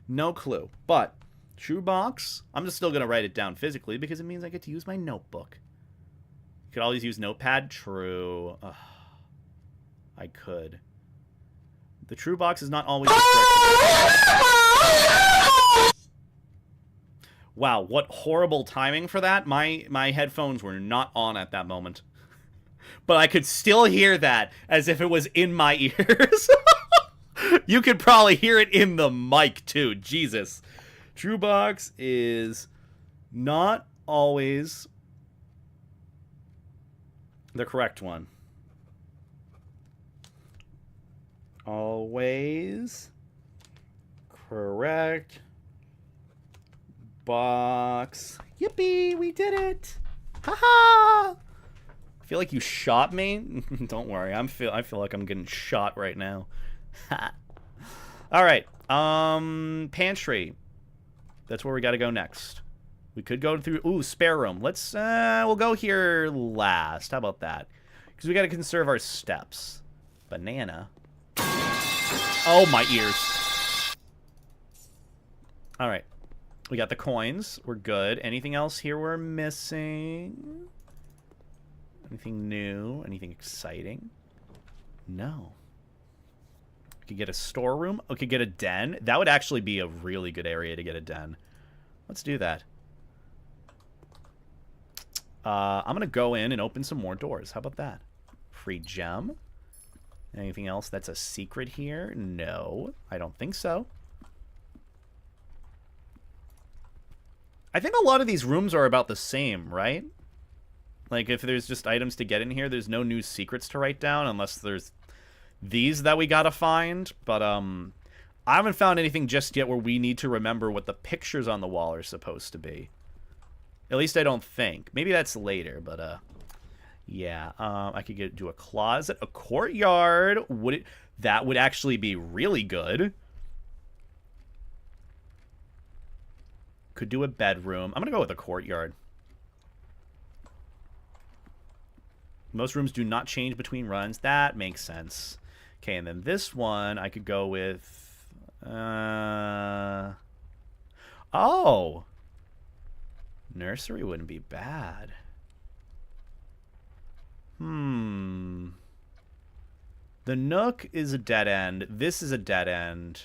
No clue. But true box, I'm just still going to write it down physically because it means I get to use my notebook. You could always use Notepad. True. Ugh. I could. The true box is not always the correct. Wow, what horrible timing for that. My headphones were not on at that moment. But I could still hear that as if it was in my ears. You could probably hear it in the mic, too. Jesus. True box is not always the correct one. Always correct box. Yippee, we did it. Haha. I feel like you shot me. Don't worry. I feel like I'm getting shot right now. All right. Pantry. That's where we got to go next. We could go through... Ooh, spare room. Let's... we'll go here last. How about that? Because we got to conserve our steps. Banana. Oh, my ears. All right. We got the coins. We're good. Anything else here we're missing? Anything new? Anything exciting? No. We could get a storeroom. We could get a den. That would actually be a really good area to get a den. Let's do that. I'm going to go in and open some more doors. How about that? Free gem. Anything else that's a secret here? No, I don't think so. I think a lot of these rooms are about the same, right? Like, if there's just items to get in here, there's no new secrets to write down unless there's these that we gotta find. But, I haven't found anything just yet where we need to remember what the pictures on the wall are supposed to be. At least I don't think. Maybe that's later, but, yeah. I could do a closet, a courtyard. That would actually be really good. Could do a bedroom. I'm gonna go with a courtyard. Most rooms do not change between runs. That makes sense. Okay, and then this one I could go with... Oh! Nursery wouldn't be bad. The Nook is a dead end. This is a dead end.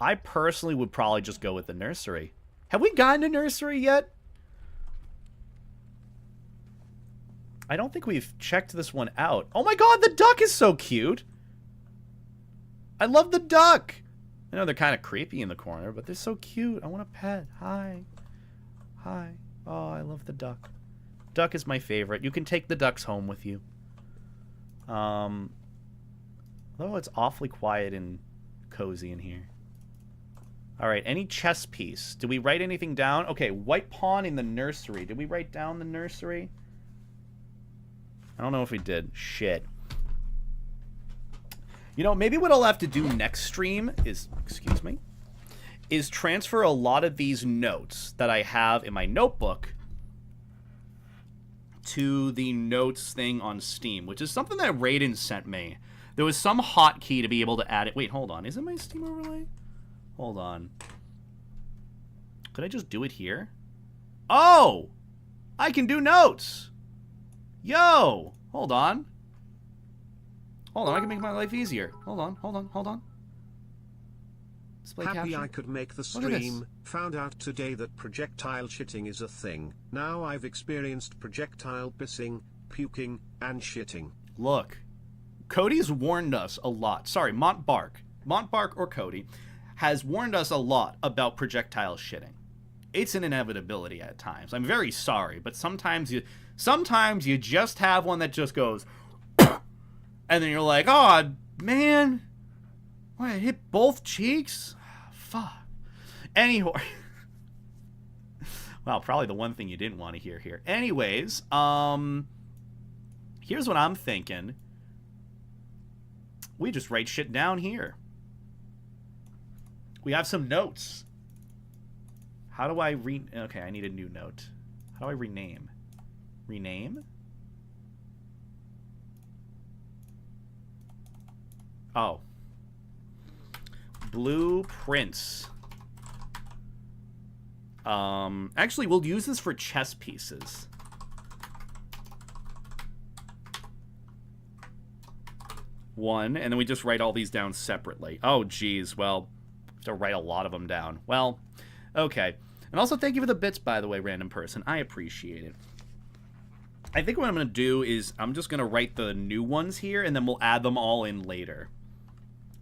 I personally would probably just go with the nursery. Have we gotten a nursery yet? I don't think we've checked this one out. Oh my god, the duck is so cute! I love the duck! I know they're kind of creepy in the corner, but they're so cute. I want a pet. Hi. Hi. Oh, I love the duck. Duck is my favorite. You can take the ducks home with you. Although it's awfully quiet and cozy in here. Alright, any chess piece? Did we write anything down? Okay, white pawn in the nursery. Did we write down the nursery? I don't know if we did. Shit. You know, maybe what I'll have to do next stream is... Excuse me. Is transfer a lot of these notes that I have in my notebook to the notes thing on Steam, which is something that Raiden sent me. There was some hotkey to be able to add it. Wait, hold on. Is it my Steam overlay? Hold on. Could I just do it here? Oh! I can do notes! Yo! Hold on. Hold on, I can make my life easier. Hold on. Display Happy caption. I could make the Look at this. stream. Found out today that projectile shitting is a thing. Now I've experienced projectile pissing, puking, and shitting. Look, Cody's warned us a lot. Sorry, Montbark or Cody has warned us a lot about projectile shitting. It's an inevitability at times. I'm very sorry, but sometimes you just have one that just goes, and then you're like, oh man, what, I hit both cheeks? Fuck. Anyway. Well, probably the one thing you didn't want to hear here. Anyways, here's what I'm thinking. We just write shit down here. We have some notes. How do I okay, I need a new note. How do I rename? Rename? Oh. Blueprints. Actually, we'll use this for chess pieces. One, and then we just write all these down separately. Oh, geez, well, have to write a lot of them down. Well, okay. And also, thank you for the bits, by the way, random person. I appreciate it. I think what I'm going to do is I'm just going to write the new ones here, and then we'll add them all in later.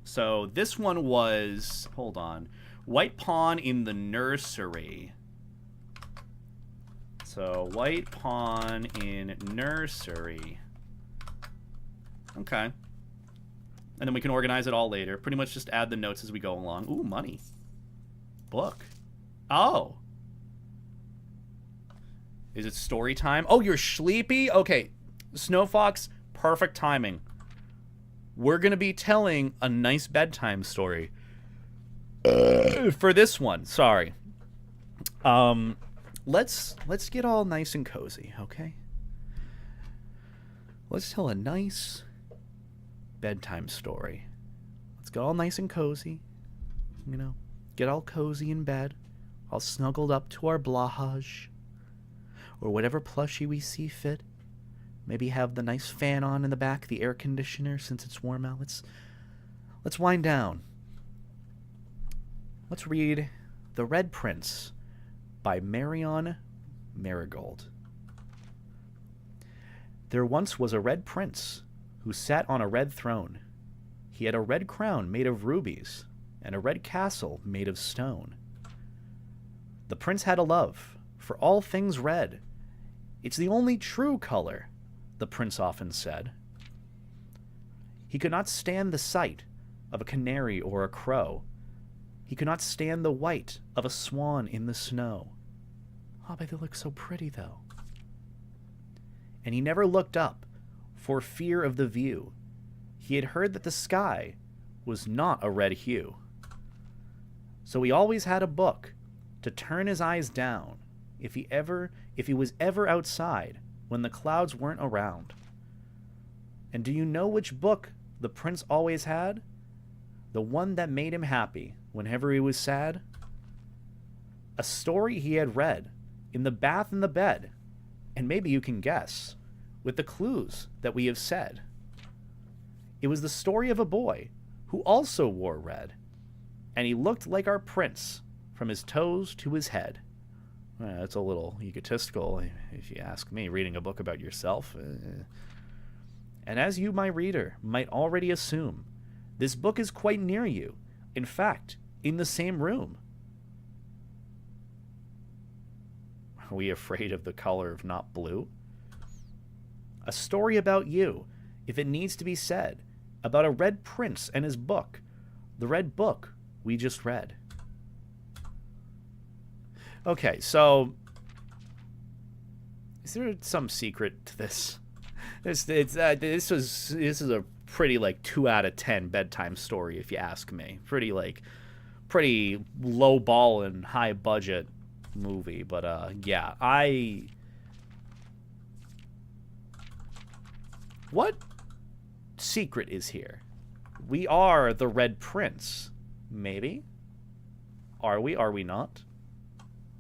So this one was, hold on, White Pawn in the Nursery. So White Pawn in Nursery. Okay. And then we can organize it all later. Pretty much just add the notes as we go along. Ooh, money. Book. Oh. Is it story time? Oh, you're sleepy? Okay. Snowfox, perfect timing. We're going to be telling a nice bedtime story. For this one, sorry. Let's get all nice and cozy, okay? Let's tell a nice bedtime story. Let's get all nice and cozy. You know, get all cozy in bed, all snuggled up to our blahaj, or whatever plushie we see fit. Maybe have the nice fan on in the back, the air conditioner, since it's warm out. Let's wind down. Let's read The Red Prince by Marion Marigold. There once was a red prince who sat on a red throne. He had a red crown made of rubies and a red castle made of stone. The prince had a love for all things red. It's the only true color, the prince often said. He could not stand the sight of a canary or a crow. He could not stand the white of a swan in the snow. Oh, but they look so pretty, though. And he never looked up for fear of the view. He had heard that the sky was not a red hue. So he always had a book to turn his eyes down if he was ever outside when the clouds weren't around. And do you know which book the prince always had? The one that made him happy whenever he was sad? A story he had read in the bath and the bed, and maybe you can guess, with the clues that we have said. It was the story of a boy who also wore red, and he looked like our prince from his toes to his head. That's a little egotistical, if you ask me, reading a book about yourself. And as you, my reader, might already assume, this book is quite near you. In fact, in the same room. Are we afraid of the color of not blue? A story about you, if it needs to be said, about a red prince and his book, the red book we just read. Okay, so is there some secret to this? This is a pretty like 2 out of 10 bedtime story, if you ask me. Pretty low ball and high budget movie, but yeah, what secret is here? We are the Red Prince, maybe? Are we? Are we not?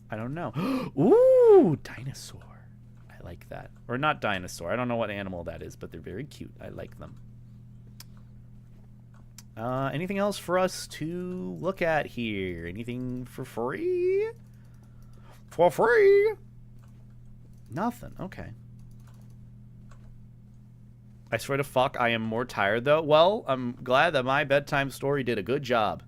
I don't know. Ooh, dinosaur. I like that. Or not dinosaur. I don't know what animal that is, but they're very cute. I like them. Anything else for us to look at here? Anything for free? For free? Nothing. Okay. I swear to fuck, I am more tired, though. Well, I'm glad that my bedtime story did a good job.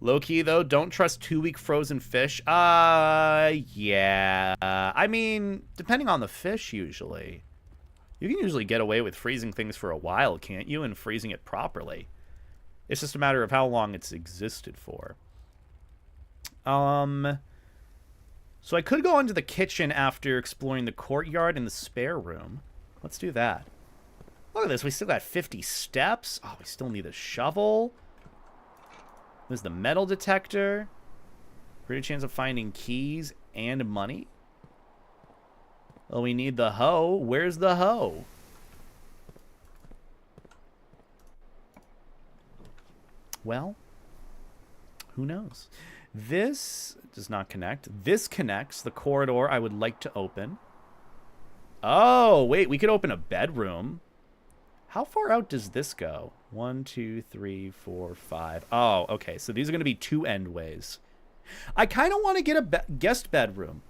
Low-key, though, don't trust 2-week frozen fish. Yeah. I mean, depending on the fish, usually. You can usually get away with freezing things for a while, can't you? And freezing it properly. It's just a matter of how long it's existed for. So I could go into the kitchen after exploring the courtyard and the spare room. Let's do that. Look at this. We still got 50 steps. Oh, we still need a shovel. There's the metal detector. Pretty chance of finding keys and money. Oh, we need the hoe. Where's the hoe? Well, who knows? This does not connect. This connects the corridor I would like to open. Oh, wait, we could open a bedroom. How far out does this go? 1, 2, 3, 4, 5. Oh, okay, so these are going to be 2 endways. I kind of want to get a guest bedroom.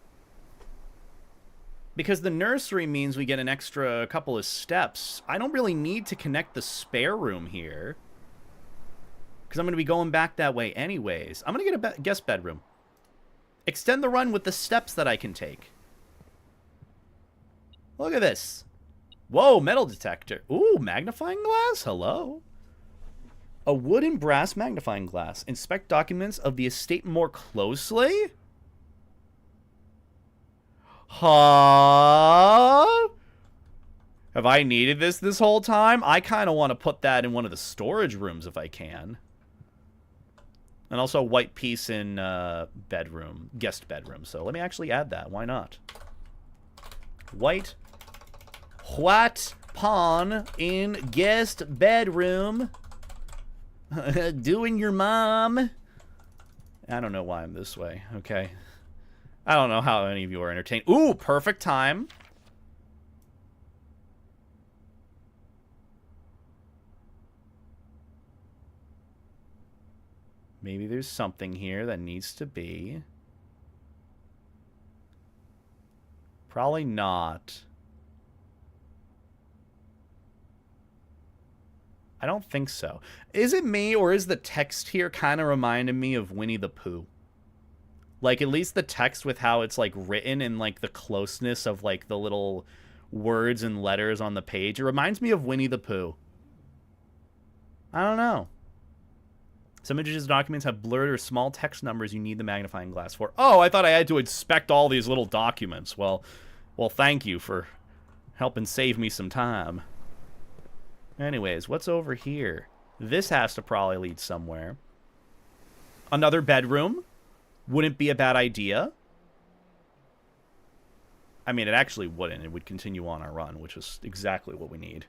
Because the nursery means we get an extra couple of steps. I don't really need to connect the spare room here. Because I'm going to be going back that way anyways. I'm going to get a guest bedroom. Extend the run with the steps that I can take. Look at this. Whoa, metal detector. Ooh, magnifying glass? Hello. A wood and brass magnifying glass. Inspect documents of the estate more closely? Huh? Have I needed this whole time? I kind of want to put that in one of the storage rooms if I can. And also a white piece in bedroom, guest bedroom. So let me actually add that. Why not? White pawn in guest bedroom. Doing your mom. I don't know why I'm this way. Okay. I don't know how any of you are entertained. Ooh, perfect time. Maybe there's something here that needs to be. Probably not. I don't think so. Is it me, or is the text here kind of reminding me of Winnie the Pooh? Like, at least the text with how it's, like, written and, like, the closeness of, like, the little words and letters on the page. It reminds me of Winnie the Pooh. I don't know. Some images and documents have blurred or small text numbers you need the magnifying glass for. Oh, I thought I had to inspect all these little documents. Well, thank you for helping save me some time. Anyways, what's over here? This has to probably lead somewhere. Another bedroom? Wouldn't be a bad idea. I mean, it actually wouldn't. It would continue on our run, which is exactly what we need.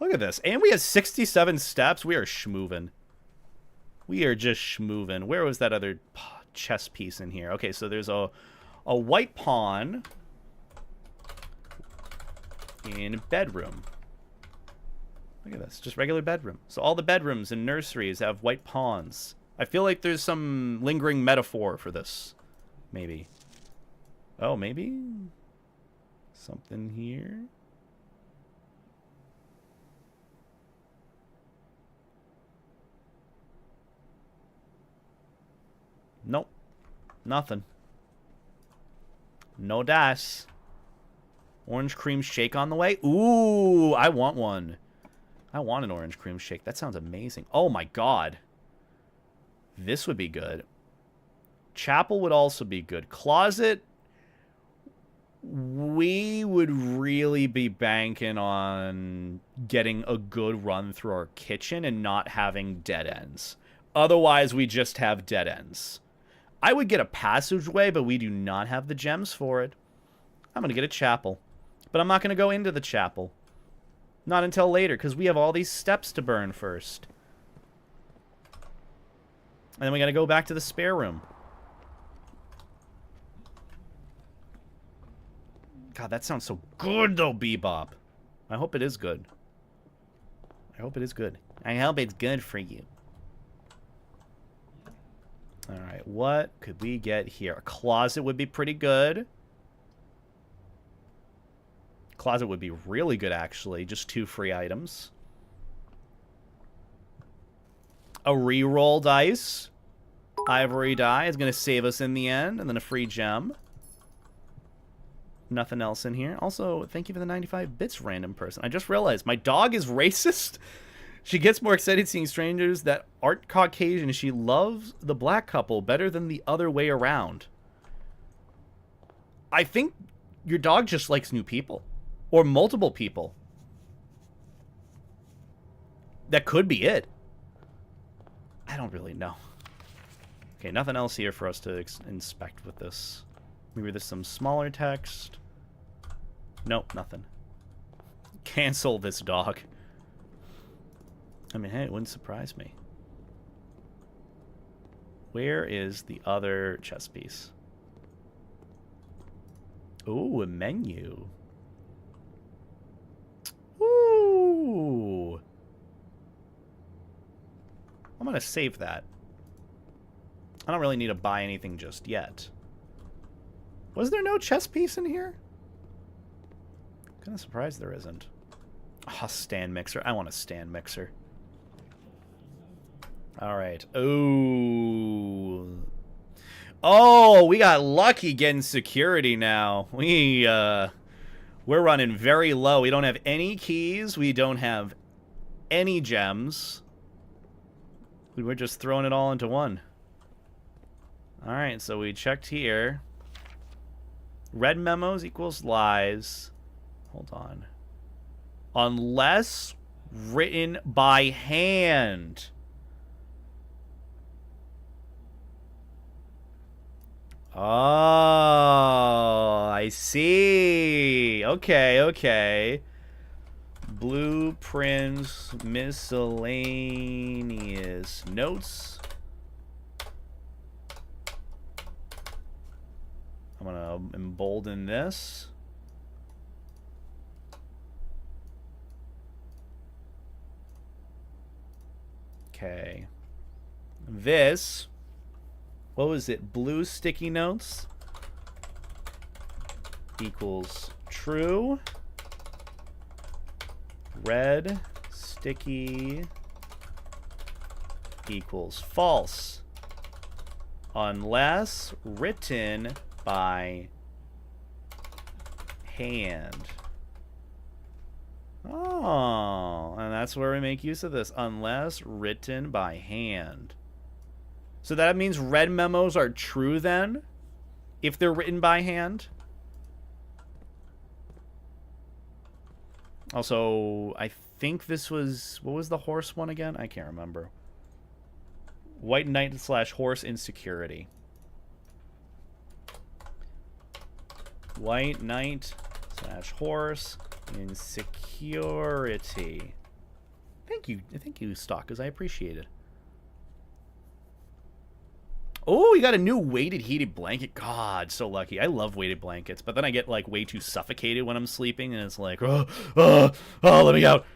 Look at this. And we have 67 steps. We are schmoovin'. We are just schmoovin'. Where was that other chess piece in here? Okay, so there's a white pawn in bedroom. Look at this. Just regular bedroom. So all the bedrooms and nurseries have white pawns. I feel like there's some lingering metaphor for this. Maybe. Oh, maybe? Something here? Nope. Nothing. No dice. Orange cream shake on the way? Ooh, I want one. I want an orange cream shake. That sounds amazing. Oh my god. This would be good. Chapel would also be good. Closet, we would really be banking on getting a good run through our kitchen and not having dead ends. Otherwise, we just have dead ends. I would get a passageway, but we do not have the gems for it. I'm going to get a chapel. But I'm not going to go into the chapel. Not until later, because we have all these steps to burn first. And then we got to go back to the spare room. God, that sounds so good, though, Bebop. I hope it is good. I hope it is good. I hope it's good for you. Alright, what could we get here? A closet would be pretty good. Closet would be really good, actually. Just 2 free items. A reroll dice. Ivory die is going to save us in the end. And then a free gem. Nothing else in here. Also, thank you for the 95 bits, random person. I just realized my dog is racist. She gets more excited seeing strangers that aren't Caucasian. She loves the black couple better than the other way around. I think your dog just likes new people. Or multiple people. That could be it. I don't really know. Okay, nothing else here for us to inspect with this. Maybe there's some smaller text. Nope, nothing. Cancel this dog. I mean, hey, it wouldn't surprise me. Where is the other chess piece? Ooh, a menu. Ooh. I'm going to save that. I don't really need to buy anything just yet. Was there no chess piece in here? Kind of surprised there isn't. Oh, stand mixer. I want a stand mixer. Alright. Ooh. Oh, we got lucky getting security now. We're running very low. We don't have any keys. We don't have any gems. We're just throwing it all into one. Alright, so we checked here. Red memos equals lies. Hold on. Unless written by hand. Oh, I see. Okay, okay. Blueprints, miscellaneous notes. I'm gonna embolden this. Okay. This. What was it? Blue sticky notes equals true. Red sticky equals false. Unless written by hand. Oh, and that's where we make use of this. Unless written by hand. So that means red memos are true then? If they're written by hand? Also, I think this was... What was the horse one again? I can't remember. White knight / horse insecurity. White knight / horse insecurity. Thank you, Stalkers. I appreciate it. Oh, we got a new weighted heated blanket. God, so lucky. I love weighted blankets, but then I get like way too suffocated when I'm sleeping, and it's like, oh, let me out.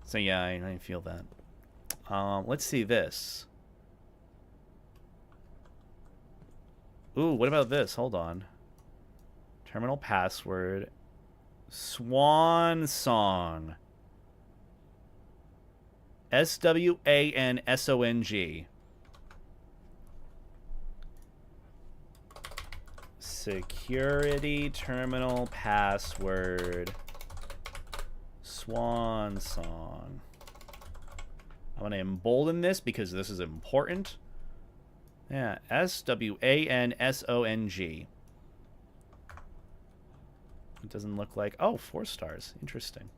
So yeah, I feel that. Let's see this. Ooh, what about this? Hold on. Terminal password. Swan Song. SWANSONG. Security terminal password. Swan Song. I'm going to embolden this because this is important. Yeah, SWANSONG. It doesn't look like... Oh, 4 stars. Interesting.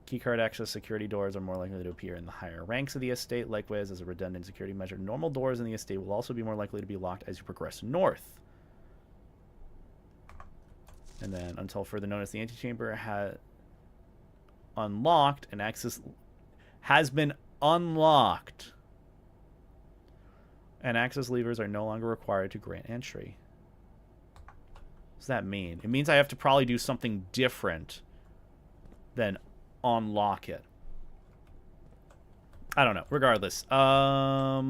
Keycard access security doors are more likely to appear in the higher ranks of the estate. Likewise, as a redundant security measure, normal doors in the estate will also be more likely to be locked as you progress north. And then, until further notice, the antechamber has unlocked and access has been unlocked. And access levers are no longer required to grant entry. What does that mean? It means I have to probably do something different then unlock it. I don't know. Regardless. I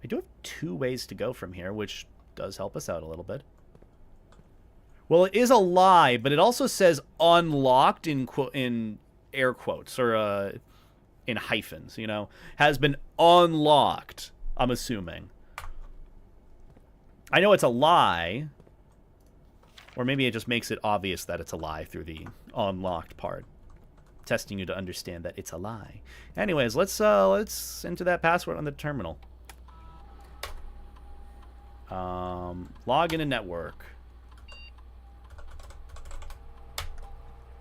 do have 2 ways to go from here, which does help us out a little bit. Well, it is a lie, but it also says unlocked in air quotes, or in hyphens, you know. Has been unlocked, I'm assuming. I know it's a lie, or maybe it just makes it obvious that it's a lie through the unlocked part. Testing you to understand that it's a lie. Anyways, let's enter that password on the terminal. Log in a network.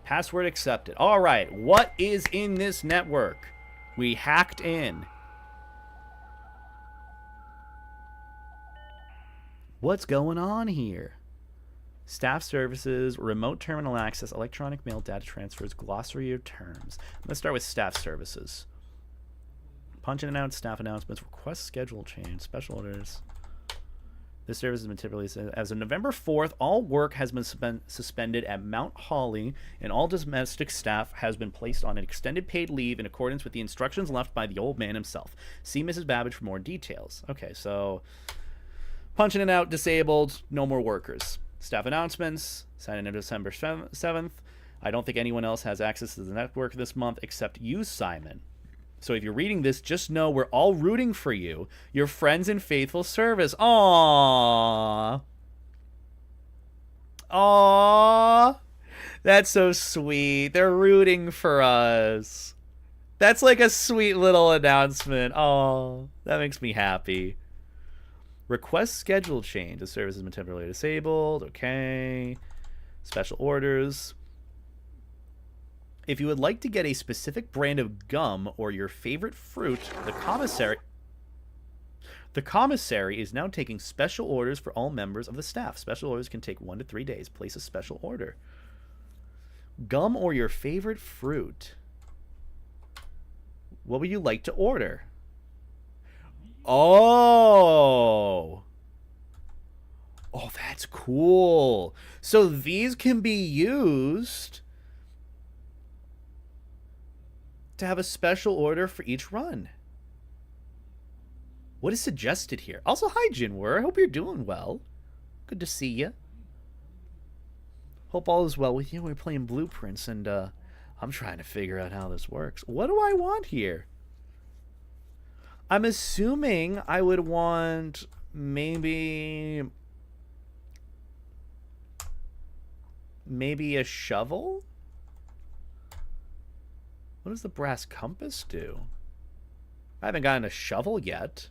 Password accepted. All right, what is in this network? We hacked in. What's going on here? Staff services, remote terminal access, electronic mail, data transfers, glossary of terms. I'm going to start with staff services. Punch in and out, staff announcements, request schedule change, special orders. This service has been typically, as of November 4th, all work has been suspended at Mount Holly, and all domestic staff has been placed on an extended paid leave in accordance with the instructions left by the old man himself. See Mrs. Babbage for more details. Okay, so punch in and out, disabled, no more workers. Staff announcements, signed in December 7th. I don't think anyone else has access to the network this month except you, Simon. So if you're reading this, just know we're all rooting for you. Your friends in faithful service. Aww. Aww. That's so sweet. They're rooting for us. That's like a sweet little announcement. Oh, that makes me happy. Request schedule change. The service has been temporarily disabled. Okay. Special orders. If you would like to get a specific brand of gum or your favorite fruit, the commissary is now taking special orders for all members of the staff. Special orders can take 1 to 3 days. Place a special order. Gum or your favorite fruit. What would you like to order? Oh, that's cool. So these can be used to have a special order for each run. What is suggested here? Also, hi, Jynn. I hope you're doing well. Good to see you. Hope all is well with you. We're playing Blueprints, and I'm trying to figure out how this works. What do I want here? I'm assuming I would want maybe a shovel? What does the brass compass do? I haven't gotten a shovel yet.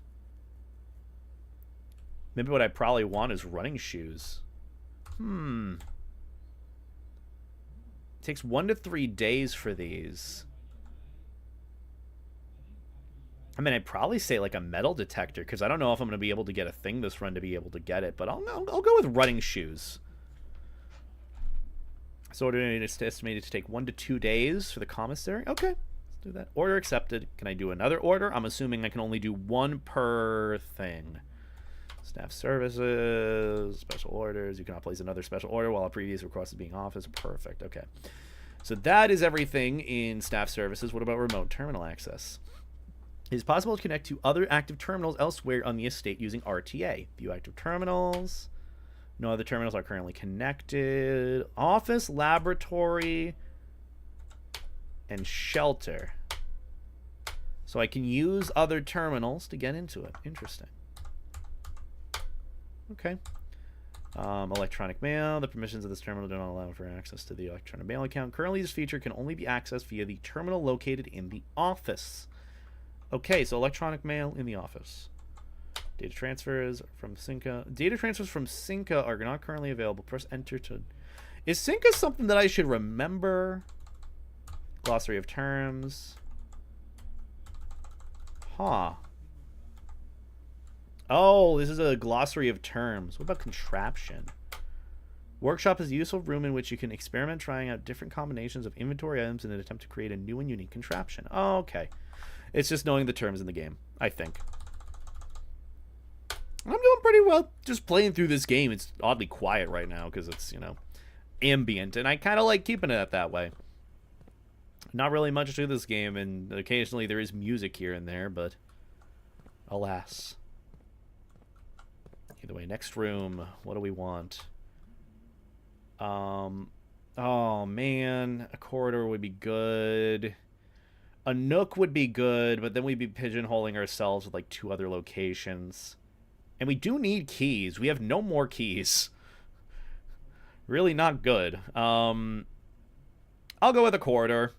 Maybe what I probably want is running shoes. It takes 1 to 3 days for these. I mean, I'd probably say like a metal detector, because I don't know if I'm going to be able to get a thing this run to be able to get it, but I'll go with running shoes. So order is estimated to take 1 to 2 days for the commissary. Okay, let's do that. Order accepted. Can I do another order? I'm assuming I can only do 1 per thing. Staff services, special orders. You cannot place another special order while a previous request is being officed. Perfect. Okay. So that is everything in staff services. What about remote terminal access? It is possible to connect to other active terminals elsewhere on the estate using RTA. View active terminals. No other terminals are currently connected. Office, laboratory, and shelter. So I can use other terminals to get into it. Interesting. Okay. Electronic mail. The permissions of this terminal do not allow for access to the electronic mail account. Currently, this feature can only be accessed via the terminal located in the office. Okay, so electronic mail in the office. Data transfers from Synca. Data transfers from Synca are not currently available. Press enter to... Is Synca something that I should remember? Glossary of terms. Huh. Oh, this is a glossary of terms. What about contraption? Workshop is a useful room in which you can experiment trying out different combinations of inventory items in an attempt to create a new and unique contraption. Oh, okay. It's just knowing the terms in the game, I think. I'm doing pretty well just playing through this game. It's oddly quiet right now because it's, you know, ambient, and I kind of like keeping it that way. Not really much to this game, and occasionally there is music here and there, but alas. Either way, next room. What do we want? Oh, man. A corridor would be good. A nook would be good, but then we'd be pigeonholing ourselves with, like, 2 other locations. And we do need keys. We have no more keys. Really not good. I'll go with a corridor.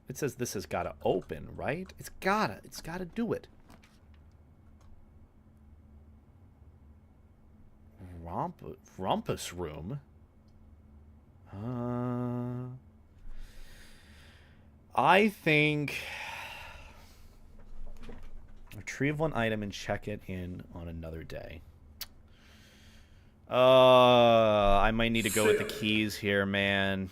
It says this has got to open, right? It's gotta do it. Rumpus room? I think... retrieve 1 item and check it in on another day. I might need to go with the keys here, man.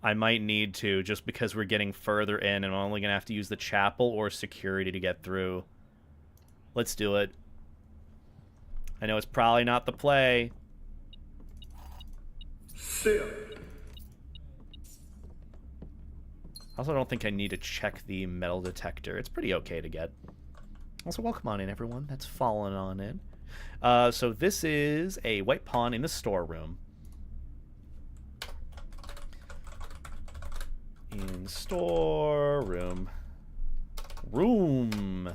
I might need to, just because we're getting further in and I'm only going to have to use the chapel or security to get through. Let's do it. I know it's probably not the play. I also don't think I need to check the metal detector. It's pretty okay to get. Also, welcome on in, everyone. That's fallen on in. So this is a white pawn in the storeroom. In storeroom. Room.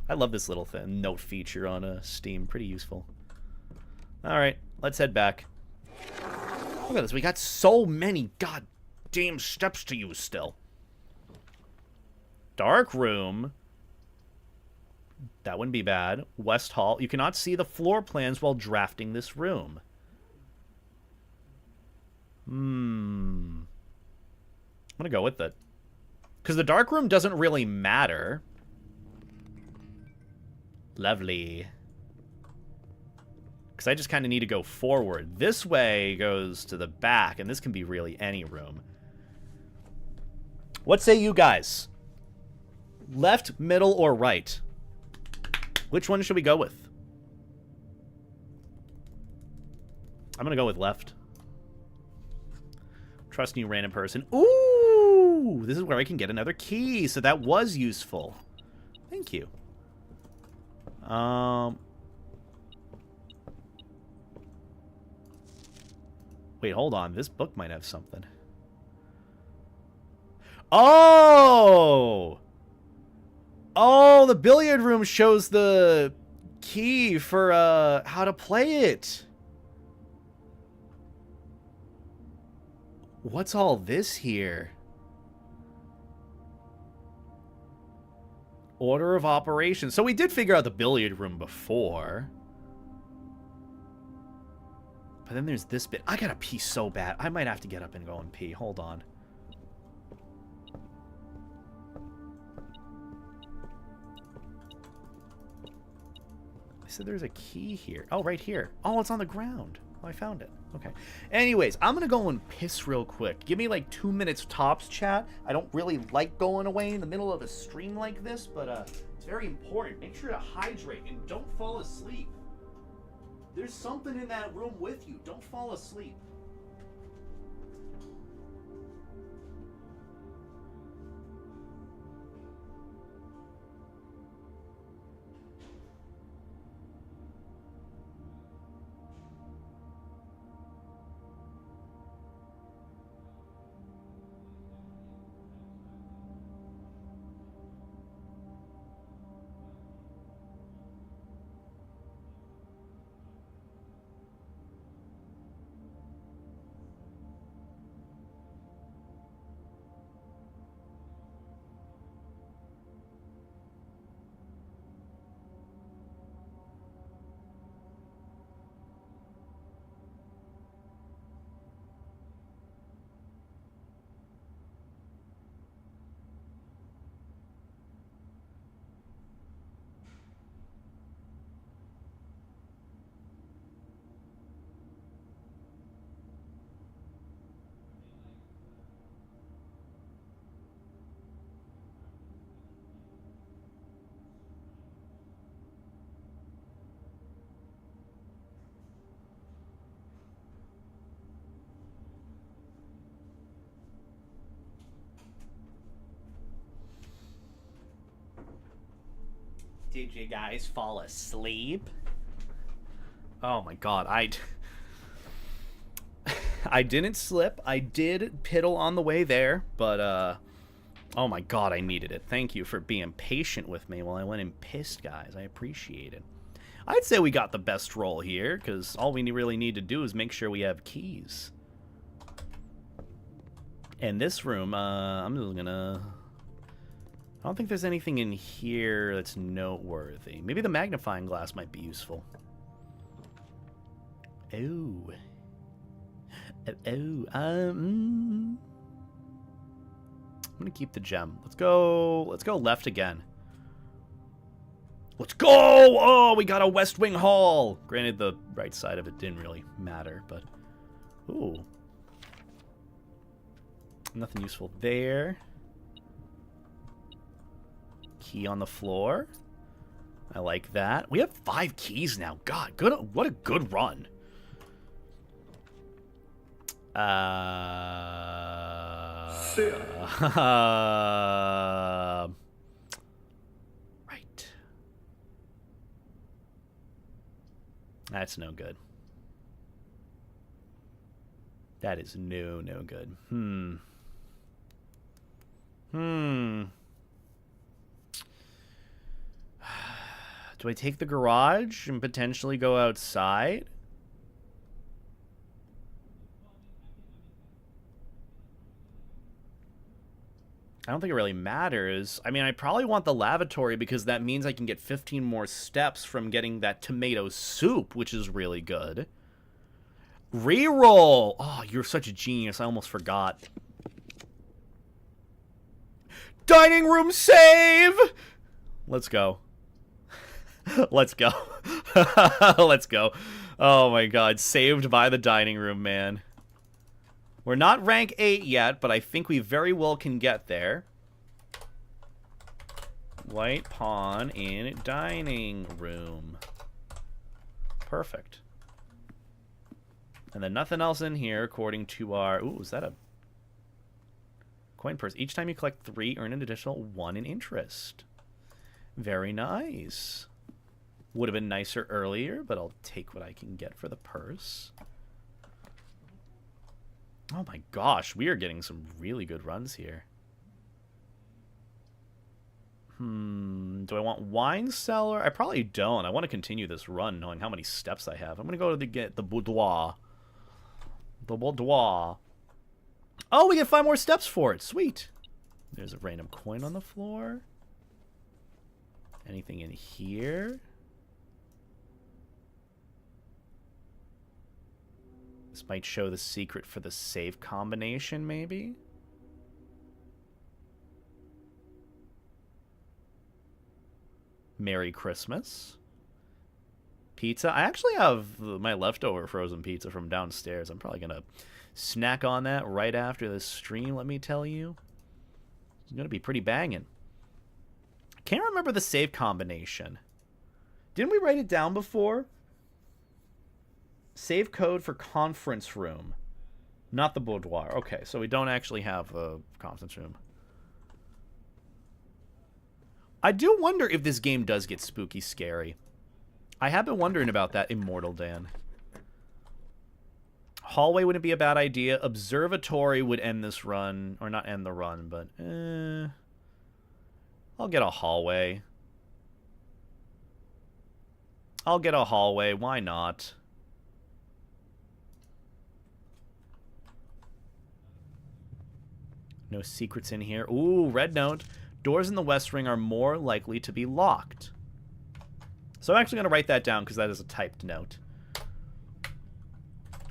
I love this little note feature on Steam. Pretty useful. Alright, let's head back. Look at this. We got so many goddamn steps to use still. Dark room. That wouldn't be bad. West Hall. You cannot see the floor plans while drafting this room. I'm gonna go with it. Because the dark room doesn't really matter. Lovely. Because I just kind of need to go forward. This way goes to the back, and this can be really any room. What say you guys? Left, middle, or right? Which one should we go with? I'm going to go with left. Trust you, random person. Ooh! This is where I can get another key, so that was useful. Thank you. Wait, hold on. This book might have something. Oh! Oh, the billiard room shows the key for how to play it. What's all this here? Order of operations. So we did figure out the billiard room before. But then there's this bit. I gotta pee so bad. I might have to get up and go and pee. Hold on. I said there's a key here. Oh, right here. Oh, it's on the ground. Oh, I found it. Okay. Anyways, I'm gonna go and piss real quick. Give me like 2 minutes tops, chat. I don't really like going away in the middle of a stream like this, but it's very important. Make sure to hydrate and don't fall asleep. There's something in that room with you. Don't fall asleep. Did you guys fall asleep? Oh my god, I didn't slip. I did piddle on the way there, but oh my god, I needed it. Thank you for being patient with me while I went and pissed, guys. I appreciate it. I'd say we got the best roll here, because all we really need to do is make sure we have keys. And this room, I'm just gonna... I don't think there's anything in here that's noteworthy. Maybe the magnifying glass might be useful. Oh. I'm gonna keep the gem. Let's go left again. Let's go! Oh, we got a West Wing Hall! Granted, the right side of it didn't really matter, but... Ooh. Nothing useful there. Key on the floor. I like that. We have 5 keys now. God, what a good run. Right. That's no good. That is no good. Do I take the garage and potentially go outside? I don't think it really matters. I mean, I probably want the lavatory because that means I can get 15 more steps from getting that tomato soup, which is really good. Reroll! Oh, you're such a genius. I almost forgot. Dining room save! Let's go. Let's go. Let's go. Oh my god, saved by the dining room, man. We're not rank 8 yet, but I think we very well can get there. White pawn in dining room. Perfect. And then nothing else in here according to our... Ooh, is that a coin purse? Each time you collect 3, earn an additional 1 in interest. Very nice. Would have been nicer earlier, but I'll take what I can get for the purse. Oh my gosh, we are getting some really good runs here. Do I want wine cellar? I probably don't. I want to continue this run knowing how many steps I have. I'm going to go to the boudoir. The boudoir. Oh, we get 5 more steps for it. Sweet. There's a random coin on the floor. Anything in here? This might show the secret for the save combination, maybe? Merry Christmas. Pizza. I actually have my leftover frozen pizza from downstairs. I'm probably going to snack on that right after this stream, let me tell you. It's going to be pretty banging. Can't remember the save combination. Didn't we write it down before? Save code for conference room. Not the boudoir. Okay, so we don't actually have a conference room. I do wonder if this game does get spooky scary. I have been wondering about that, Immortal Dan. Hallway wouldn't be a bad idea. Observatory would end this run. Or not end the run, but... I'll get a hallway. I'll get a hallway. Why not? No secrets in here. Ooh, red note. Doors in the West Wing are more likely to be locked. So I'm actually going to write that down because that is a typed note.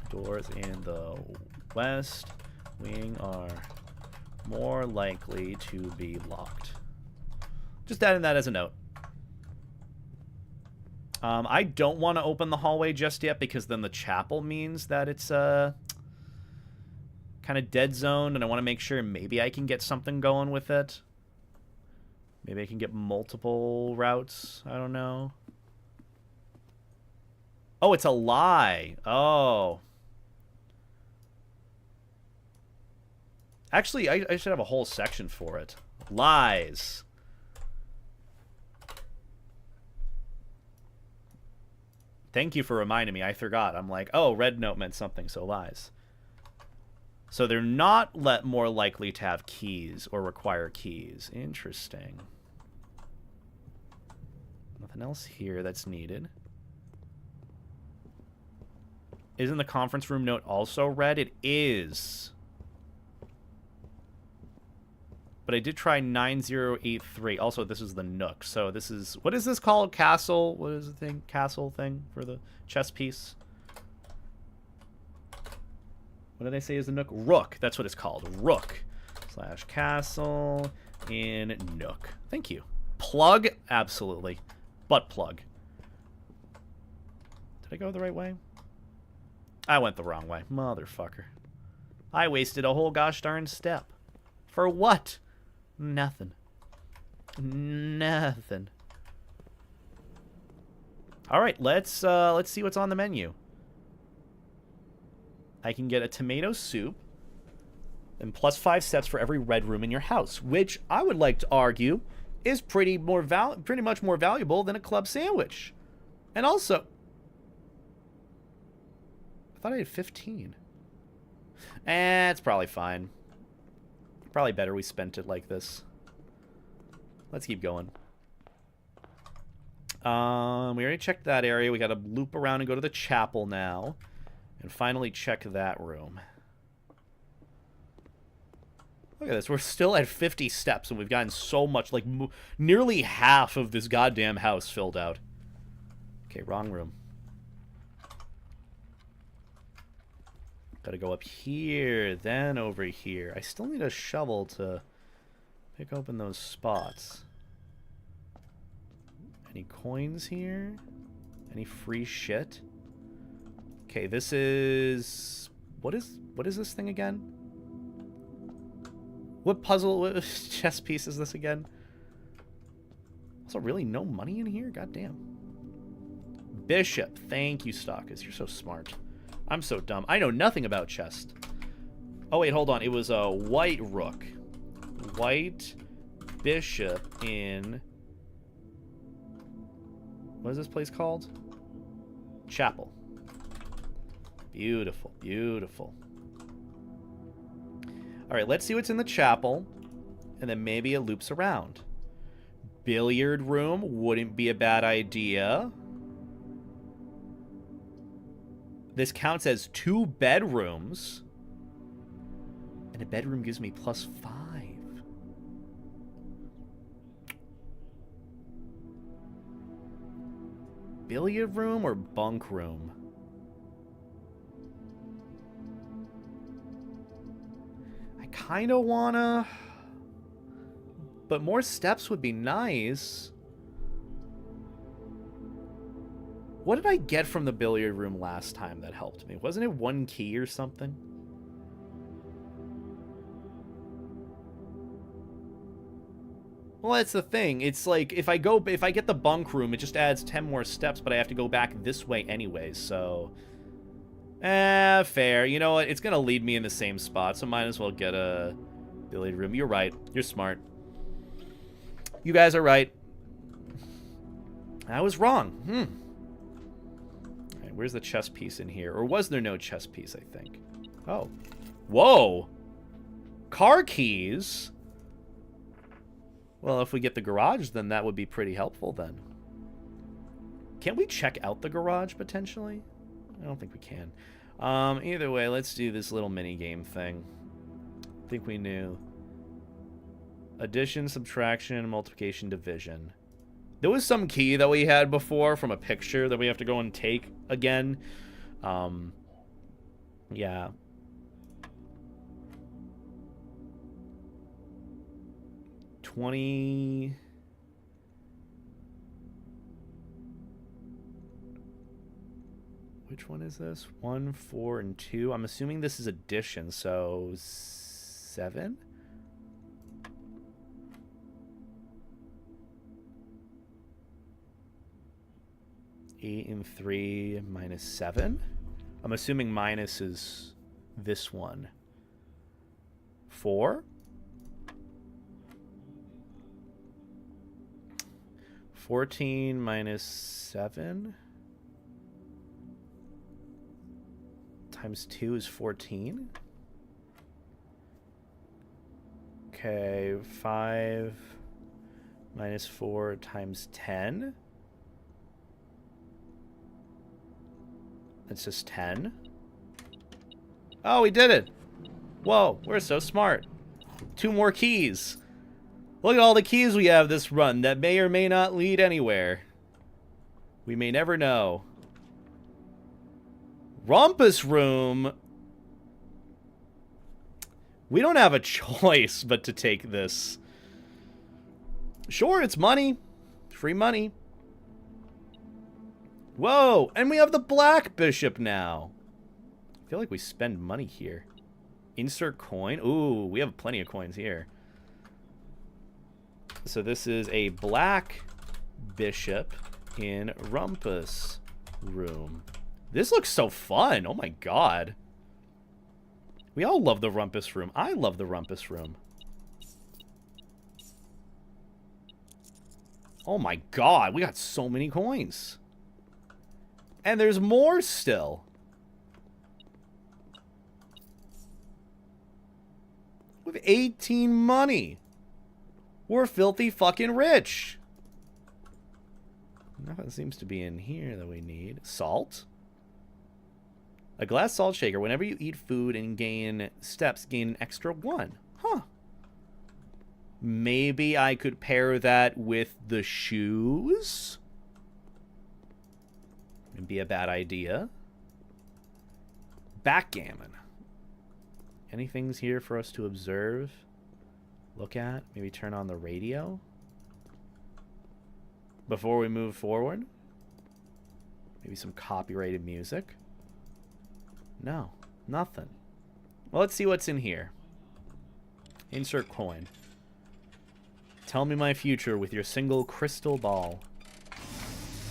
Doors in the West Wing are more likely to be locked. Just adding that as a note. I don't want to open the hallway just yet because then the chapel means that it's kind of dead zoned, and I want to make sure maybe I can get something going with it. Maybe I can get multiple routes. I don't know. Oh, it's a lie. Oh. Actually, I should have a whole section for it. Lies. Thank you for reminding me. I forgot. I'm like, oh, red note meant something, so lies. So they're not more likely to have keys or require keys. Interesting. Nothing else here that's needed. Isn't the conference room note also red? It is. But I did try 9083. Also, this is the Nook. So this is... What is this called? Castle? What is the thing? Castle thing for the chess piece? What did I say is the Nook? Rook. That's what it's called. Rook / castle in Nook. Thank you. Plug? Absolutely. Butt plug. Did I go the right way? I went the wrong way. Motherfucker. I wasted a whole gosh darn step. For what? Nothing. Nothing. All right, let's see what's on the menu. I can get a tomato soup and plus 5 steps for every red room in your house, which I would like to argue is pretty much more valuable than a club sandwich. And also, I thought I had 15. It's probably fine. Probably better we spent it like this. Let's keep going. We already checked that area. We got to loop around and go to the chapel now. And finally check that room. Look at this. We're still at 50 steps, and we've gotten so much, like nearly half of this goddamn house filled out. Okay, wrong room. Gotta go up here, then over here. I still need a shovel to pick open those spots. Any coins here? Any free shit? Okay, this is... What is this thing again? What puzzle, what chess piece is this again? Also, really no money in here? Goddamn. Bishop. Thank you, Stockus. You're so smart. I'm so dumb. I know nothing about chess. Oh, wait, hold on. It was a white rook. White bishop in... What is this place called? Chapel. Beautiful, beautiful. All right, let's see what's in the chapel, and then maybe it loops around. Billiard room wouldn't be a bad idea. This counts as 2 bedrooms. And a bedroom gives me +5. Billiard room or bunk room? I kind of wanna... But more steps would be nice. What did I get from the billiard room last time that helped me? Wasn't it 1 key or something? Well, that's the thing. It's like, if I get the bunk room, it just adds 10 more steps, but I have to go back this way anyways, so... fair. You know what? It's gonna lead me in the same spot, so might as well get a billiard room. You're right. You're smart. You guys are right. I was wrong. Alright, where's the chess piece in here? Or was there no chess piece, I think? Oh. Whoa! Car keys? Well, if we get the garage, then that would be pretty helpful, then. Can't we check out the garage, potentially? I don't think we can. Either way, let's do this little mini-game thing. I think we knew. Addition, subtraction, multiplication, division. There was some key that we had before from a picture that we have to go and take again. Yeah. Which one is this? 1, 4, and 2. I'm assuming this is addition, so 7? Eight and 3 minus 7. I'm assuming minus is this one. 4. 14 minus 7. times 2 is 14. Okay, 5 minus 4 times 10. That's just 10. Oh, we did it! Whoa, we're so smart. 2 more keys. Look at all the keys we have this run that may or may not lead anywhere. We may never know. Rumpus Room. We don't have a choice but to take this. Sure, it's money. Free money. Whoa, and we have the Black Bishop now. I feel like we spend money here. Insert coin. Ooh, we have plenty of coins here. So this is a Black Bishop in Rumpus Room. This looks so fun. Oh my god. We all love the Rumpus Room. I love the Rumpus Room. Oh my god, we got so many coins. And there's more still. We have 18 money. We're filthy fucking rich. Nothing seems to be in here that we need. Salt. A glass salt shaker. Whenever you eat food and gain steps, gain an extra 1. Huh. Maybe I could pair that with the shoes? Wouldn't be a bad idea. Backgammon. Anything's here for us to observe? Look at? Maybe turn on the radio? Before we move forward? Maybe some copyrighted music? No, nothing. Well, let's see what's in here. Insert coin. Tell me my future with your single crystal ball.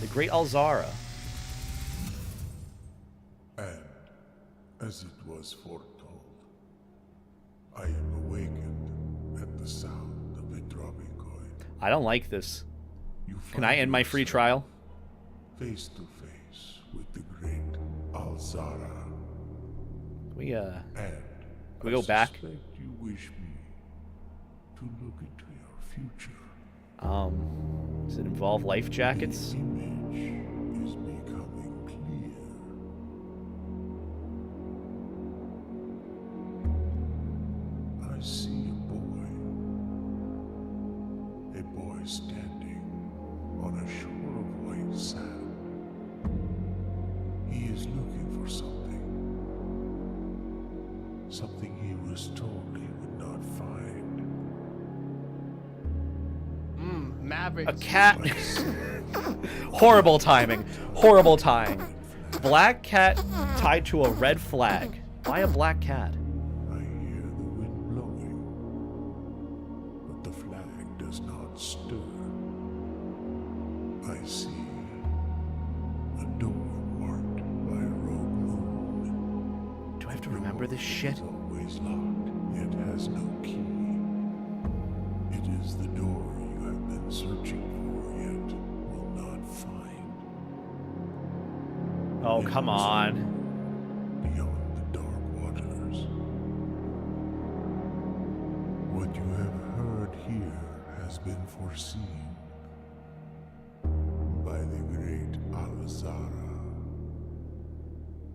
The Great Alzara. And, as it was foretold, I am awakened at the sound of a dropping coin. I don't like this. You Can I end my free trial? Face to face with the Great Alzara. We And we go back. suspect you wish me to look into your future. Does it involve life jackets? The image is becoming clear. I see a boy standing on a shore of white sand. He is looking for something. Something he was told he would not find. A cat. Horrible timing. Horrible timing. Black cat tied to a red flag. Why a black cat? I hear the wind blowing, but the flag does not stir. I see a door marked by a rogue moon. Do I have to remember this shit? It's always locked, yet has no key. It is the door you have been searching for, yet will not find. Oh, It come is on. Beyond the dark waters. What you have heard here has been foreseen by the great Alzara.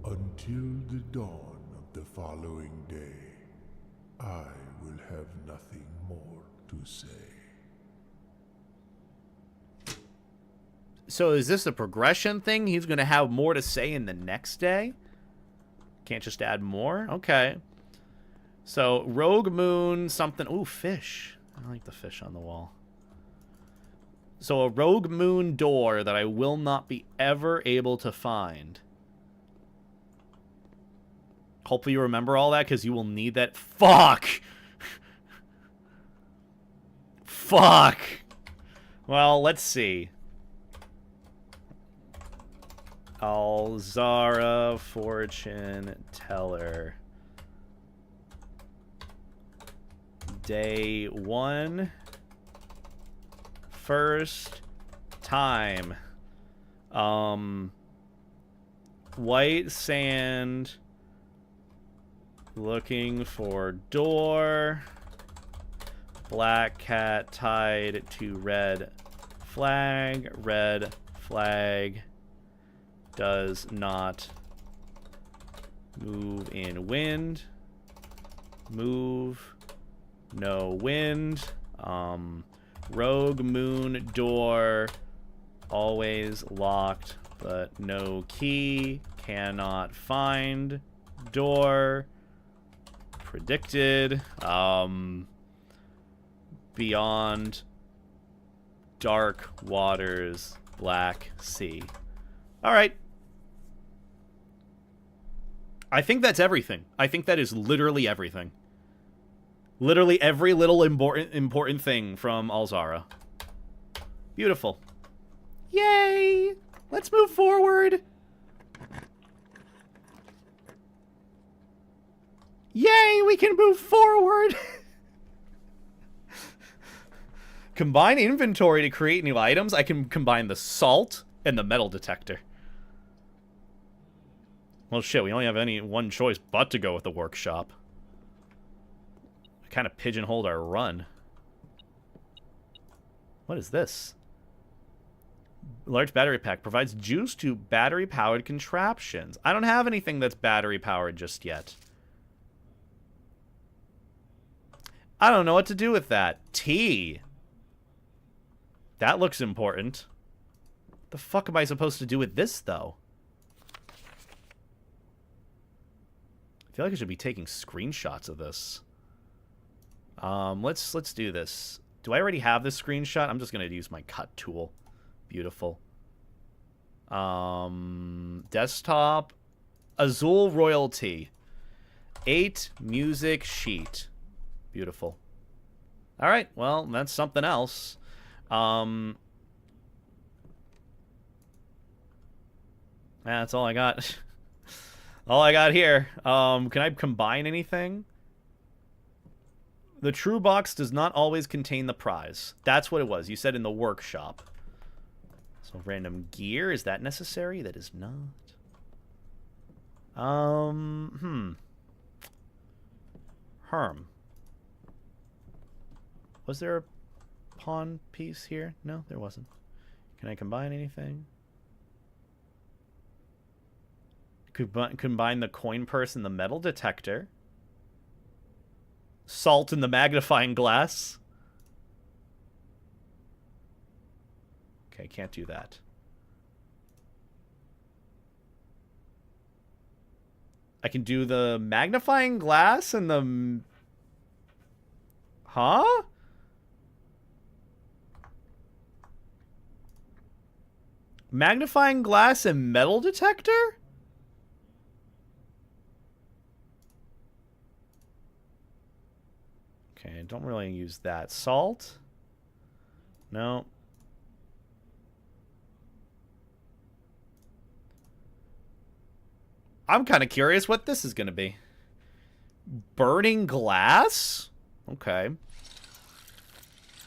Until the dawn of the following day, I will have nothing more to say. So is this a progression thing? He's going to have more to say in the next day? Can't just add more? Okay. So, Rogue Moon, something... Ooh, fish. I like the fish on the wall. So, a Rogue Moon door that I will not be ever able to find. Hopefully you remember all that, because you will need that. Fuck! Fuck! Well, let's see. Alzara Fortune Teller. Day 1. First time. White sand Looking for door. Black cat tied to red flag. Red flag does not move in wind. Move. No wind. Rogue moon door. Always locked, but no key. Cannot find door. Predicted. Beyond dark waters, black sea. All right. I think that's everything. I think that is literally everything. Literally every little important thing from Alzara. Beautiful. Yay! Let's move forward. Yay, we can move forward. Combine inventory to create new items. I can combine the salt and the metal detector. Well, shit, we only have one choice but to go with the workshop. I kind of pigeonholed our run. What is this? Large battery pack provides juice to battery-powered contraptions. I don't have anything that's battery-powered just yet. I don't know what to do with that. Tea. That looks important. The fuck am I supposed to do with this, though? I feel like I should be taking screenshots of this. Let's do this. Do I already have this screenshot? I'm just gonna use my cut tool. Beautiful. Desktop. Azul Royalty. 8 music sheet. Beautiful. Alright, well, that's something else. That's all I got. All I got here. Can I combine anything? The true box does not always contain the prize. That's what it was. You said in the workshop. So random gear, is that necessary? That is not. Was there a pawn piece here? No, there wasn't. Can I combine anything? Combine the coin purse and the metal detector. Salt and the magnifying glass. Okay, can't do that. I can do the magnifying glass and the... Huh? Magnifying glass and metal detector? Okay, I don't really use that. Salt? No. I'm kind of curious what this is going to be. Burning glass? Okay.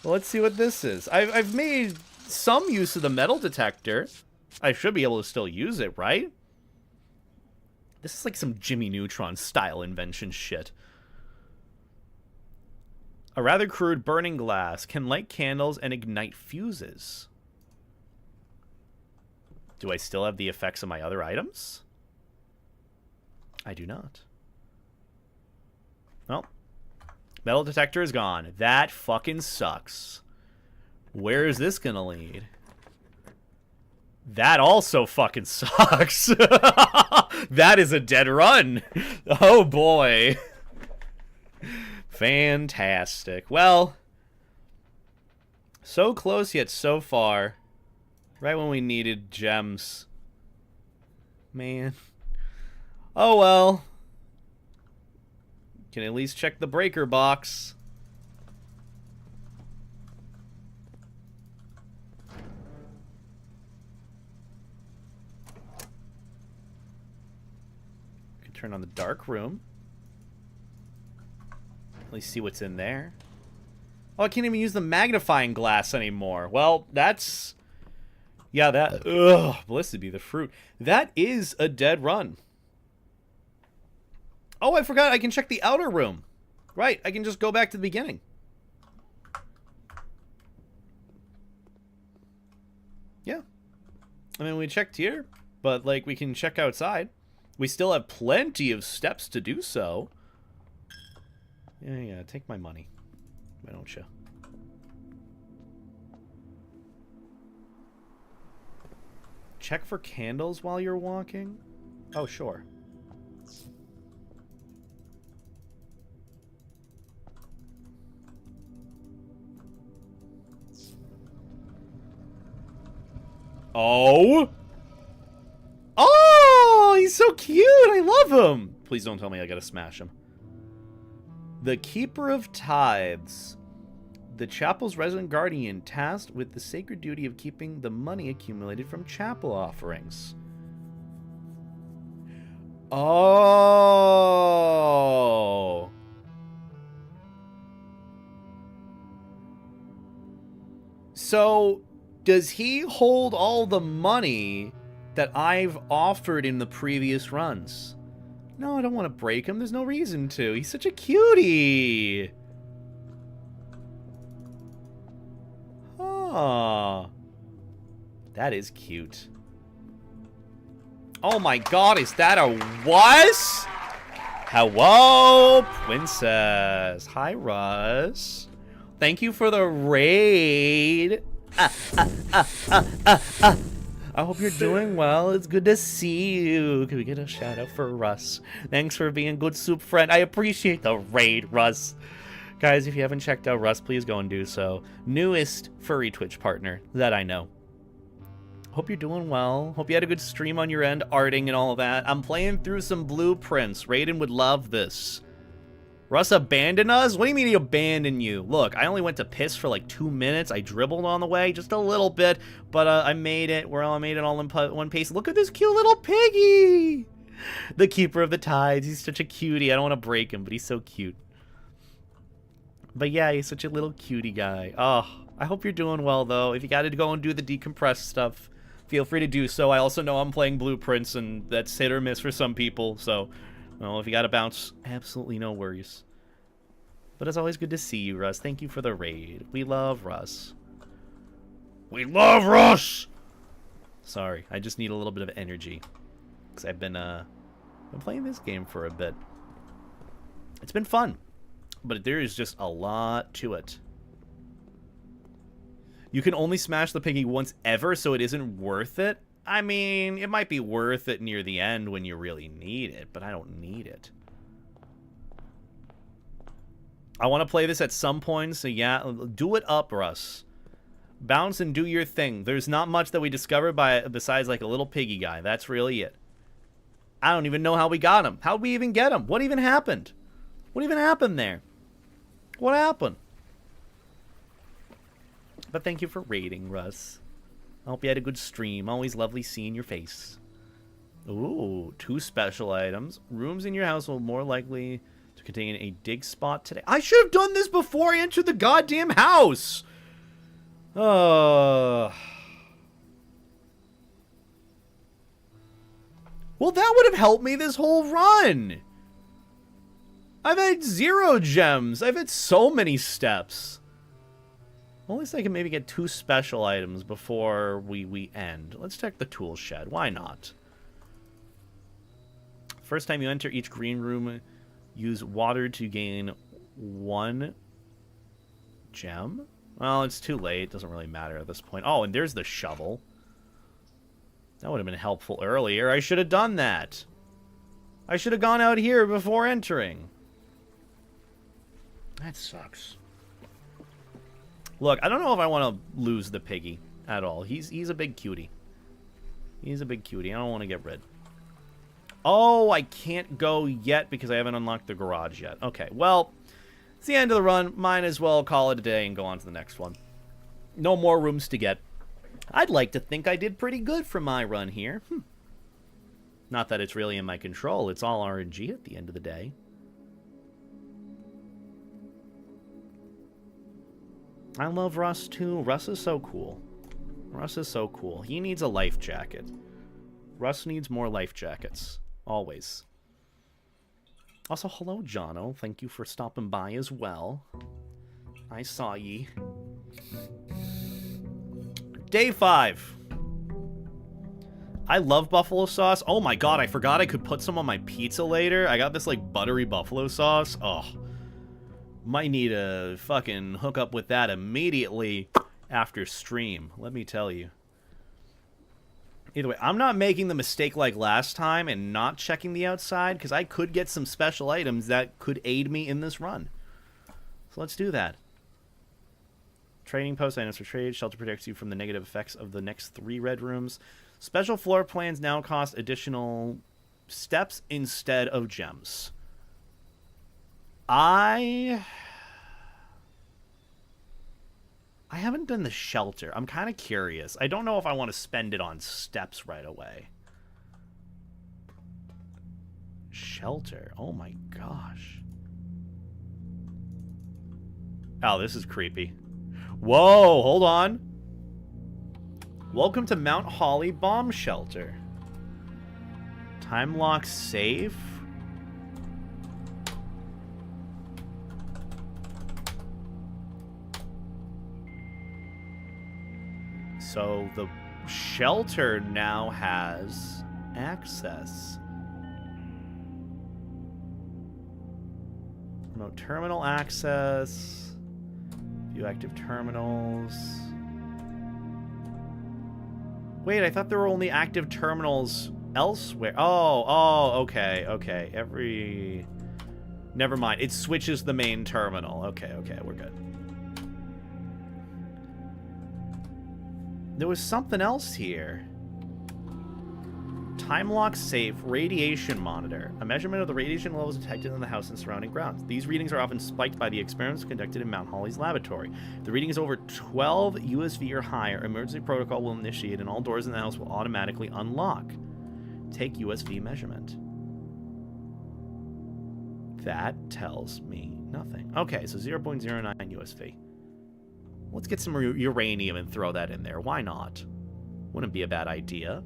Well, let's see what this is. I've made some use of the metal detector. I should be able to still use it, right? This is like some Jimmy Neutron style invention shit. A rather crude burning glass can light candles and ignite fuses. Do I still have the effects of my other items? I do not. Well, metal detector is gone. That fucking sucks. Where is this gonna lead? That also fucking sucks. That is a dead run. Oh boy. Fantastic. Well, so close yet so far. Right when we needed gems. Man. Oh well. Can at least check the breaker box. Can turn on the dark room. At least see what's in there. Oh, I can't even use the magnifying glass anymore. Well, that's... Yeah, that... Ugh, blessed be the fruit. That is a dead run. Oh, I forgot I can check the outer room. Right, I can just go back to the beginning. Yeah. I mean, we checked here, but, like, we can check outside. We still have plenty of steps to do so. Yeah, take my money. Why don't you? Check for candles while you're walking? Oh, sure. Oh! Oh, he's so cute! I love him! Please don't tell me I gotta smash him. The Keeper of Tithes. The chapel's resident guardian tasked with the sacred duty of keeping the money accumulated from chapel offerings. Oh. So, does he hold all the money that I've offered in the previous runs? No, I don't want to break him. There's no reason to. He's such a cutie. Oh. That is cute. Oh my god, is that a what? Hello, princess. Hi, Russ. Thank you for the raid. I hope you're doing well. It's good to see you. Can we get a shout out for Russ? Thanks for being a good soup friend. I appreciate the raid, Russ. Guys, if you haven't checked out Russ, please go and do so. Newest furry Twitch partner that I know. Hope you're doing well. Hope you had a good stream on your end, arting and all of that. I'm playing through some blueprints. Raiden would love this. Russ abandoned us? What do you mean he abandoned you? Look, I only went to piss for like 2 minutes. I dribbled on the way, just a little bit, but I made it. I made it all in one piece. Look at this cute little piggy! The Keeper of the Tides. He's such a cutie. I don't want to break him, but he's so cute. But yeah, he's such a little cutie guy. Oh, I hope you're doing well, though. If you got to go and do the decompress stuff, feel free to do so. I also know I'm playing blueprints, and that's hit or miss for some people, so... Well, if you gotta bounce, absolutely no worries. But it's always good to see you, Russ. Thank you for the raid. We love Russ. We love Russ! Sorry, I just need a little bit of energy. Because I've been playing this game for a bit. It's been fun. But there is just a lot to it. You can only smash the piggy once ever, so it isn't worth it? I mean, it might be worth it near the end when you really need it, but I don't need it. I want to play this at some point, so yeah, do it up, Russ. Bounce and do your thing. There's not much that we discovered besides like a little piggy guy. That's really it. I don't even know how we got him. How'd we even get him? What even happened? What even happened there? What happened? But thank you for raiding, Russ. I hope you had a good stream. Always lovely seeing your face. Ooh, 2 special items. Rooms in your house will more likely to contain a dig spot today. I should have done this before I entered the goddamn house! Well, that would have helped me this whole run! I've had 0 gems. I've had so many steps. Well, at least I can maybe get 2 special items before we end. Let's check the tool shed. Why not? First time you enter each green room, use water to gain 1 gem. Well, it's too late. It doesn't really matter at this point. Oh, and there's the shovel. That would have been helpful earlier. I should have done that. I should have gone out here before entering. That sucks. Look, I don't know if I want to lose the piggy at all. He's a big cutie. He's a big cutie. I don't want to get rid. Oh, I can't go yet because I haven't unlocked the garage yet. Okay, well, it's the end of the run. Might as well call it a day and go on to the next one. No more rooms to get. I'd like to think I did pretty good for my run here. Not that it's really in my control. It's all RNG at the end of the day. I love Russ, too. Russ is so cool. Russ is so cool. He needs a life jacket. Russ needs more life jackets. Always. Also, hello, Jono. Thank you for stopping by as well. I saw ye. Day 5. I love buffalo sauce. Oh my god, I forgot I could put some on my pizza later. I got this, like, buttery buffalo sauce. Oh. Might need to fucking hook up with that immediately after stream. Let me tell you. Either way, I'm not making the mistake like last time and not checking the outside, because I could get some special items that could aid me in this run. So let's do that. Trading post items for trade. Shelter protects you from the negative effects of the next 3 red rooms. Special floor plans now cost additional steps instead of gems. I haven't done the shelter. I'm kind of curious. I don't know if I want to spend it on steps right away. Shelter. Oh my gosh. Oh, this is creepy. Whoa, hold on. Welcome to Mount Holly Bomb Shelter. Time lock safe. So the shelter now has access. Remote terminal access. View active terminals. Wait, I thought there were only active terminals elsewhere. Oh, okay. Never mind. It switches the main terminal. Okay, we're good. There was something else here. Time lock safe radiation monitor. A measurement of the radiation levels detected in the house and surrounding grounds. These readings are often spiked by the experiments conducted in Mount Holly's laboratory. If the reading is over 12 USV or higher, emergency protocol will initiate and all doors in the house will automatically unlock. Take USV measurement. That tells me nothing. Okay, so 0.09 USV. Let's get some uranium and throw that in there. Why not? Wouldn't be a bad idea.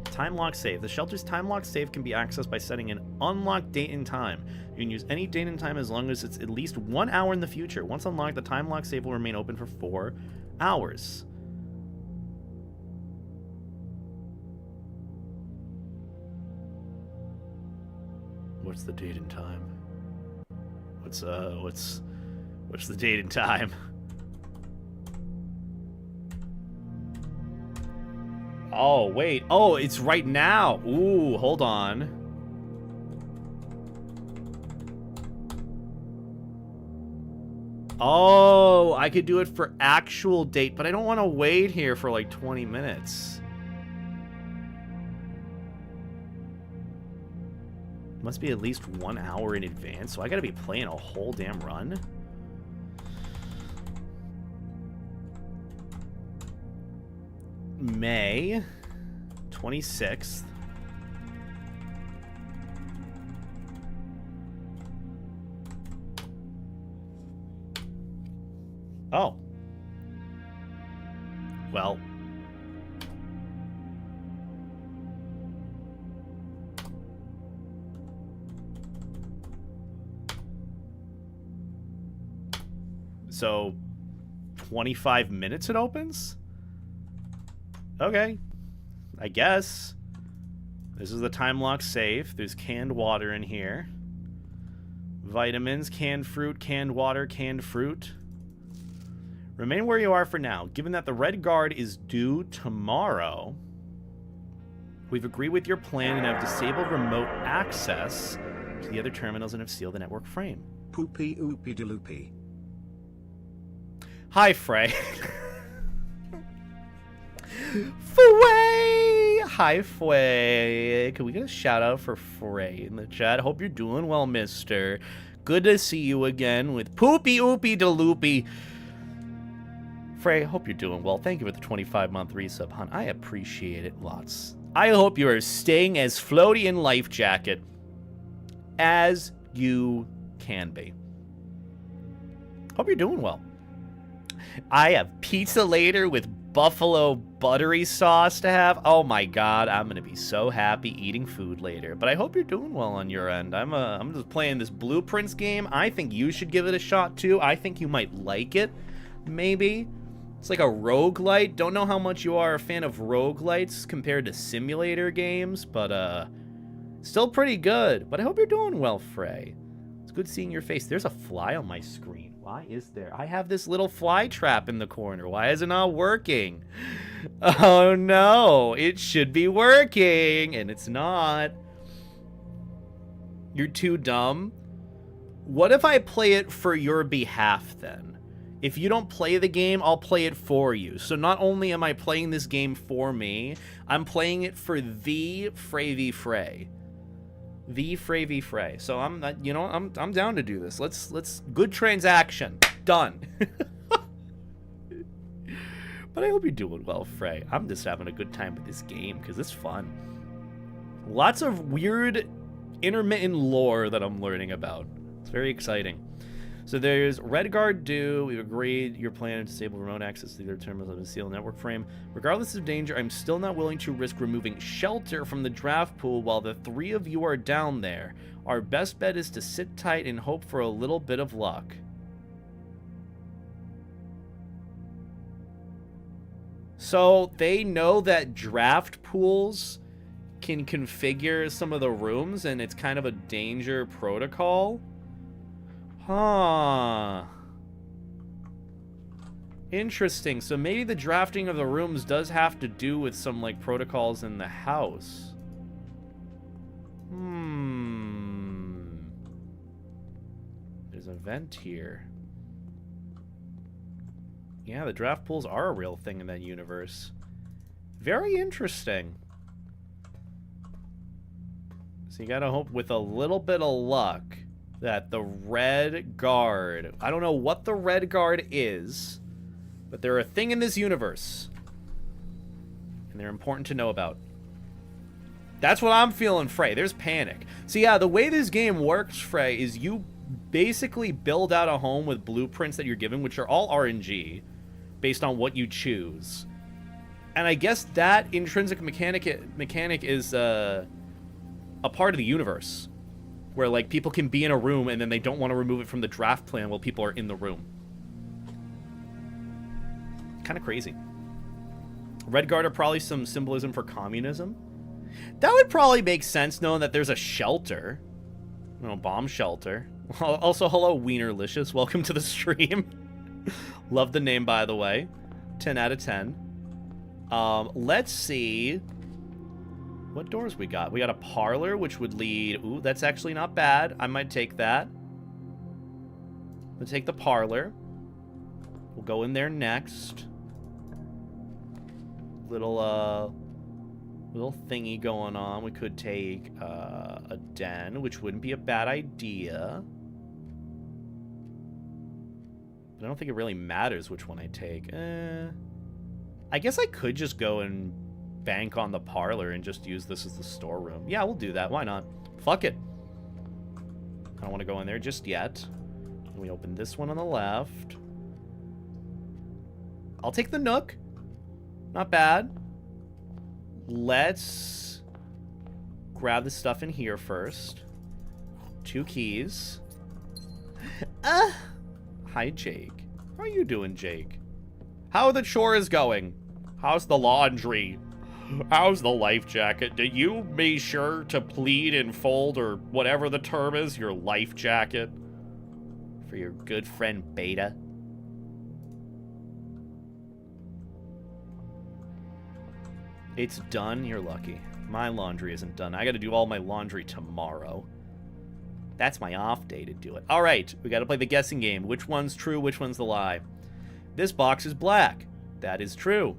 Time lock save. The shelter's time lock save can be accessed by setting an unlocked date and time. You can use any date and time as long as it's at least 1 hour in the future. Once unlocked, the time lock save will remain open for 4 hours. What's the date and time? What's the date and time? Oh, wait. Oh, it's right now. Ooh, hold on. Oh, I could do it for actual date, but I don't want to wait here for like 20 minutes. Must be at least 1 hour in advance, so I gotta be playing a whole damn run. May 26th. Oh. Well. So, 25 minutes it opens? Okay. I guess. This is the time lock safe. There's canned water in here. Vitamins, canned fruit, canned water, canned fruit. Remain where you are for now. Given that the Red Guard is due tomorrow, we've agreed with your plan and have disabled remote access to the other terminals and have sealed the network frame. Poopy oopy de loopy. Hi, Frey. Frey! Hi, Frey. Can we get a shout out for Frey in the chat? Hope you're doing well, mister. Good to see you again with Poopy Oopy de Loopy. Frey, hope you're doing well. Thank you for the 25-month resub, hon. I appreciate it lots. I hope you are staying as floaty in Life Jacket as you can be. Hope you're doing well. I have pizza later with buffalo buttery sauce to have. Oh my god, I'm gonna be so happy eating food later. But I hope you're doing well on your end. I'm just playing this Blueprints game. I think you should give it a shot too. I think you might like it, maybe. It's like a roguelite. Don't know how much you are a fan of roguelites compared to simulator games, but still pretty good. But I hope you're doing well, Frey. It's good seeing your face. There's a fly on my screen. Why is there? I have this little fly trap in the corner. Why is it not working? Oh no, it should be working, and it's not. You're too dumb. What if I play it for your behalf then? If you don't play the game, I'll play it for you. So not only am I playing this game for me, I'm playing it for the Frey v Frey. The Frey v Frey. So I'm down to do this. Let's good transaction. Done. But I hope you're doing well, Frey. I'm just having a good time with this game because it's fun. Lots of weird intermittent lore that I'm learning about. It's very exciting. So there's Redguard Do. We've agreed your plan to disable remote access to the other terminals of the Seal network frame. Regardless of danger, I'm still not willing to risk removing shelter from the draft pool while the three of you are down there. Our best bet is to sit tight and hope for a little bit of luck. So they know that draft pools can configure some of the rooms, and it's kind of a danger protocol. Huh. Interesting. So maybe the drafting of the rooms does have to do with some, like, protocols in the house. There's a vent here. Yeah, the draft pools are a real thing in that universe. Very interesting. So you gotta hope with a little bit of luck that the Red Guard... I don't know what the Red Guard is, but they're a thing in this universe. And they're important to know about. That's what I'm feeling, Frey. There's panic. So yeah, the way this game works, Frey, is you basically build out a home with blueprints that you're given, which are all RNG, based on what you choose. And I guess that intrinsic mechanic is a part of the universe. Where, like, people can be in a room and then they don't want to remove it from the draft plan while people are in the room. Kind of crazy. Red Guard are probably some symbolism for communism. That would probably make sense knowing that there's a shelter. You know, bomb shelter. Also, hello, Wienerlicious. Welcome to the stream. Love the name, by the way. 10 out of 10. Let's see... what doors we got? We got a parlor, which would lead... ooh, that's actually not bad. I might take that. We'll take the parlor. We'll go in there next. Little thingy going on. We could take a den, which wouldn't be a bad idea. But I don't think it really matters which one I take. I guess I could just go and bank on the parlor and just use this as the storeroom. Yeah, we'll do that. Why not? Fuck it. I don't want to go in there just yet. We open this one on the left. I'll take the nook. Not bad. Let's grab the stuff in here first. 2 keys. Hi, Jake. How are you doing, Jake? How are the chores going? How's the laundry? How's the life jacket? Do you be sure to pleat and fold, or whatever the term is, your life jacket? For your good friend Beta. It's done? You're lucky. My laundry isn't done. I gotta do all my laundry tomorrow. That's my off day to do it. Alright, we gotta play the guessing game. Which one's true, which one's the lie? This box is black. That is true.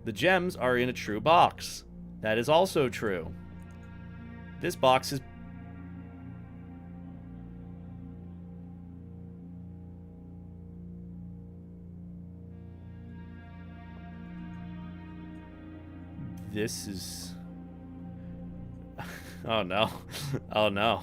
The gems are in a true box. That is also true. This box is... this is... oh no. Oh no.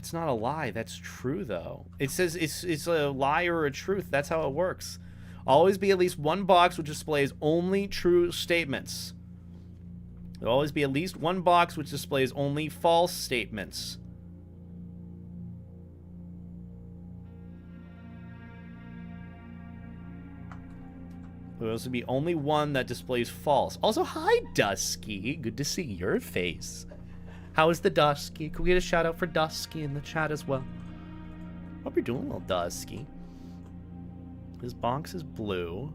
That's not a lie. That's true, though. It says it's a lie or a truth. That's how it works. Always be at least one box which displays only true statements. There'll always be at least one box which displays only false statements. There'll also be only one that displays false. Also, hi, Dusky. Good to see your face. How is the Dusky? Can we get a shout out for Dusky in the chat as well? Hope you're doing well, Dusky. This box is blue.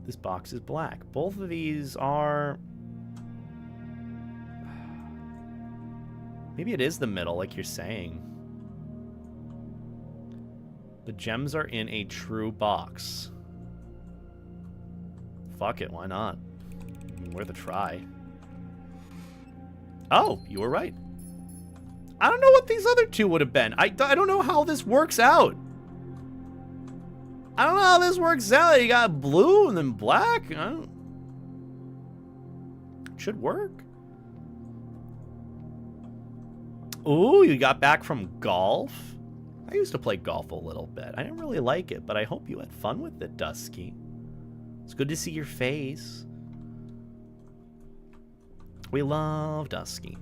This box is black. Both of these are... Maybe it is the middle, like you're saying. The gems are in a true box. Fuck it, why not? Worth a try. Oh, you were right. I don't know what these other two would have been. I don't know how this works out. I don't know how this works out. You got blue and then black. It should work. Ooh, you got back from golf? I used to play golf a little bit. I didn't really like it, but I hope you had fun with it, Dusky. It's good to see your face. We love Dusky.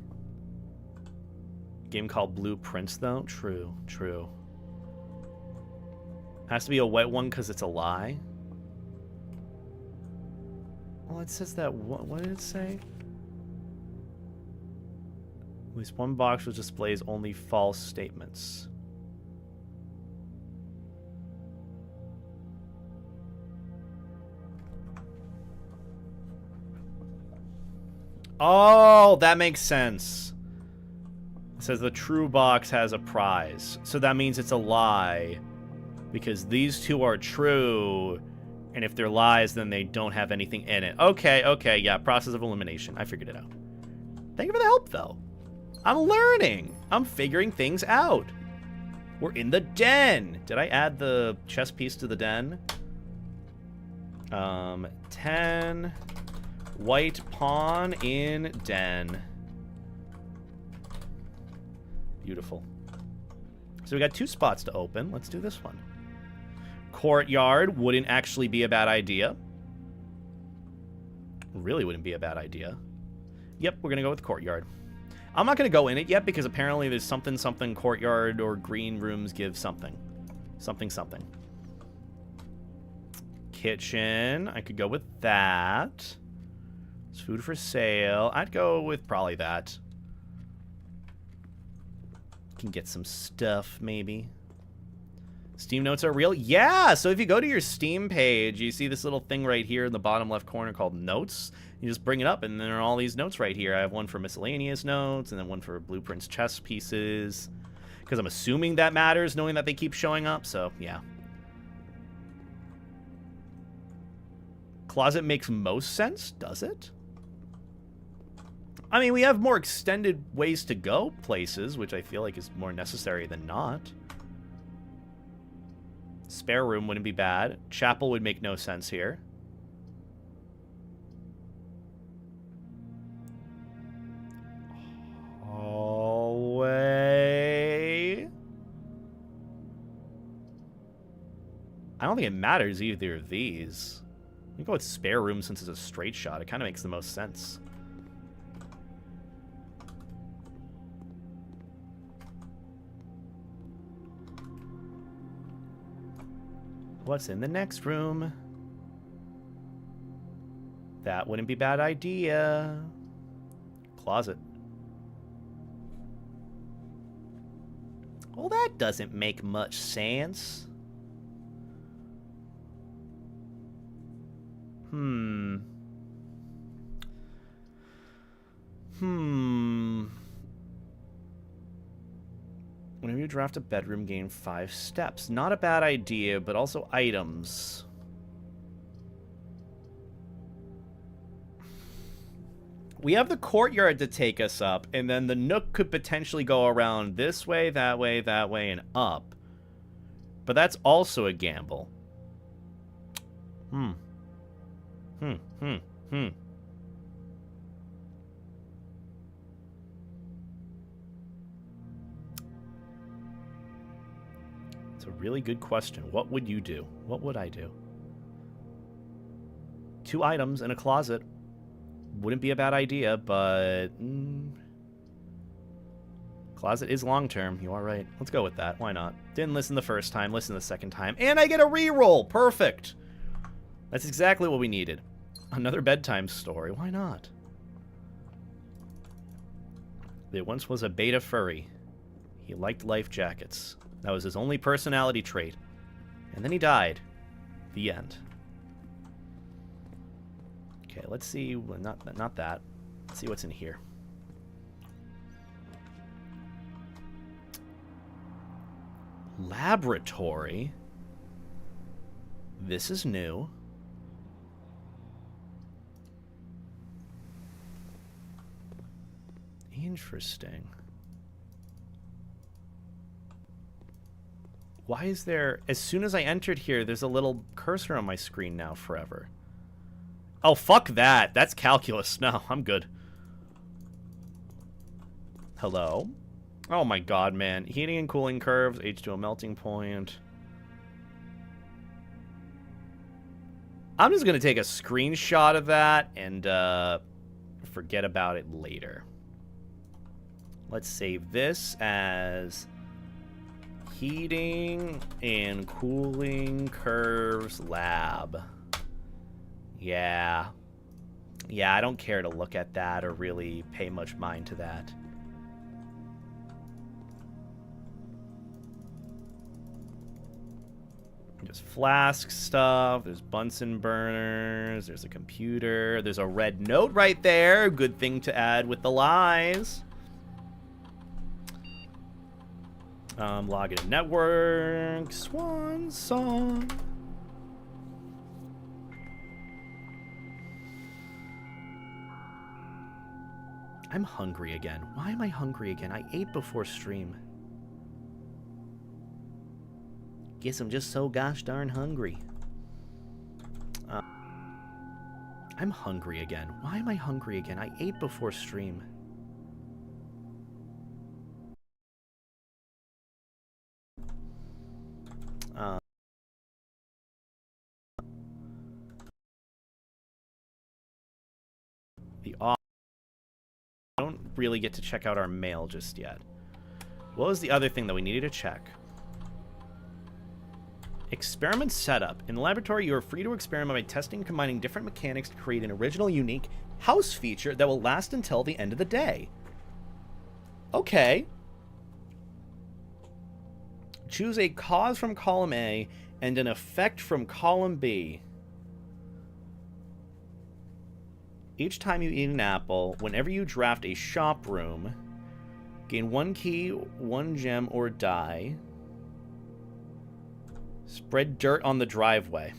Game called Blueprints, though? True, true. Has to be a wet one because it's a lie? Well, it says that... What did it say? At least one box which displays only false statements. Oh, that makes sense. It says the true box has a prize. So that means it's a lie. Because these two are true. And if they're lies, then they don't have anything in it. Okay, yeah. Process of elimination. I figured it out. Thank you for the help, though. I'm learning. I'm figuring things out. We're in the den. Did I add the chess piece to the den? 10... White pawn in den. Beautiful. So we got 2 spots to open. Let's do this one. Courtyard wouldn't actually be a bad idea. Really wouldn't be a bad idea. Yep, we're going to go with courtyard. I'm not going to go in it yet because apparently there's something courtyard or green rooms give something. Something. Kitchen. I could go with that. It's food for sale. I'd go with probably that. Can get some stuff, maybe. Steam notes are real? Yeah! So if you go to your Steam page, you see this little thing right here in the bottom left corner called Notes. You just bring it up, and there are all these notes right here. I have one for miscellaneous notes, and then one for blueprints chess pieces. Because I'm assuming that matters, knowing that they keep showing up, so yeah. Closet makes most sense, does it? I mean, we have more extended ways to go places, which I feel like is more necessary than not. Spare room wouldn't be bad. Chapel would make no sense here. Hallway. I don't think it matters either of these. We can go with spare room since it's a straight shot. It kind of makes the most sense. What's in the next room? That wouldn't be a bad idea. Closet. Well, that doesn't make much sense. Whenever you draft a bedroom, gain 5 steps. Not a bad idea, but also items. We have the courtyard to take us up, and then the nook could potentially go around this way, that way, and up. But that's also a gamble. It's a really good question. What would you do? What would I do? 2 items in a closet wouldn't be a bad idea, but... Closet is long-term. You are right. Let's go with that. Why not? Didn't listen the first time. Listen the second time. And I get a reroll. Perfect. That's exactly what we needed. Another bedtime story. Why not? There once was a beta furry. He liked life jackets. That was his only personality trait. And then he died. The end. Okay, let's see. Well, not that. Let's see what's in here. Laboratory. This is new. Interesting. Why is there... As soon as I entered here, there's a little cursor on my screen now forever. Oh, fuck that. That's calculus. No, I'm good. Hello? Oh my god, man. Heating and cooling curves, H2O melting point. I'm just going to take a screenshot of that and forget about it later. Let's save this as heating and cooling curves lab. Yeah. Yeah, I don't care to look at that or really pay much mind to that. There's flask stuff, there's Bunsen burners, there's a computer, there's a red note right there. Good thing to add with the lies. Login to network, swan song. I'm hungry again. Why am I hungry again? I ate before stream. Guess I'm just so gosh darn hungry. I'm hungry again. Why am I hungry again? I ate before stream. I don't really get to check out our mail just yet. What was the other thing that we needed to check? Experiment setup. In the laboratory, you are free to experiment by testing and combining different mechanics to create an original, unique house feature that will last until the end of the day. Okay. Choose a cause from column A and an effect from column B. Each time you eat an apple, whenever you draft a shop room, gain 1 key, 1 gem, or die. Spread dirt on the driveway.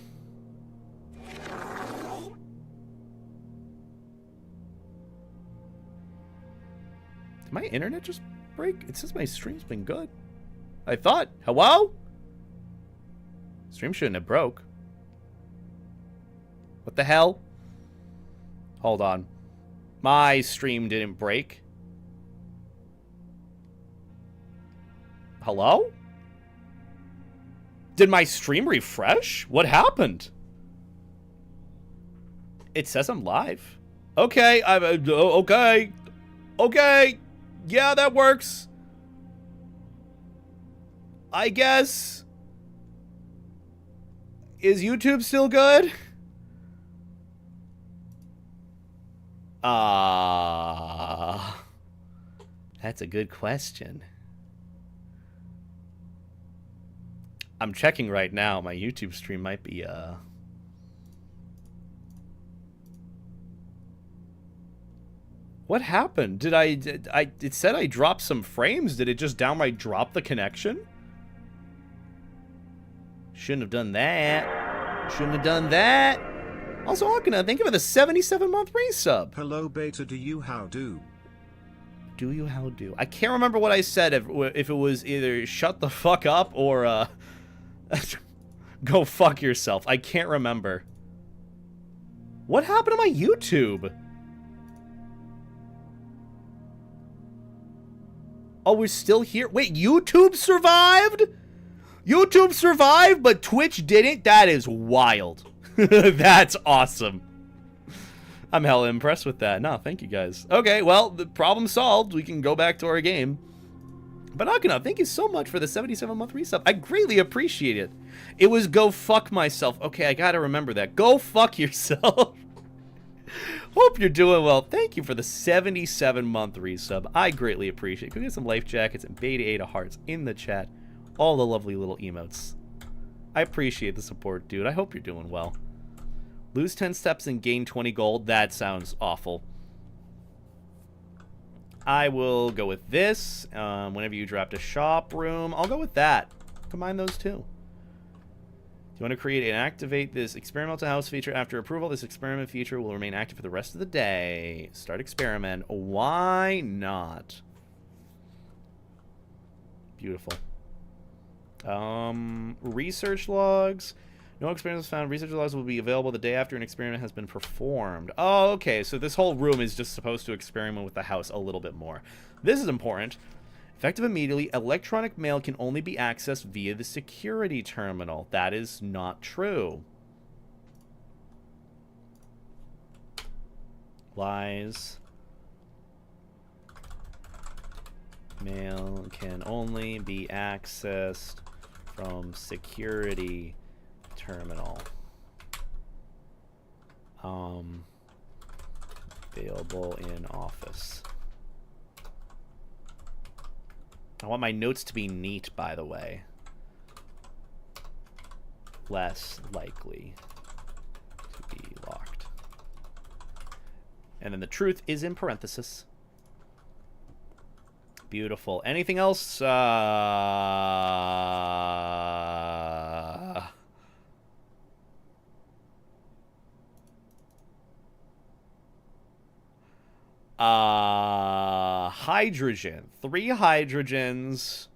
Did my internet just break? It says my stream's been good. I thought. Hello? Stream shouldn't have broke. What the hell? Hold on. My stream didn't break. Hello? Did my stream refresh? What happened? It says I'm live. Okay, okay. Okay. Yeah, that works. I guess. Is YouTube still good? That's a good question. I'm checking right now. My YouTube stream might be, What happened? Did it said I dropped some frames. Did it just downright drop the connection? Shouldn't have done that. Shouldn't have done that. Also, Akana, thank you for the 77-month resub. Hello, Beta. Do you how do? Do you how do? I can't remember what I said. If it was either shut the fuck up or go fuck yourself. I can't remember. What happened to my YouTube? Oh, we're still here. Wait, YouTube survived? YouTube survived, but Twitch didn't? That is wild. That's awesome. I'm hella impressed with that. No, thank you guys. Okay, well, the problem solved. We can go back to our game. But Akana, thank you so much for the 77-month resub. I greatly appreciate it. It was go fuck myself. Okay, I gotta remember that. Go fuck yourself. Hope you're doing well. Thank you for the 77-month resub. I greatly appreciate it. Go get some life jackets and Beta 8 of hearts in the chat. All the lovely little emotes. I appreciate the support, dude. I hope you're doing well. Lose 10 steps and gain 20 gold. That sounds awful. I will go with this. Whenever you dropped a shop room, I'll go with that. Combine those two. Do you want to create and activate this experimental house feature? After approval, this experiment feature will remain active for the rest of the day. Start experiment. Why not? Beautiful. Research logs. No experiments found. Research logs will be available the day after an experiment has been performed. Oh, okay. So this whole room is just supposed to experiment with the house a little bit more. This is important. Effective immediately, electronic mail can only be accessed via the security terminal. That is not true. Lies. Mail can only be accessed from security terminal. Available in office. I want my notes to be neat, by the way. Less likely to be locked. And then the truth is in parenthesis. Beautiful. Anything else? Hydrogen. 3 hydrogens.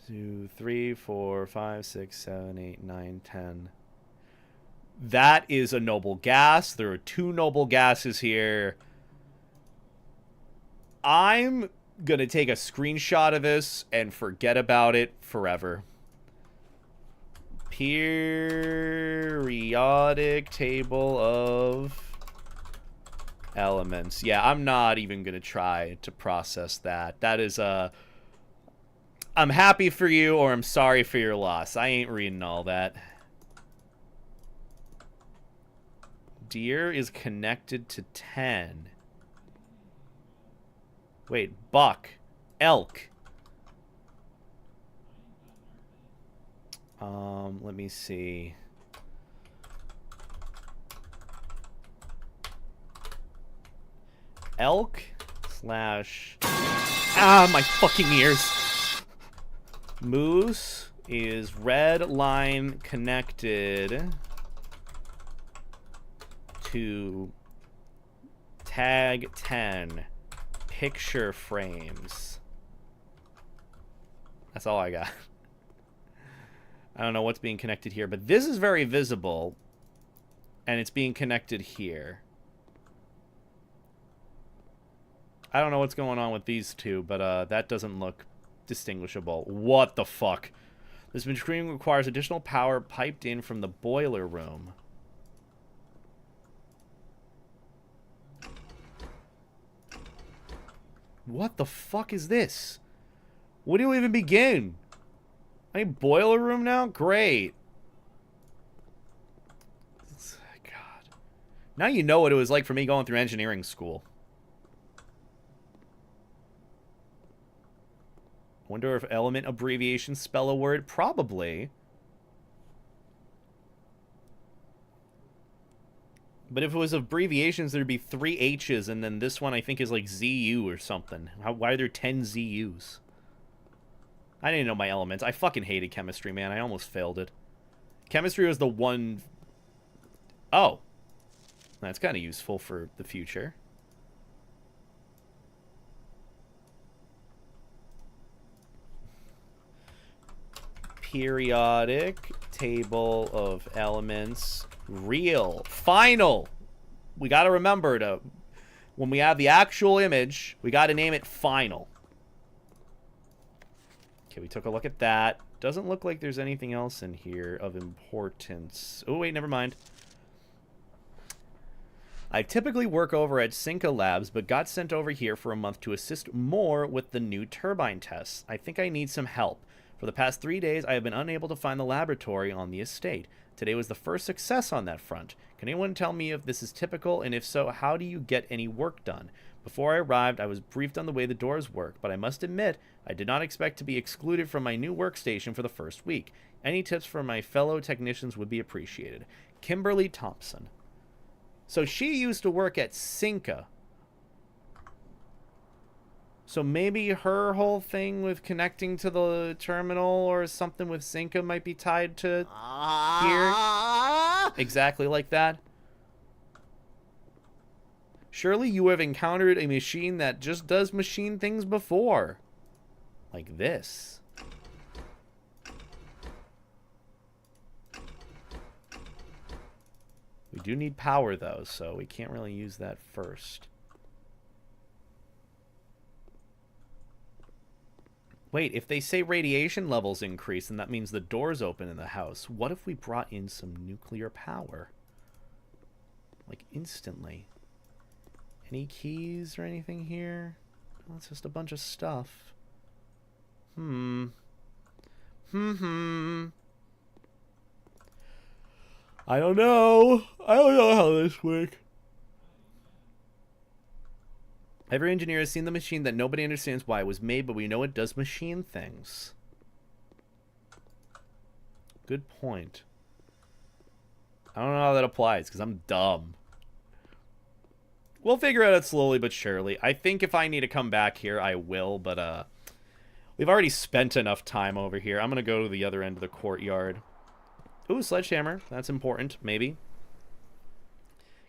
2, 3, 4, 5, 6, 7, 8, 9, 10. That is a noble gas. There are 2 noble gases here. I'm gonna take a screenshot of this and forget about it forever. Periodic table of elements. Yeah, I'm not even gonna try to process that. That is I'm happy for you or I'm sorry for your loss. I ain't reading all that. Deer is connected to 10. Wait, buck. Elk. Let me see. Elk slash... Ah, my fucking ears. Moose is red line connected to tag 10 picture frames. That's all I got. I don't know what's being connected here, but this is very visible, and it's being connected here. I don't know what's going on with these two, but that doesn't look distinguishable. What the fuck? This machine requires additional power piped in from the boiler room. What the fuck is this? Where do you even begin? I need boiler room now? Great. God. Now you know what it was like for me going through engineering school. Wonder if element abbreviations spell a word? Probably. But if it was abbreviations, there'd be 3 H's, and then this one I think is like ZU or something. Why are there 10 ZUs? I didn't know my elements. I fucking hated chemistry, man. I almost failed it. Chemistry was the one... Oh. That's kind of useful for the future. Periodic table of elements. Real. Final. We got to remember to... When we have the actual image, we got to name it final. Okay, we took a look at that. Doesn't look like there's anything else in here of importance. Oh, wait, never mind. I typically work over at Cinca Labs, but got sent over here for a month to assist more with the new turbine tests. I think I need some help. For the past 3 days, I have been unable to find the laboratory on the estate. Today was the first success on that front. Can anyone tell me if this is typical, and if so, how do you get any work done? Before I arrived, I was briefed on the way the doors work, but I must admit, I did not expect to be excluded from my new workstation for the first week. Any tips from my fellow technicians would be appreciated. Kimberly Thompson. So she used to work at Cinca. So maybe her whole thing with connecting to the terminal or something with Cinca might be tied to here. Exactly like that. Surely you have encountered a machine that just does machine things before. Like this. We do need power, though, so we can't really use that first. Wait, if they say radiation levels increase, then that means the doors open in the house. What if we brought in some nuclear power? Like, instantly. Any keys or anything here? Oh, it's just a bunch of stuff. I don't know. I don't know how this works. Every engineer has seen the machine that nobody understands why it was made, but we know it does machine things. Good point. I don't know how that applies, because I'm dumb. We'll figure it out slowly but surely. I think if I need to come back here, I will, but we've already spent enough time over here. I'm going to go to the other end of the courtyard. Ooh, sledgehammer. That's important, maybe.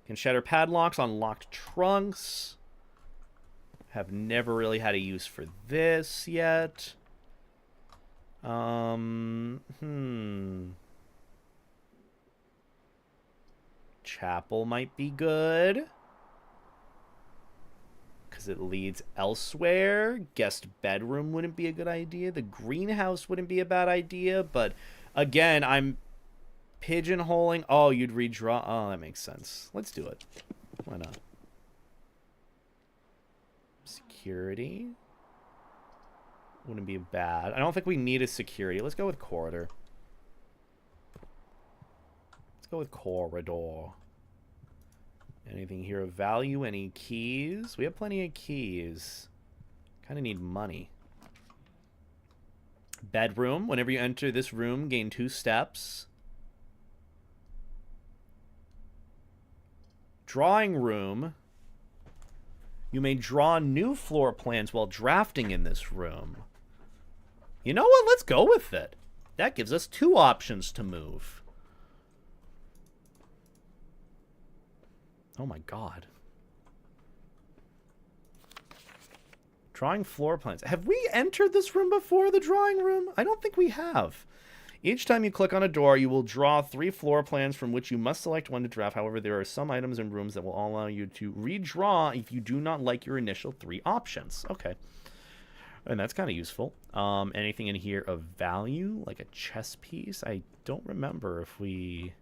Can shatter padlocks on locked trunks. Have never really had a use for this yet. Chapel might be good. Because it leads elsewhere. Guest bedroom wouldn't be a good idea. The greenhouse wouldn't be a bad idea. But, again, I'm pigeonholing. Oh, you'd redraw. Oh, that makes sense. Let's do it. Why not? Security wouldn't be bad. I don't think we need a security. Let's go with corridor. Let's go with corridor. Anything here of value? Any keys? We have plenty of keys. Kind of need money. Bedroom. Whenever you enter this room, gain 2 steps. Drawing room. You may draw new floor plans while drafting in this room. You know what? Let's go with it. That gives us 2 options to move. Oh my god. Drawing floor plans. Have we entered this room before, the drawing room? I don't think we have. Each time you click on a door, you will draw 3 floor plans from which you must select one to draft. However, there are some items in rooms that will allow you to redraw if you do not like your initial 3 options. Okay. And that's kind of useful. Anything in here of value, like a chess piece? I don't remember if we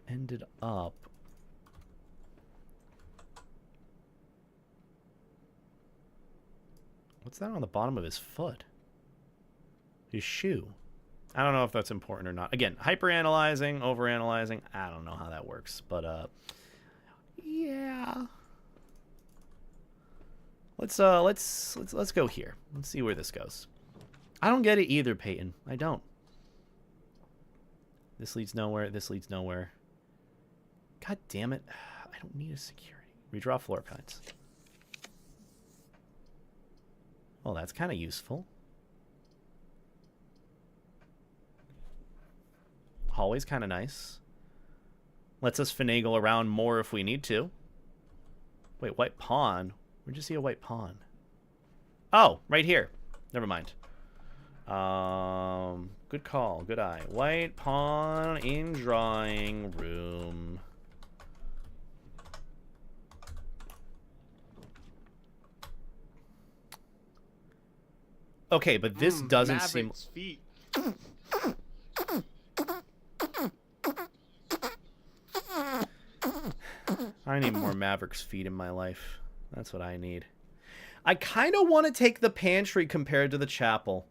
ended up... What's that on the bottom of his foot? His shoe. I don't know if that's important or not. Again, hyper-analyzing, over-analyzing. I don't know how that works, but yeah. Let's go here. Let's see where this goes. I don't get it either, Peyton. I don't. This leads nowhere. This leads nowhere. God damn it. I don't need a security. Redraw floor plans. Well, that's kind of useful. Hallway's kind of nice. Lets us finagle around more if we need to. Wait, white pawn? Where'd you see a white pawn? Oh, right here. Never mind. Good call. Good eye. White pawn in drawing room. Okay, but this doesn't seem... Maverick's feet. I need more Maverick's feet in my life. That's what I need. I kind of want to take the pantry compared to the chapel.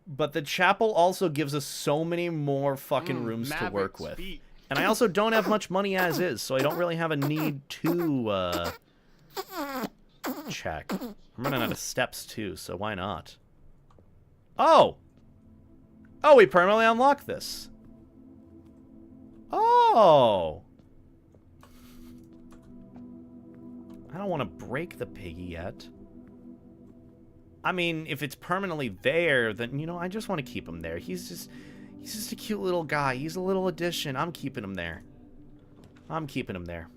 But the chapel also gives us so many more fucking rooms to work with. Feet. And I also don't have much money as is, so I don't really have a need to check. I'm running out of steps too, so why not? Oh! Oh, we permanently unlocked this. Oh! I don't want to break the piggy yet. I mean, if it's permanently there, then, you know, I just want to keep him there. He's just a cute little guy. He's a little addition. I'm keeping him there. I'm keeping him there.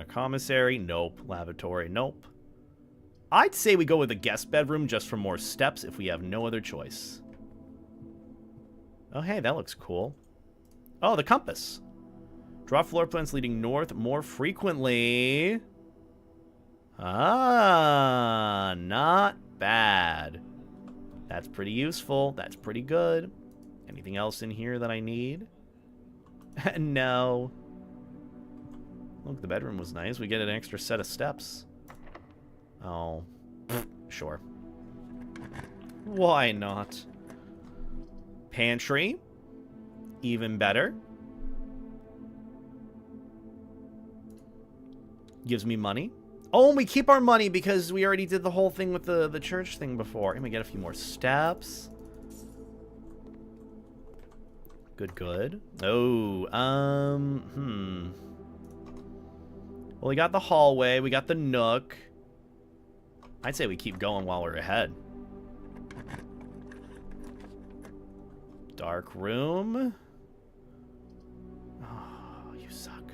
Commissary? Nope. Lavatory? Nope. I'd say we go with a guest bedroom just for more steps if we have no other choice. Oh, hey, that looks cool. Oh, the compass. Draw floor plans leading north more frequently. Ah, not bad. That's pretty useful. That's pretty good. Anything else in here that I need? No. Look, the bedroom was nice. We get an extra set of steps. Oh, sure. Why not? Pantry. Even better. Gives me money. Oh, and we keep our money because we already did the whole thing with the church thing before. And we get a few more steps. Good, good. Oh, Well, we got the hallway. We got the nook. I'd say we keep going while we're ahead. Dark room. Oh, you suck.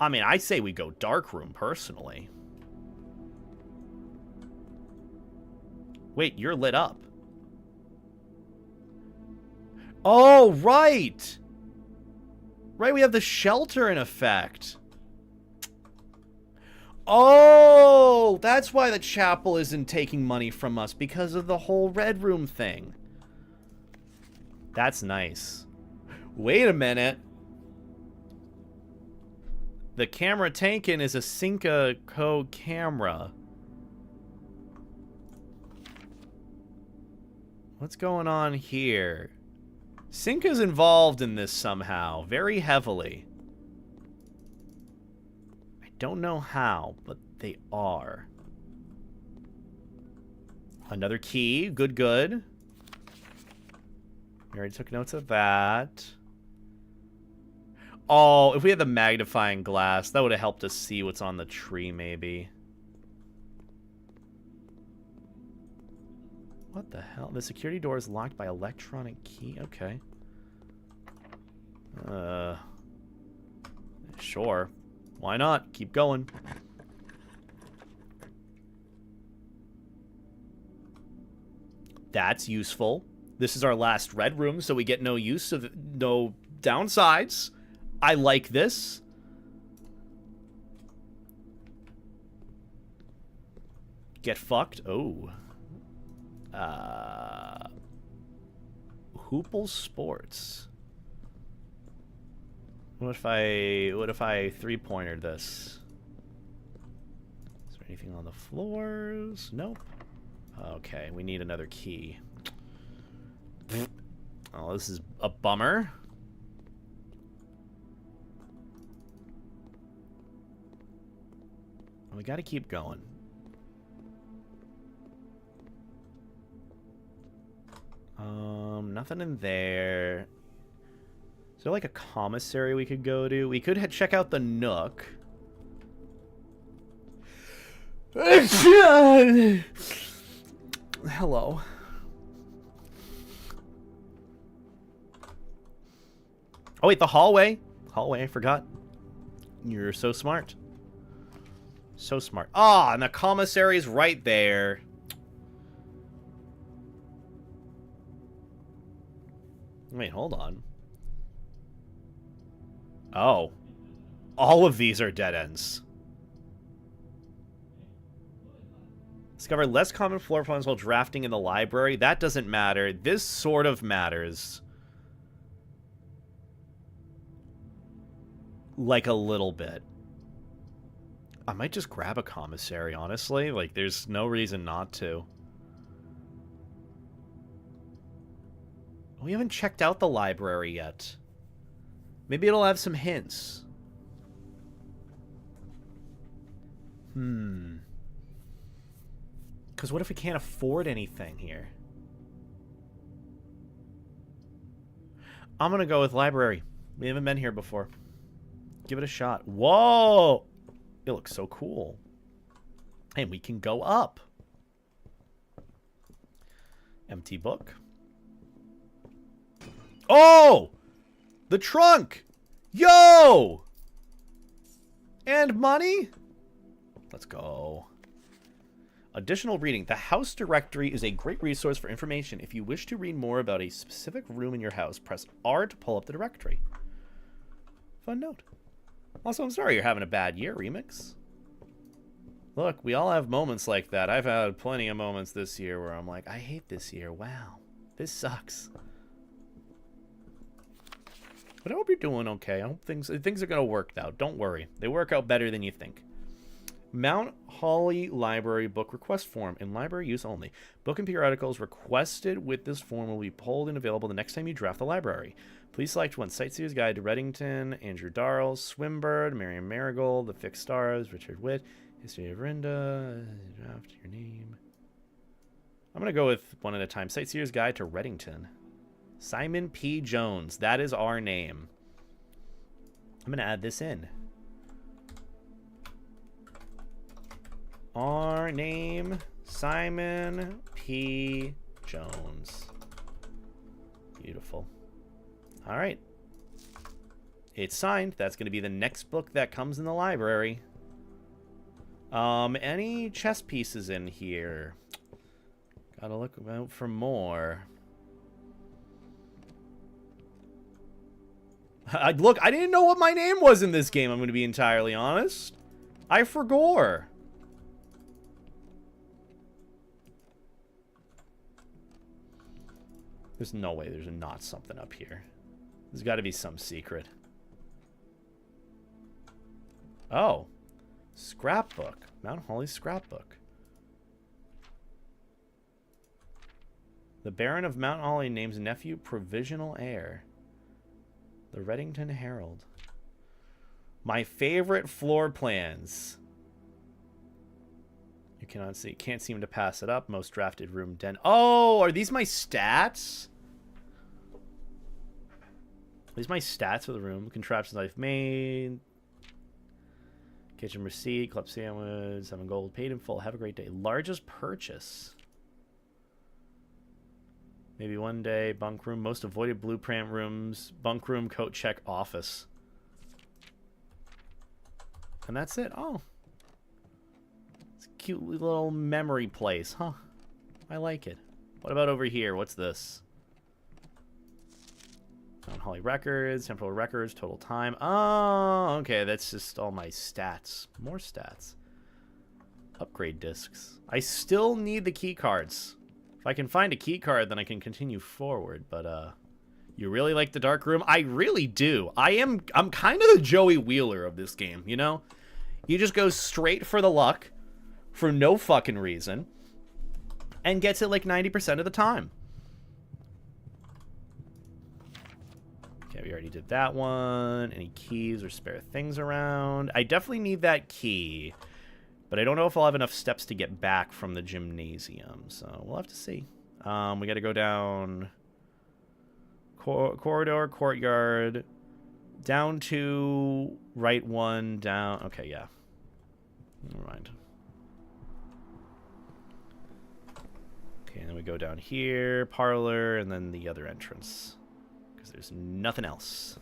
I mean, I say we go dark room, personally. Wait, you're lit up. Oh, right! Right, we have the shelter in effect. Oh, that's why the chapel isn't taking money from us, because of the whole red room thing. That's nice. Wait a minute. The camera taken is a Cinca code camera. What's going on here? Cinca's involved in this somehow, very heavily. I don't know how, but they are. Another key, good, good. We already took notes of that. Oh, if we had the magnifying glass, that would have helped us see what's on the tree, maybe. What the hell? The security door is locked by electronic key? Okay. Sure. Why not? Keep going. That's useful. This is our last red room, so we get no use of no downsides. I like this. Get fucked. Oh. Hoople Sports. What if I three-pointered this? Is there anything on the floors? Nope. Okay, we need another key. Oh, this is a bummer. We gotta keep going. Nothing in there. Is there like a commissary we could go to? We could check out the nook. Hello. Oh wait, the hallway. Hallway, I forgot. You're so smart. So smart. Ah, and the commissary's right there. Wait, hold on. Oh. All of these are dead ends. Discover less common floor plans while drafting in the library. That doesn't matter. This sort of matters. Like a little bit. I might just grab a commissary, honestly. Like, there's no reason not to. We haven't checked out the library yet. Maybe it'll have some hints. Because what if we can't afford anything here? I'm going to go with library. We haven't been here before. Give it a shot. Whoa! It looks so cool. And we can go up. Empty book. Oh! The trunk! Yo! And money? Let's go. Additional reading. The house directory is a great resource for information. If you wish to read more about a specific room in your house, press R to pull up the directory. Fun note. Also, I'm sorry you're having a bad year, Remix. Look, we all have moments like that. I've had plenty of moments this year where I'm like, I hate this year. Wow. This sucks. But I hope you're doing okay. I hope things are going to work out. Don't worry. They work out better than you think. Mount Holly Library Book Request Form. In library use only. Book and periodicals requested with this form will be pulled and available the next time you draft the library. Please select one. Sightseer's Guide to Reddington, Andrew Darrell, Swimbird, Miriam Marigold, The Fixed Stars, Richard Witt, History of Rinda, draft your name. I'm going to go with one at a time. Sightseer's Guide to Reddington. Simon P. Jones. That is our name. I'm going to add this in. Our name, Simon P. Jones. Beautiful. All right. It's signed. That's going to be the next book that comes in the library. Any chess pieces in here? Gotta look out for more. Look, I didn't know what my name was in this game, I'm going to be entirely honest. I forgot. There's no way there's not something up here. There's got to be some secret. Oh. Scrapbook. Mount Holly scrapbook. The Baron of Mount Holly names nephew provisional heir. The Reddington Herald. My favorite floor plans. You cannot see. Can't seem to pass it up. Most drafted room den. Oh, are these my stats? Are these my stats for the room? Contraptions I've made. Kitchen receipt. Club sandwich. 7 gold. Paid in full. Have a great day. Largest purchase. Maybe one day. Bunk room. Most avoided blueprint rooms. Bunk room. Coat check. Office. And that's it. Oh. It's a cute little memory place, huh? I like it. What about over here? What's this? Mount Holly records. Temporal records. Total time. Oh, okay. That's just all my stats. More stats. Upgrade discs. I still need the key cards. If I can find a key card, then I can continue forward. But, you really like the dark room? I really do. I'm kind of the Joey Wheeler of this game, you know? You just go straight for the luck for no fucking reason and gets it like 90% of the time. Okay, we already did that one. Any keys or spare things around? I definitely need that key. But I don't know if I'll have enough steps to get back from the gymnasium. So we'll have to see. We got to go down corridor, courtyard, down to right one, down. Okay, yeah. Never mind. Okay, and then we go down here, parlor, and then the other entrance. Because there's nothing else.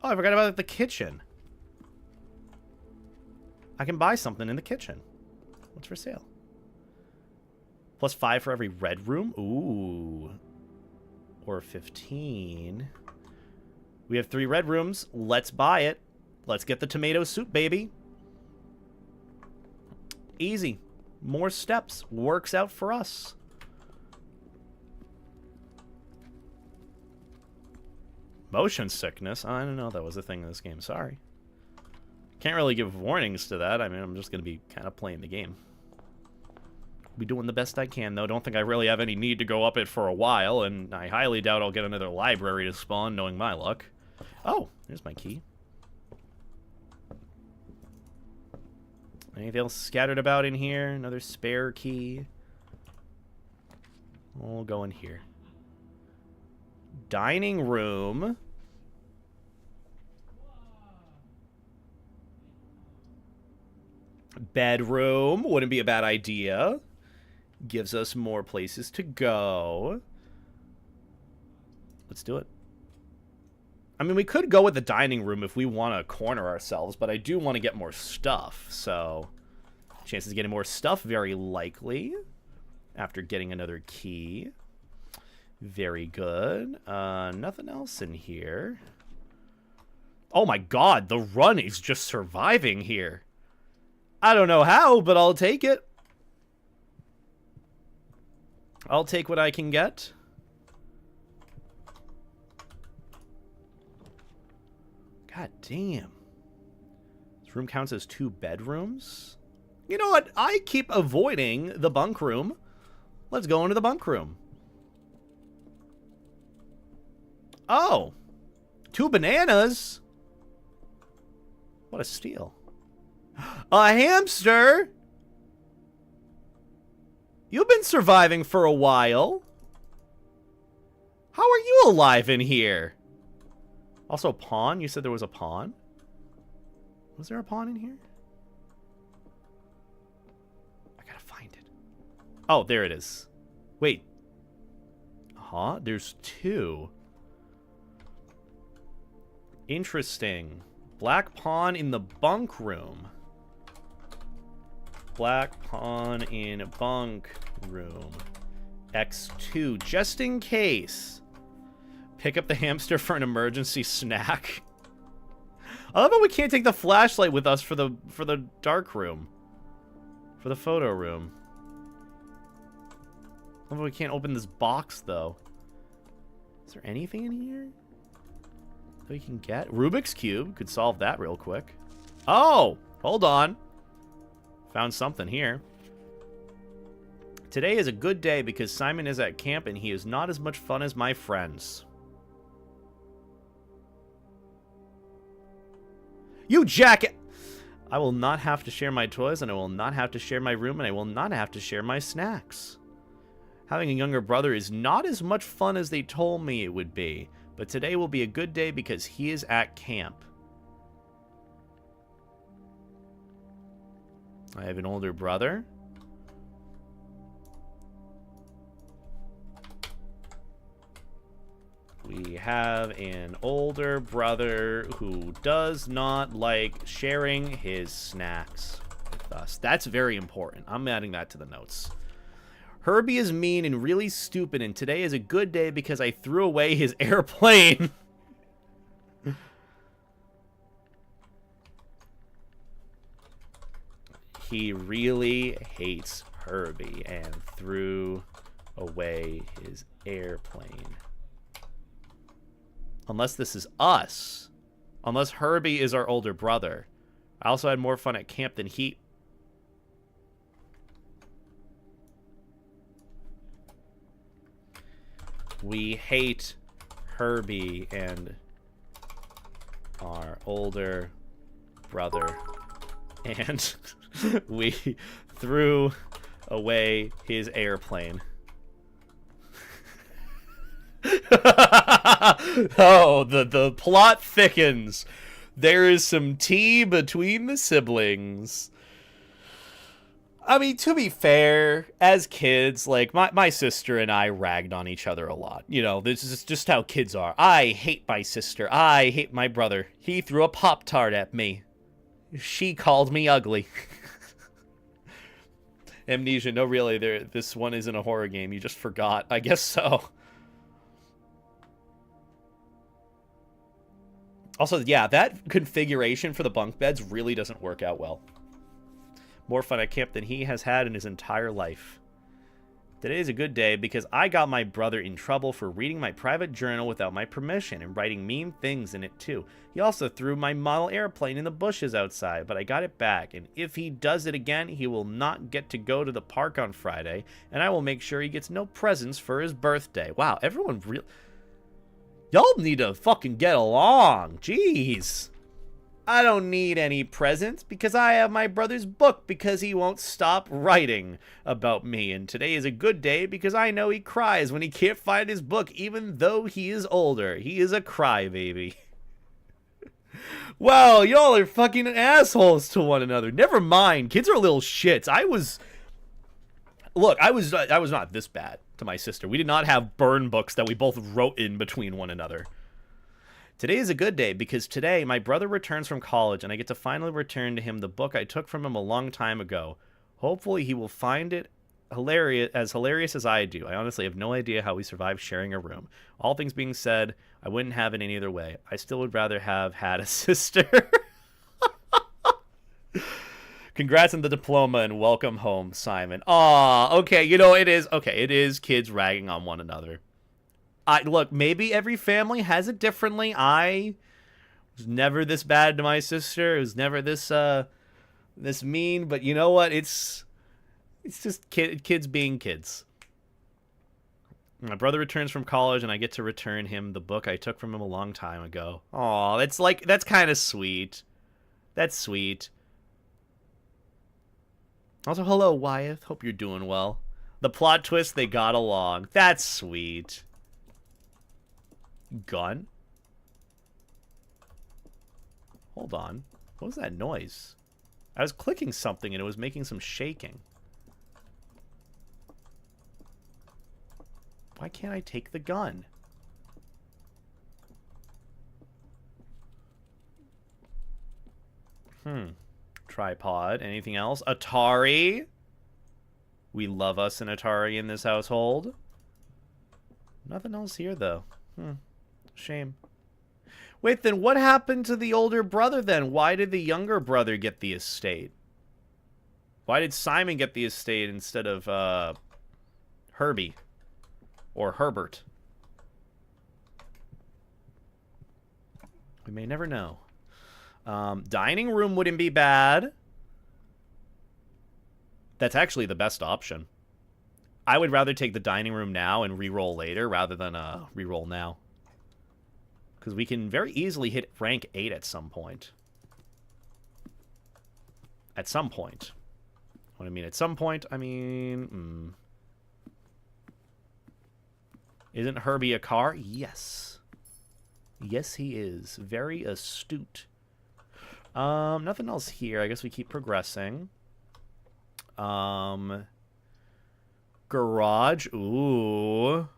Oh, I forgot about the kitchen. I can buy something in the kitchen. What's for sale? +5 for every red room? Ooh. Or 15. We have 3 red rooms. Let's buy it. Let's get the tomato soup, baby. Easy. More steps. Works out for us. Motion sickness? I don't know that was a thing in this game. Sorry. Can't really give warnings to that. I mean, I'm just going to be kind of playing the game. Be doing the best I can, though. Don't think I really have any need to go up it for a while, and I highly doubt I'll get another library to spawn, knowing my luck. Oh, there's my key. Anything else scattered about in here? Another spare key. We'll go in here. Dining room. Bedroom. Wouldn't be a bad idea. Gives us more places to go. Let's do it. I mean, we could go with the dining room if we want to corner ourselves, but I do want to get more stuff, so chances of getting more stuff, very likely, after getting another key. Very good. Nothing else in here. Oh my god, the run is just surviving here. I don't know how, but I'll take it. I'll take what I can get. God damn. This room counts as 2 bedrooms? You know what? I keep avoiding the bunk room. Let's go into the bunk room. Oh. 2 bananas? What a steal. A hamster? You've been surviving for a while. How are you alive in here? Also, pawn? You said there was a pawn? Was there a pawn in here? I gotta find it. Oh, there it is. Wait. Huh? There's 2. Interesting. Black pawn in the bunk room. Black pawn in bunk room. X2. Just in case. Pick up the hamster for an emergency snack. I love how we can't take the flashlight with us for the dark room. For the photo room. I love how we can't open this box, though. Is there anything in here that we can get? Rubik's Cube. Could solve that real quick. Oh! Hold on. Found something here. Today is a good day because Simon is at camp and he is not as much fun as my friends. You jacket! I will not have to share my toys, and I will not have to share my room, and I will not have to share my snacks. Having a younger brother is not as much fun as they told me it would be, but today will be a good day because he is at camp. I have an older brother. We have an older brother who does not like sharing his snacks with us. That's very important. I'm adding that to the notes. Herbie is mean and really stupid, and today is a good day because I threw away his airplane. He really hates Herbie and threw away his airplane. Unless this is us. Unless Herbie is our older brother. I also had more fun at camp than he... We hate Herbie and our older brother. And we threw away his airplane. Oh, the plot thickens. There is some tea between the siblings. I mean, to be fair, as kids, like, my sister and I ragged on each other a lot. You know, this is just how kids are. I hate my sister. I hate my brother. He threw a Pop-Tart at me. She called me ugly. Amnesia, no, really, this one isn't a horror game. You just forgot. I guess so. Also, yeah, that configuration for the bunk beds really doesn't work out well. More fun at camp than he has had in his entire life. Today is a good day because I got my brother in trouble for reading my private journal without my permission and writing mean things in it too. He also threw my model airplane in the bushes outside, but I got it back, and if he does it again, he will not get to go to the park on Friday, and I will make sure he gets no presents for his birthday. Wow, everyone really... Y'all need to fucking get along. Jeez. I don't need any presents because I have my brother's book because he won't stop writing about me. And today is a good day because I know he cries when he can't find his book even though he is older. He is a crybaby. Wow, y'all are fucking assholes to one another. Never mind. Kids are little shits. Look, I was not this bad to my sister. We did not have burn books that we both wrote in between one another. Today is a good day because today my brother returns from college and I get to finally return to him the book I took from him a long time ago. Hopefully he will find it hilarious as I do. I honestly have no idea how we survived sharing a room. All things being said, I wouldn't have it any other way. I still would rather have had a sister. Congrats on the diploma and welcome home, Simon. Aw, okay, you know, it is kids ragging on one another. Look, maybe every family has it differently. I was never this bad to my sister. It was never this mean, but you know what? It's just kids being kids. My brother returns from college and I get to return him the book I took from him a long time ago. Aw, that's kind of sweet. That's sweet. Also, hello, Wyeth. Hope you're doing well. The plot twist, they got along. That's sweet. Gun? Hold on. What was that noise? I was clicking something and it was making some shaking. Why can't I take the gun? Tripod. Anything else? Atari. We love us an Atari in this household. Nothing else here, though. Shame. Wait, then what happened to the older brother then? Why did the younger brother get the estate? Why did Simon get the estate instead of Herbie? Or Herbert? We may never know. Dining room wouldn't be bad. That's actually the best option. I would rather take the dining room now and re-roll later rather than re-roll now. Because we can very easily hit rank 8 at some point. At some point. What I mean at some point, I mean... Isn't Herbie a car? Yes. Yes, he is. Very astute. Nothing else here. I guess we keep progressing. Garage. Ooh.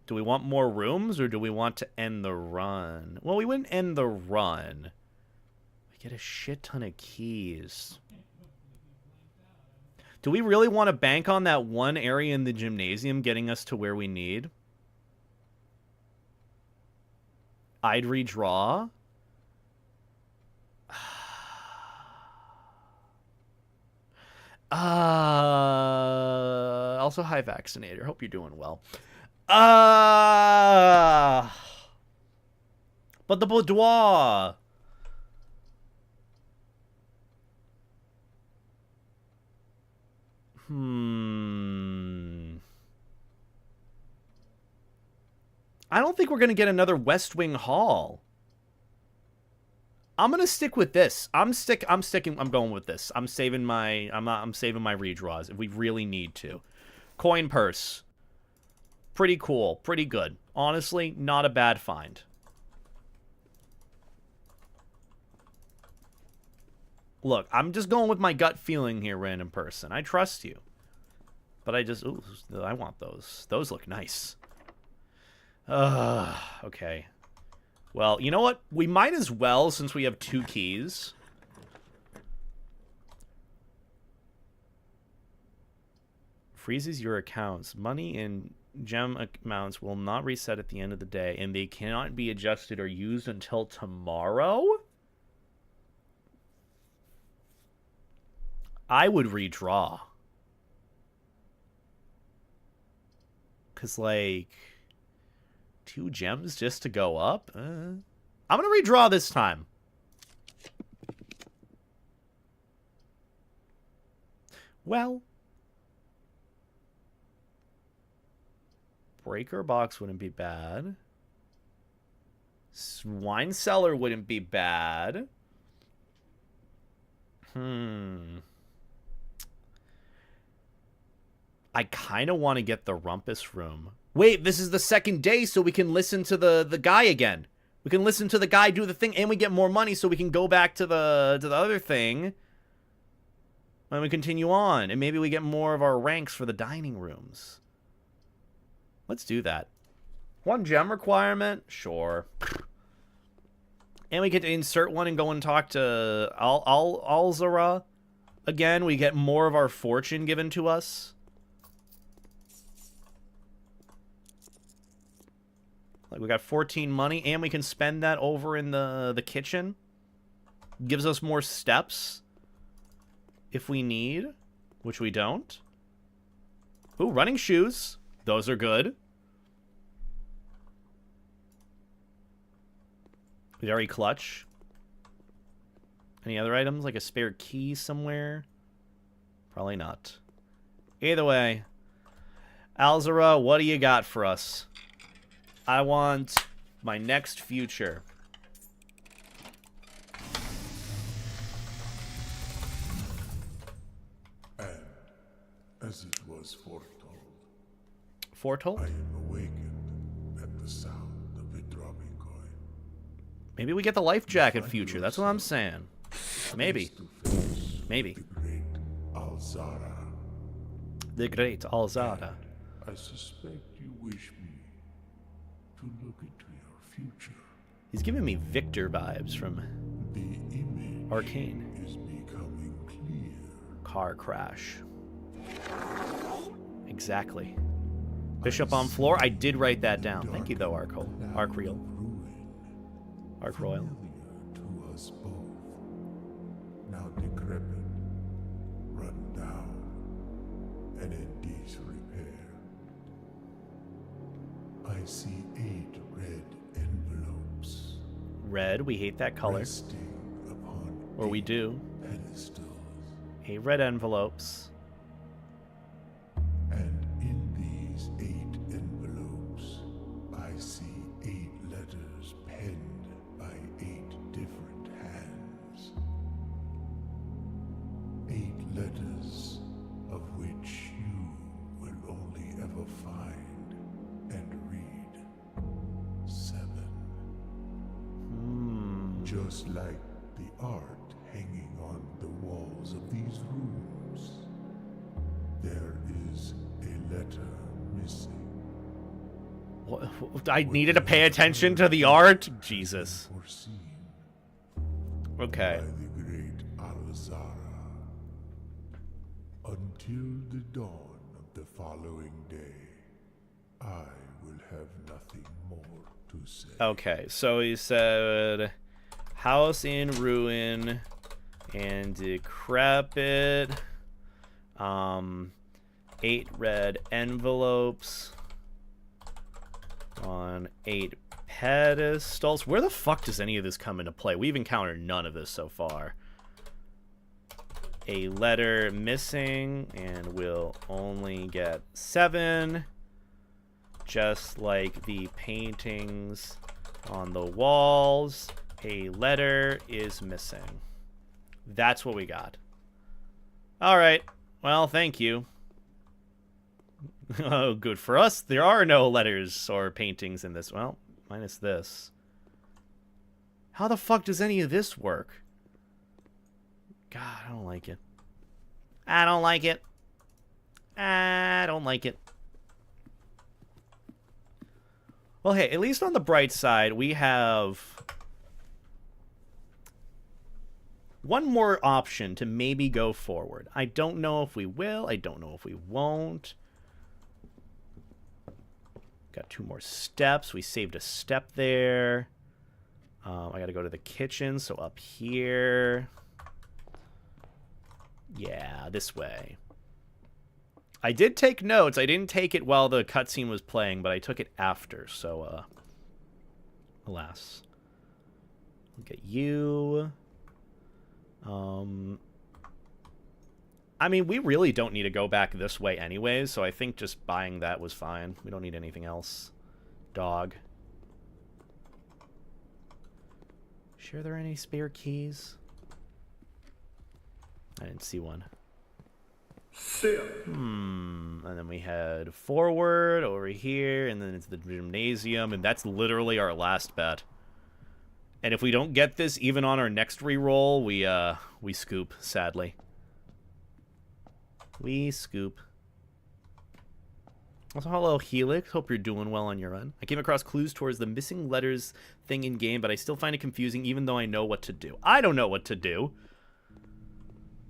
Do we want more rooms or do we want to end the run? Well, we wouldn't end the run. We get a shit ton of keys. Do we really want to bank on that one area in the gymnasium getting us to where we need? I'd redraw. Also, hi, Vaccinator. Hope you're doing well. But the boudoir. I don't think we're going to get another West Wing Hall. I'm going to stick with this. I'm going with this. I'm saving my redraws if we really need to. Coin purse. Pretty cool. Pretty good. Honestly, not a bad find. Look, I'm just going with my gut feeling here, random person. I trust you. But ooh, I want those. Those look nice. Okay. Well, you know what? We might as well, since we have 2 keys. Freezes your accounts. Money in gem amounts will not reset at the end of the day, and they cannot be adjusted or used until tomorrow? I would redraw. Because, like, 2 gems just to go up? I'm going to redraw this time. Well, breaker box wouldn't be bad. Wine cellar wouldn't be bad. I kind of want to get the rumpus room. Wait, this is the second day, so we can listen to the guy again. We can listen to the guy do the thing, and we get more money, so we can go back to the other thing. When we continue on, and maybe we get more of our ranks for the dining rooms. Let's do that. 1 gem requirement? Sure. And we get to insert one and go and talk to Alzara. Again, we get more of our fortune given to us. Like, we got 14 money, and we can spend that over in the kitchen. Gives us more steps. If we need, which we don't. Ooh, running shoes. Those are good. Very clutch. Any other items, like a spare key somewhere? Probably not. Either way, Alzara, what do you got for us? I want my next future. As it was foretold. Foretold? I am awakened at the sound of a dropping coin. Maybe we get the life jacket future. That's what I'm saying. Maybe. Maybe. The great Alzara. The great Alzara. I suspect you wish me to look into your future. He's giving me Victor vibes from The image Arcane. is becoming clear. Car crash. Exactly. Bishop on floor. I did write that down. Thank you, though, Arc Royal. Arc Royal. To us both. Now decrepit, run down, and in disrepair. I see 8 red envelopes. Red. We hate that color. Resting upon Or we do. pedestals. 8 red envelopes. And in these 8 envelopes, I see 8 letters penned by 8 different hands. 8 letters of which you will only ever find and read 7. Just like the art hanging on the walls of these rooms. There is a letter missing. I needed to pay attention to the art? Jesus. Foreseen Okay. by the great Alzara. Until the dawn of the following day, I will have nothing more to say. Okay, so he said house in ruin and decrepit. 8 red envelopes on 8 pedestals. Where the fuck does any of this come into play? We've encountered none of this so far. A letter missing, and we'll only get 7. Just like the paintings on the walls, a letter is missing. That's what we got. Alright. Well, thank you. Oh, good for us. There are no letters or paintings in this. Well, minus this. How the fuck does any of this work? God, I don't like it. I don't like it. I don't like it. Well, hey, at least on the bright side, we have one more option to maybe go forward. I don't know if we will. I don't know if we won't. Got 2 more steps. We saved a step there. I got to go to the kitchen, so up here. Yeah, this way. I did take notes. I didn't take it while the cutscene was playing, but I took it after, so, alas. Look at you. I mean, we really don't need to go back this way anyways, so I think just buying that was fine. We don't need anything else. Dog. Sure there are any spare keys? I didn't see one. And then we head forward over here, and then it's the gymnasium, and that's literally our last bet. And if we don't get this even on our next reroll, we scoop, sadly. We scoop. Also, hello, Helix. Hope you're doing well on your end. I came across clues towards the missing letters thing in-game, but I still find it confusing even though I know what to do. I don't know what to do.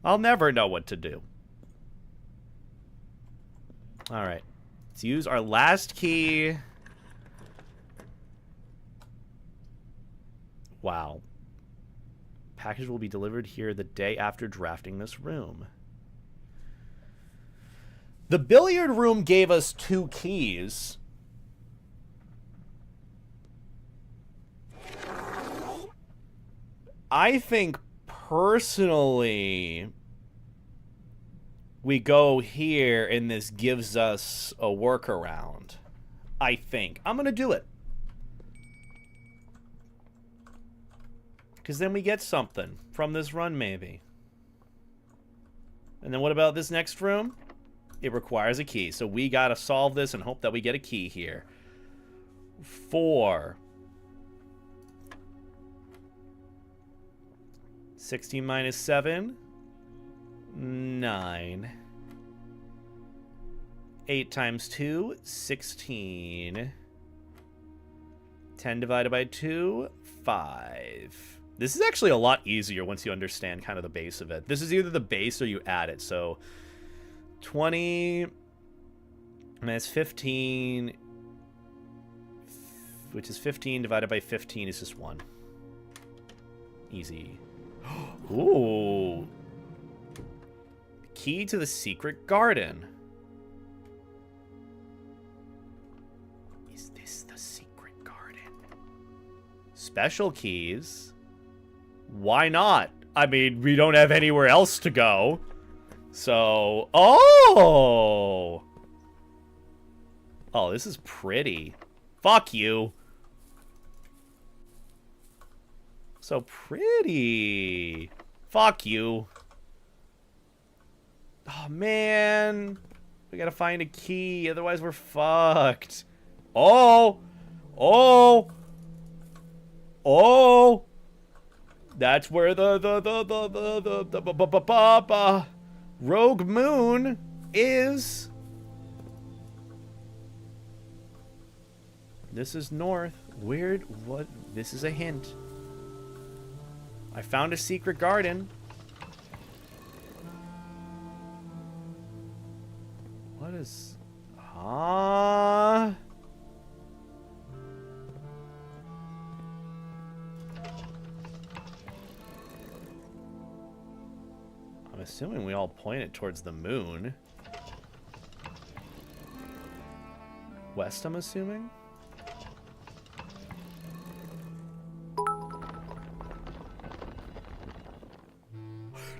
I'll never know what to do. Alright. Let's use our last key. Wow. Package will be delivered here the day after drafting this room. The billiard room gave us 2 keys. I think personally we go here and this gives us a workaround. I think. I'm going to do it. Because then we get something from this run maybe. And then what about this next room? It requires a key, so we gotta solve this and hope that we get a key here. 4. 16 minus 7. 9. 8 times 2. 16. 10 divided by 2. 5. This is actually a lot easier once you understand kind of the base of it. This is either the base or you add it, so... 20 minus 15, which is 15 divided by 15 is just 1. Easy. Ooh. Key to the secret garden. Is this the secret garden? Special keys? Why not? I mean, we don't have anywhere else to go. So, oh, this is pretty. Fuck you. So pretty. Fuck you. Oh, man. We gotta find a key, otherwise we're fucked. Oh. That's where the Rogue Moon is. This is north. Weird. What? This is a hint. I found a secret garden. What is... I'm assuming we all pointed towards the moon. West, I'm assuming?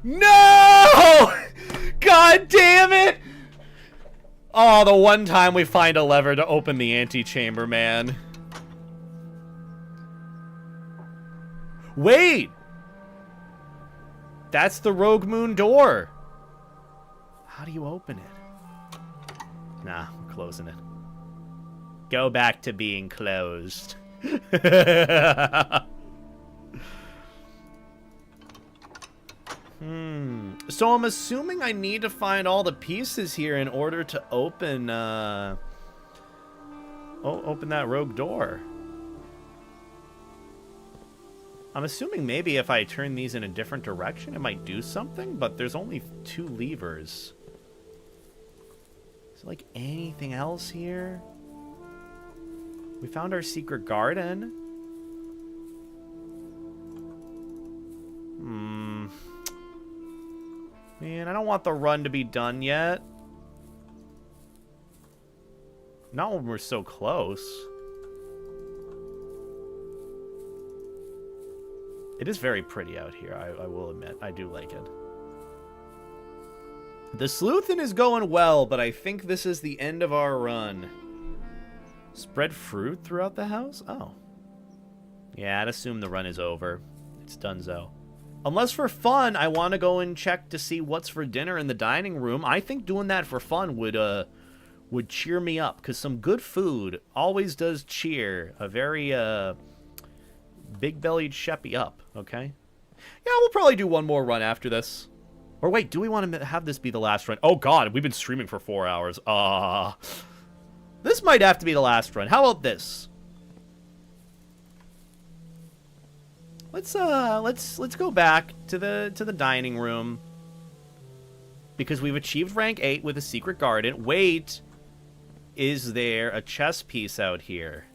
No! God damn it! Oh, the one time we find a lever to open the antechamber, man. Wait! That's the Rogue Moon door. How do you open it? Nah, we're closing it. Go back to being closed. So I'm assuming I need to find all the pieces here in order to open, open that rogue door. I'm assuming maybe if I turn these in a different direction, it might do something, but there's only 2 levers. Is there, like, anything else here? We found our secret garden. Man, I don't want the run to be done yet. Not when we're so close. It is very pretty out here, I will admit. I do like it. The sleuthin' is going well, but I think this is the end of our run. Spread fruit throughout the house? Oh. Yeah, I'd assume the run is over. It's donezo. Unless for fun, I want to go and check to see what's for dinner in the dining room. I think doing that for fun would cheer me up, because some good food always does cheer a very big-bellied Sheppy up, okay? Yeah, we'll probably do one more run after this. Or wait, do we want to have this be the last run? Oh god, we've been streaming for 4 hours. This might have to be the last run. How about this? Let's go back to the dining room, because we've achieved rank 8 with a secret garden. Wait, is there a chess piece out here?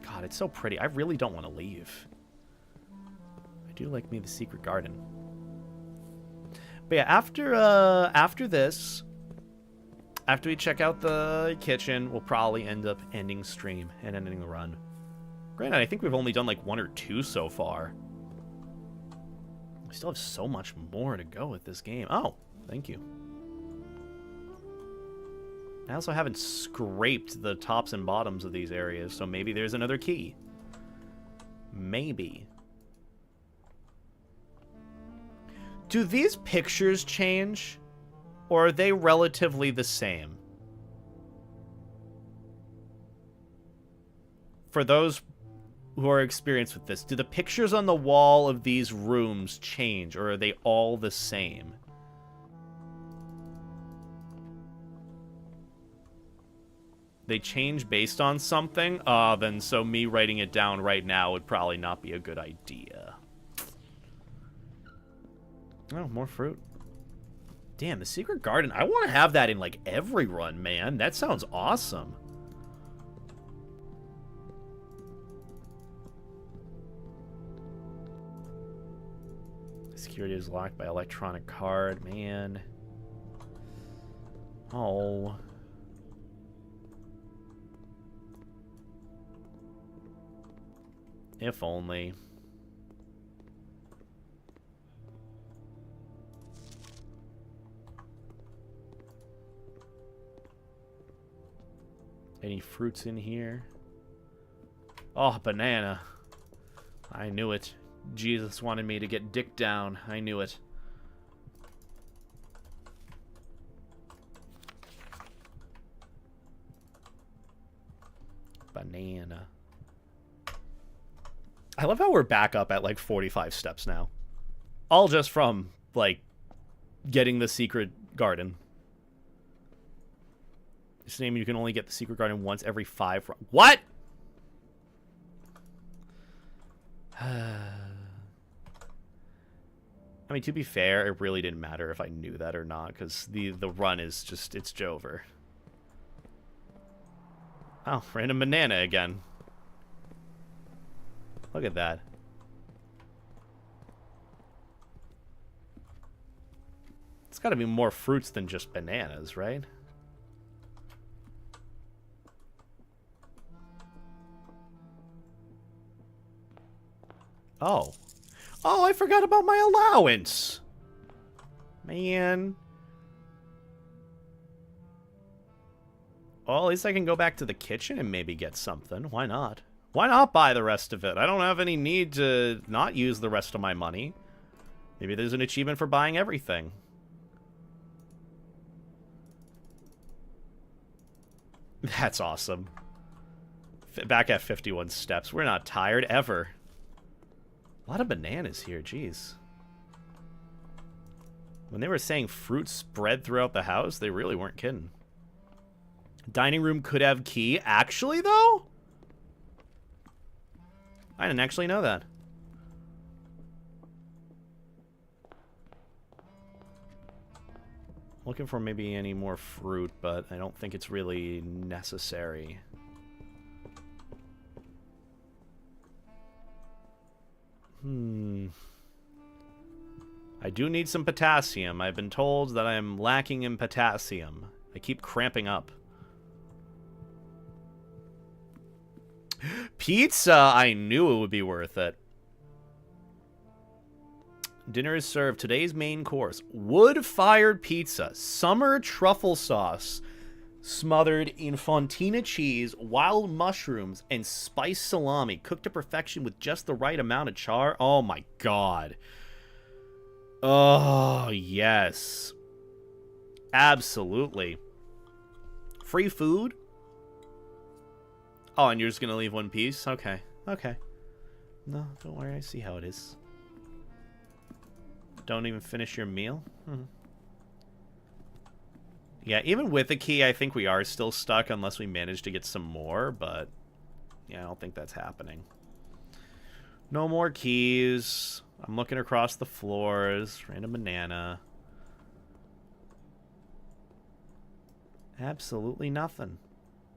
God, it's so pretty. I really don't want to leave. I do like me the secret garden. But yeah, after this, after we check out the kitchen, we'll probably end up ending stream and ending the run. Granted, I think we've only done like 1 or 2 so far. We still have so much more to go with this game. Oh, thank you. I also haven't scraped the tops and bottoms of these areas, so maybe there's another key. Maybe. Do these pictures change? Or are they relatively the same? For those who are experienced with this, do the pictures on the wall of these rooms change, or are they all the same? They change based on something? Then so me writing it down right now would probably not be a good idea. Oh, more fruit. Damn, the secret garden. I want to have that in, like, every run, man. That sounds awesome. Security is locked by electronic card, man. Oh. If only. Any fruits in here? Oh, banana. I knew it. Jesus wanted me to get dick down. I knew it. Banana. I love how we're back up at like 45 steps now. All just from, like, getting the secret garden. It's naming you can only get the secret garden once every 5... What?! I mean, to be fair, it really didn't matter if I knew that or not, because the run is just... It's over. Oh, random banana again. Look at that. It's got to be more fruits than just bananas, right? Oh. Oh, I forgot about my allowance. Man. Well, at least I can go back to the kitchen and maybe get something. Why not? Why not buy the rest of it? I don't have any need to not use the rest of my money. Maybe there's an achievement for buying everything. That's awesome. Back at 51 steps. We're not tired ever. A lot of bananas here, jeez. When they were saying fruit spread throughout the house, they really weren't kidding. Dining room could have key. Actually, though? I didn't actually know that. Looking for maybe any more fruit, but I don't think it's really necessary. I do need some potassium. I've been told that I am lacking in potassium. I keep cramping up. Pizza! I knew it would be worth it. Dinner is served. Today's main course. Wood-fired pizza. Summer truffle sauce. Smothered in fontina cheese, wild mushrooms, and spiced salami. Cooked to perfection with just the right amount of char. Oh my god. Oh, yes. Absolutely. Free food? Oh, and you're just gonna leave one piece? Okay. Okay. No, don't worry. I see how it is. Don't even finish your meal? Yeah, even with the key, I think we are still stuck unless we manage to get some more, but yeah, I don't think that's happening. No more keys. I'm looking across the floors. Random banana. Absolutely nothing.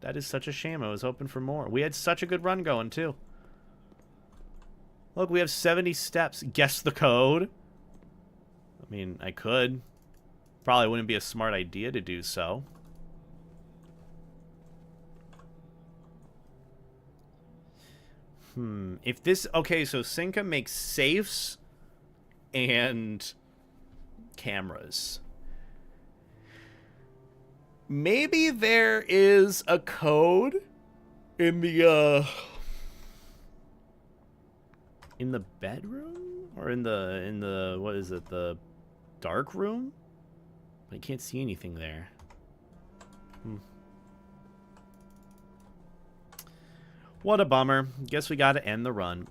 That is such a shame. I was hoping for more. We had such a good run going, too. Look, we have 70 steps. Guess the code. I mean, I could. Probably wouldn't be a smart idea to do so. If this... Okay, so Cinca makes safes and cameras. Maybe there is a code in the bedroom? Or in the what is it, the dark room? I can't see anything there. What a bummer. Guess we gotta end the run.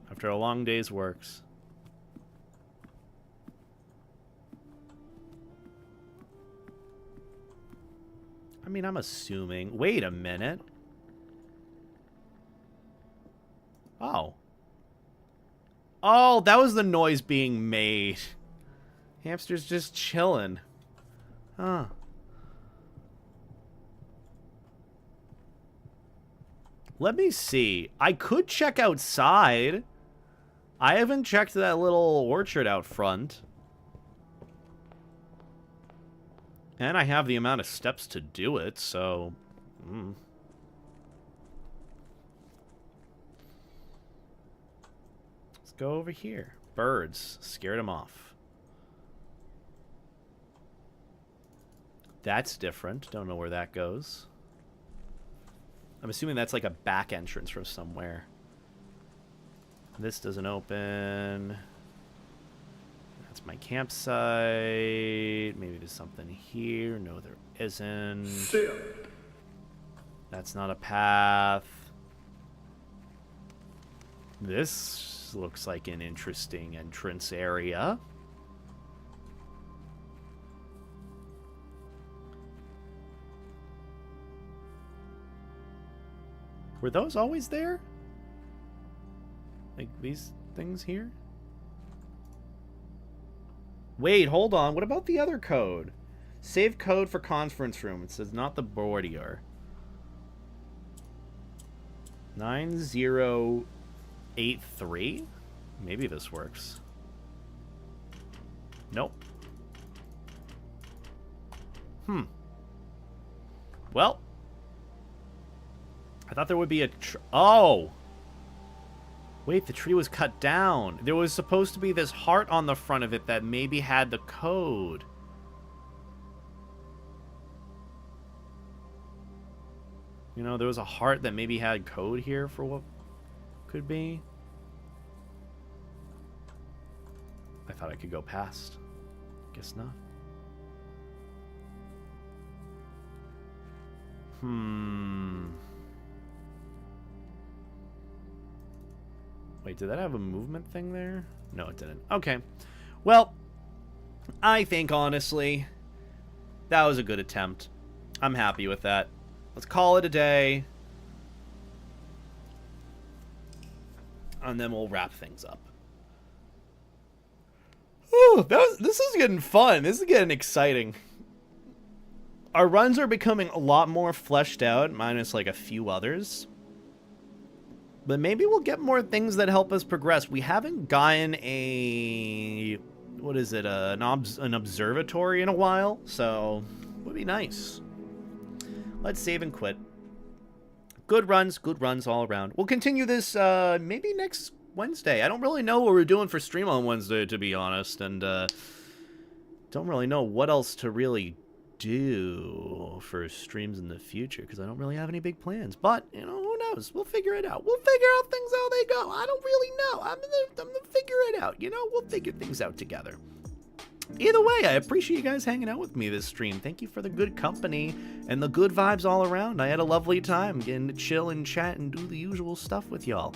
After a long day's works. I mean, I'm assuming... Wait a minute. Oh. Oh, that was the noise being made. Hamster's just chilling. Huh. Let me see. I could check outside. I haven't checked that little orchard out front. And I have the amount of steps to do it, so... Let's go over here. Birds. Scared them off. That's different. Don't know where that goes. I'm assuming that's like a back entrance from somewhere. This doesn't open. That's my campsite. Maybe there's something here. No, there isn't. That's not a path. This looks like an interesting entrance area. Were those always there? Like these things here? Wait, hold on. What about the other code? Save code for conference room. It says not the border. 9083? Maybe this works. Nope. Well. I thought there would be a... Oh! Wait, the tree was cut down. There was supposed to be this heart on the front of it that maybe had the code. You know, there was a heart that maybe had code here for what could be. I thought I could go past. Guess not. Wait, did that have a movement thing there? No, it didn't. Okay. Well, I think, honestly, that was a good attempt. I'm happy with that. Let's call it a day. And then we'll wrap things up. Whew. Whew, this is getting fun. This is getting exciting. Our runs are becoming a lot more fleshed out, minus like a few others. But maybe we'll get more things that help us progress. We haven't gotten a... what is it? An observatory in a while, so would be nice. Let's save and quit. Good runs all around. We'll continue this maybe next Wednesday. I don't really know what we're doing for stream on Wednesday, to be honest, and don't really know what else to really do for streams in the future, because I don't really have any big plans. But, you know, who knows? We'll figure it out. We'll figure out things how they go. I don't really know. I'm gonna figure it out, you know? We'll figure things out together. Either way, I appreciate you guys hanging out with me this stream. Thank you for the good company and the good vibes all around. I had a lovely time getting to chill and chat and do the usual stuff with y'all.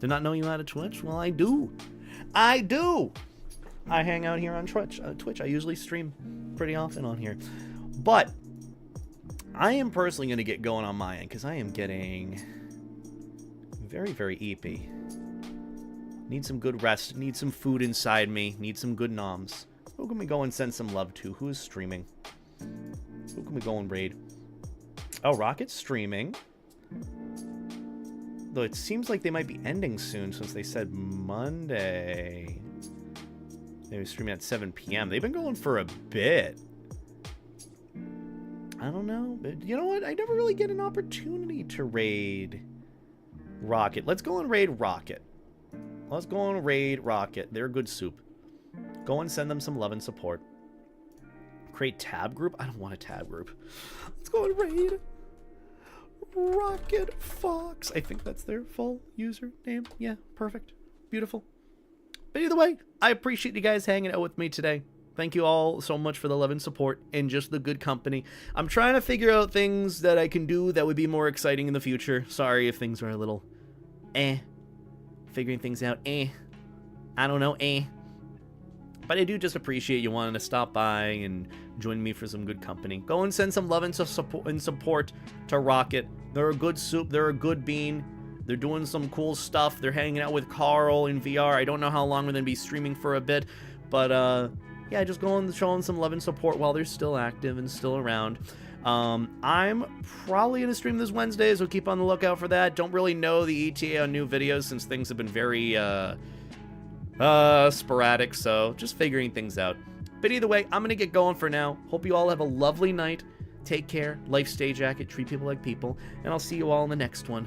Did not know you had a Twitch? Well, I do. I do! I hang out here on Twitch. I usually stream pretty often on here. But I am personally going to get going on my end because I am getting very, very eepy. Need some good rest. Need some food inside me. Need some good noms. Who can we go and send some love to? Who is streaming? Who can we go and raid? Oh, Rocket's streaming. Though it seems like they might be ending soon since they said Monday. They were streaming at 7 p.m. They've been going for a bit. I don't know. But you know what? I never really get an opportunity to raid Rocket. Let's go and raid Rocket. Let's go and raid Rocket. They're a good soup. Go and send them some love and support. Create tab group? I don't want a tab group. Let's go and raid Rocket Fox. I think that's their full username. Yeah, perfect. Beautiful. But either way, I appreciate you guys hanging out with me today. Thank you all so much for the love and support and just the good company. I'm trying to figure out things that I can do that would be more exciting in the future. Sorry if things are a little figuring things out, I don't know, But I do just appreciate you wanting to stop by and join me for some good company. Go and send some love and support to Rocket. They're a good soup. They're a good bean. They're doing some cool stuff. They're hanging out with Carl in VR. I don't know how long we're going to be streaming for a bit. But, yeah, just go and show them some love and support while they're still active and still around. I'm probably going to stream this Wednesday, so keep on the lookout for that. Don't really know the ETA on new videos since things have been very sporadic, so just figuring things out. But either way, I'm going to get going for now. Hope you all have a lovely night. Take care. Life stay jacket. Treat people like people. And I'll see you all in the next one.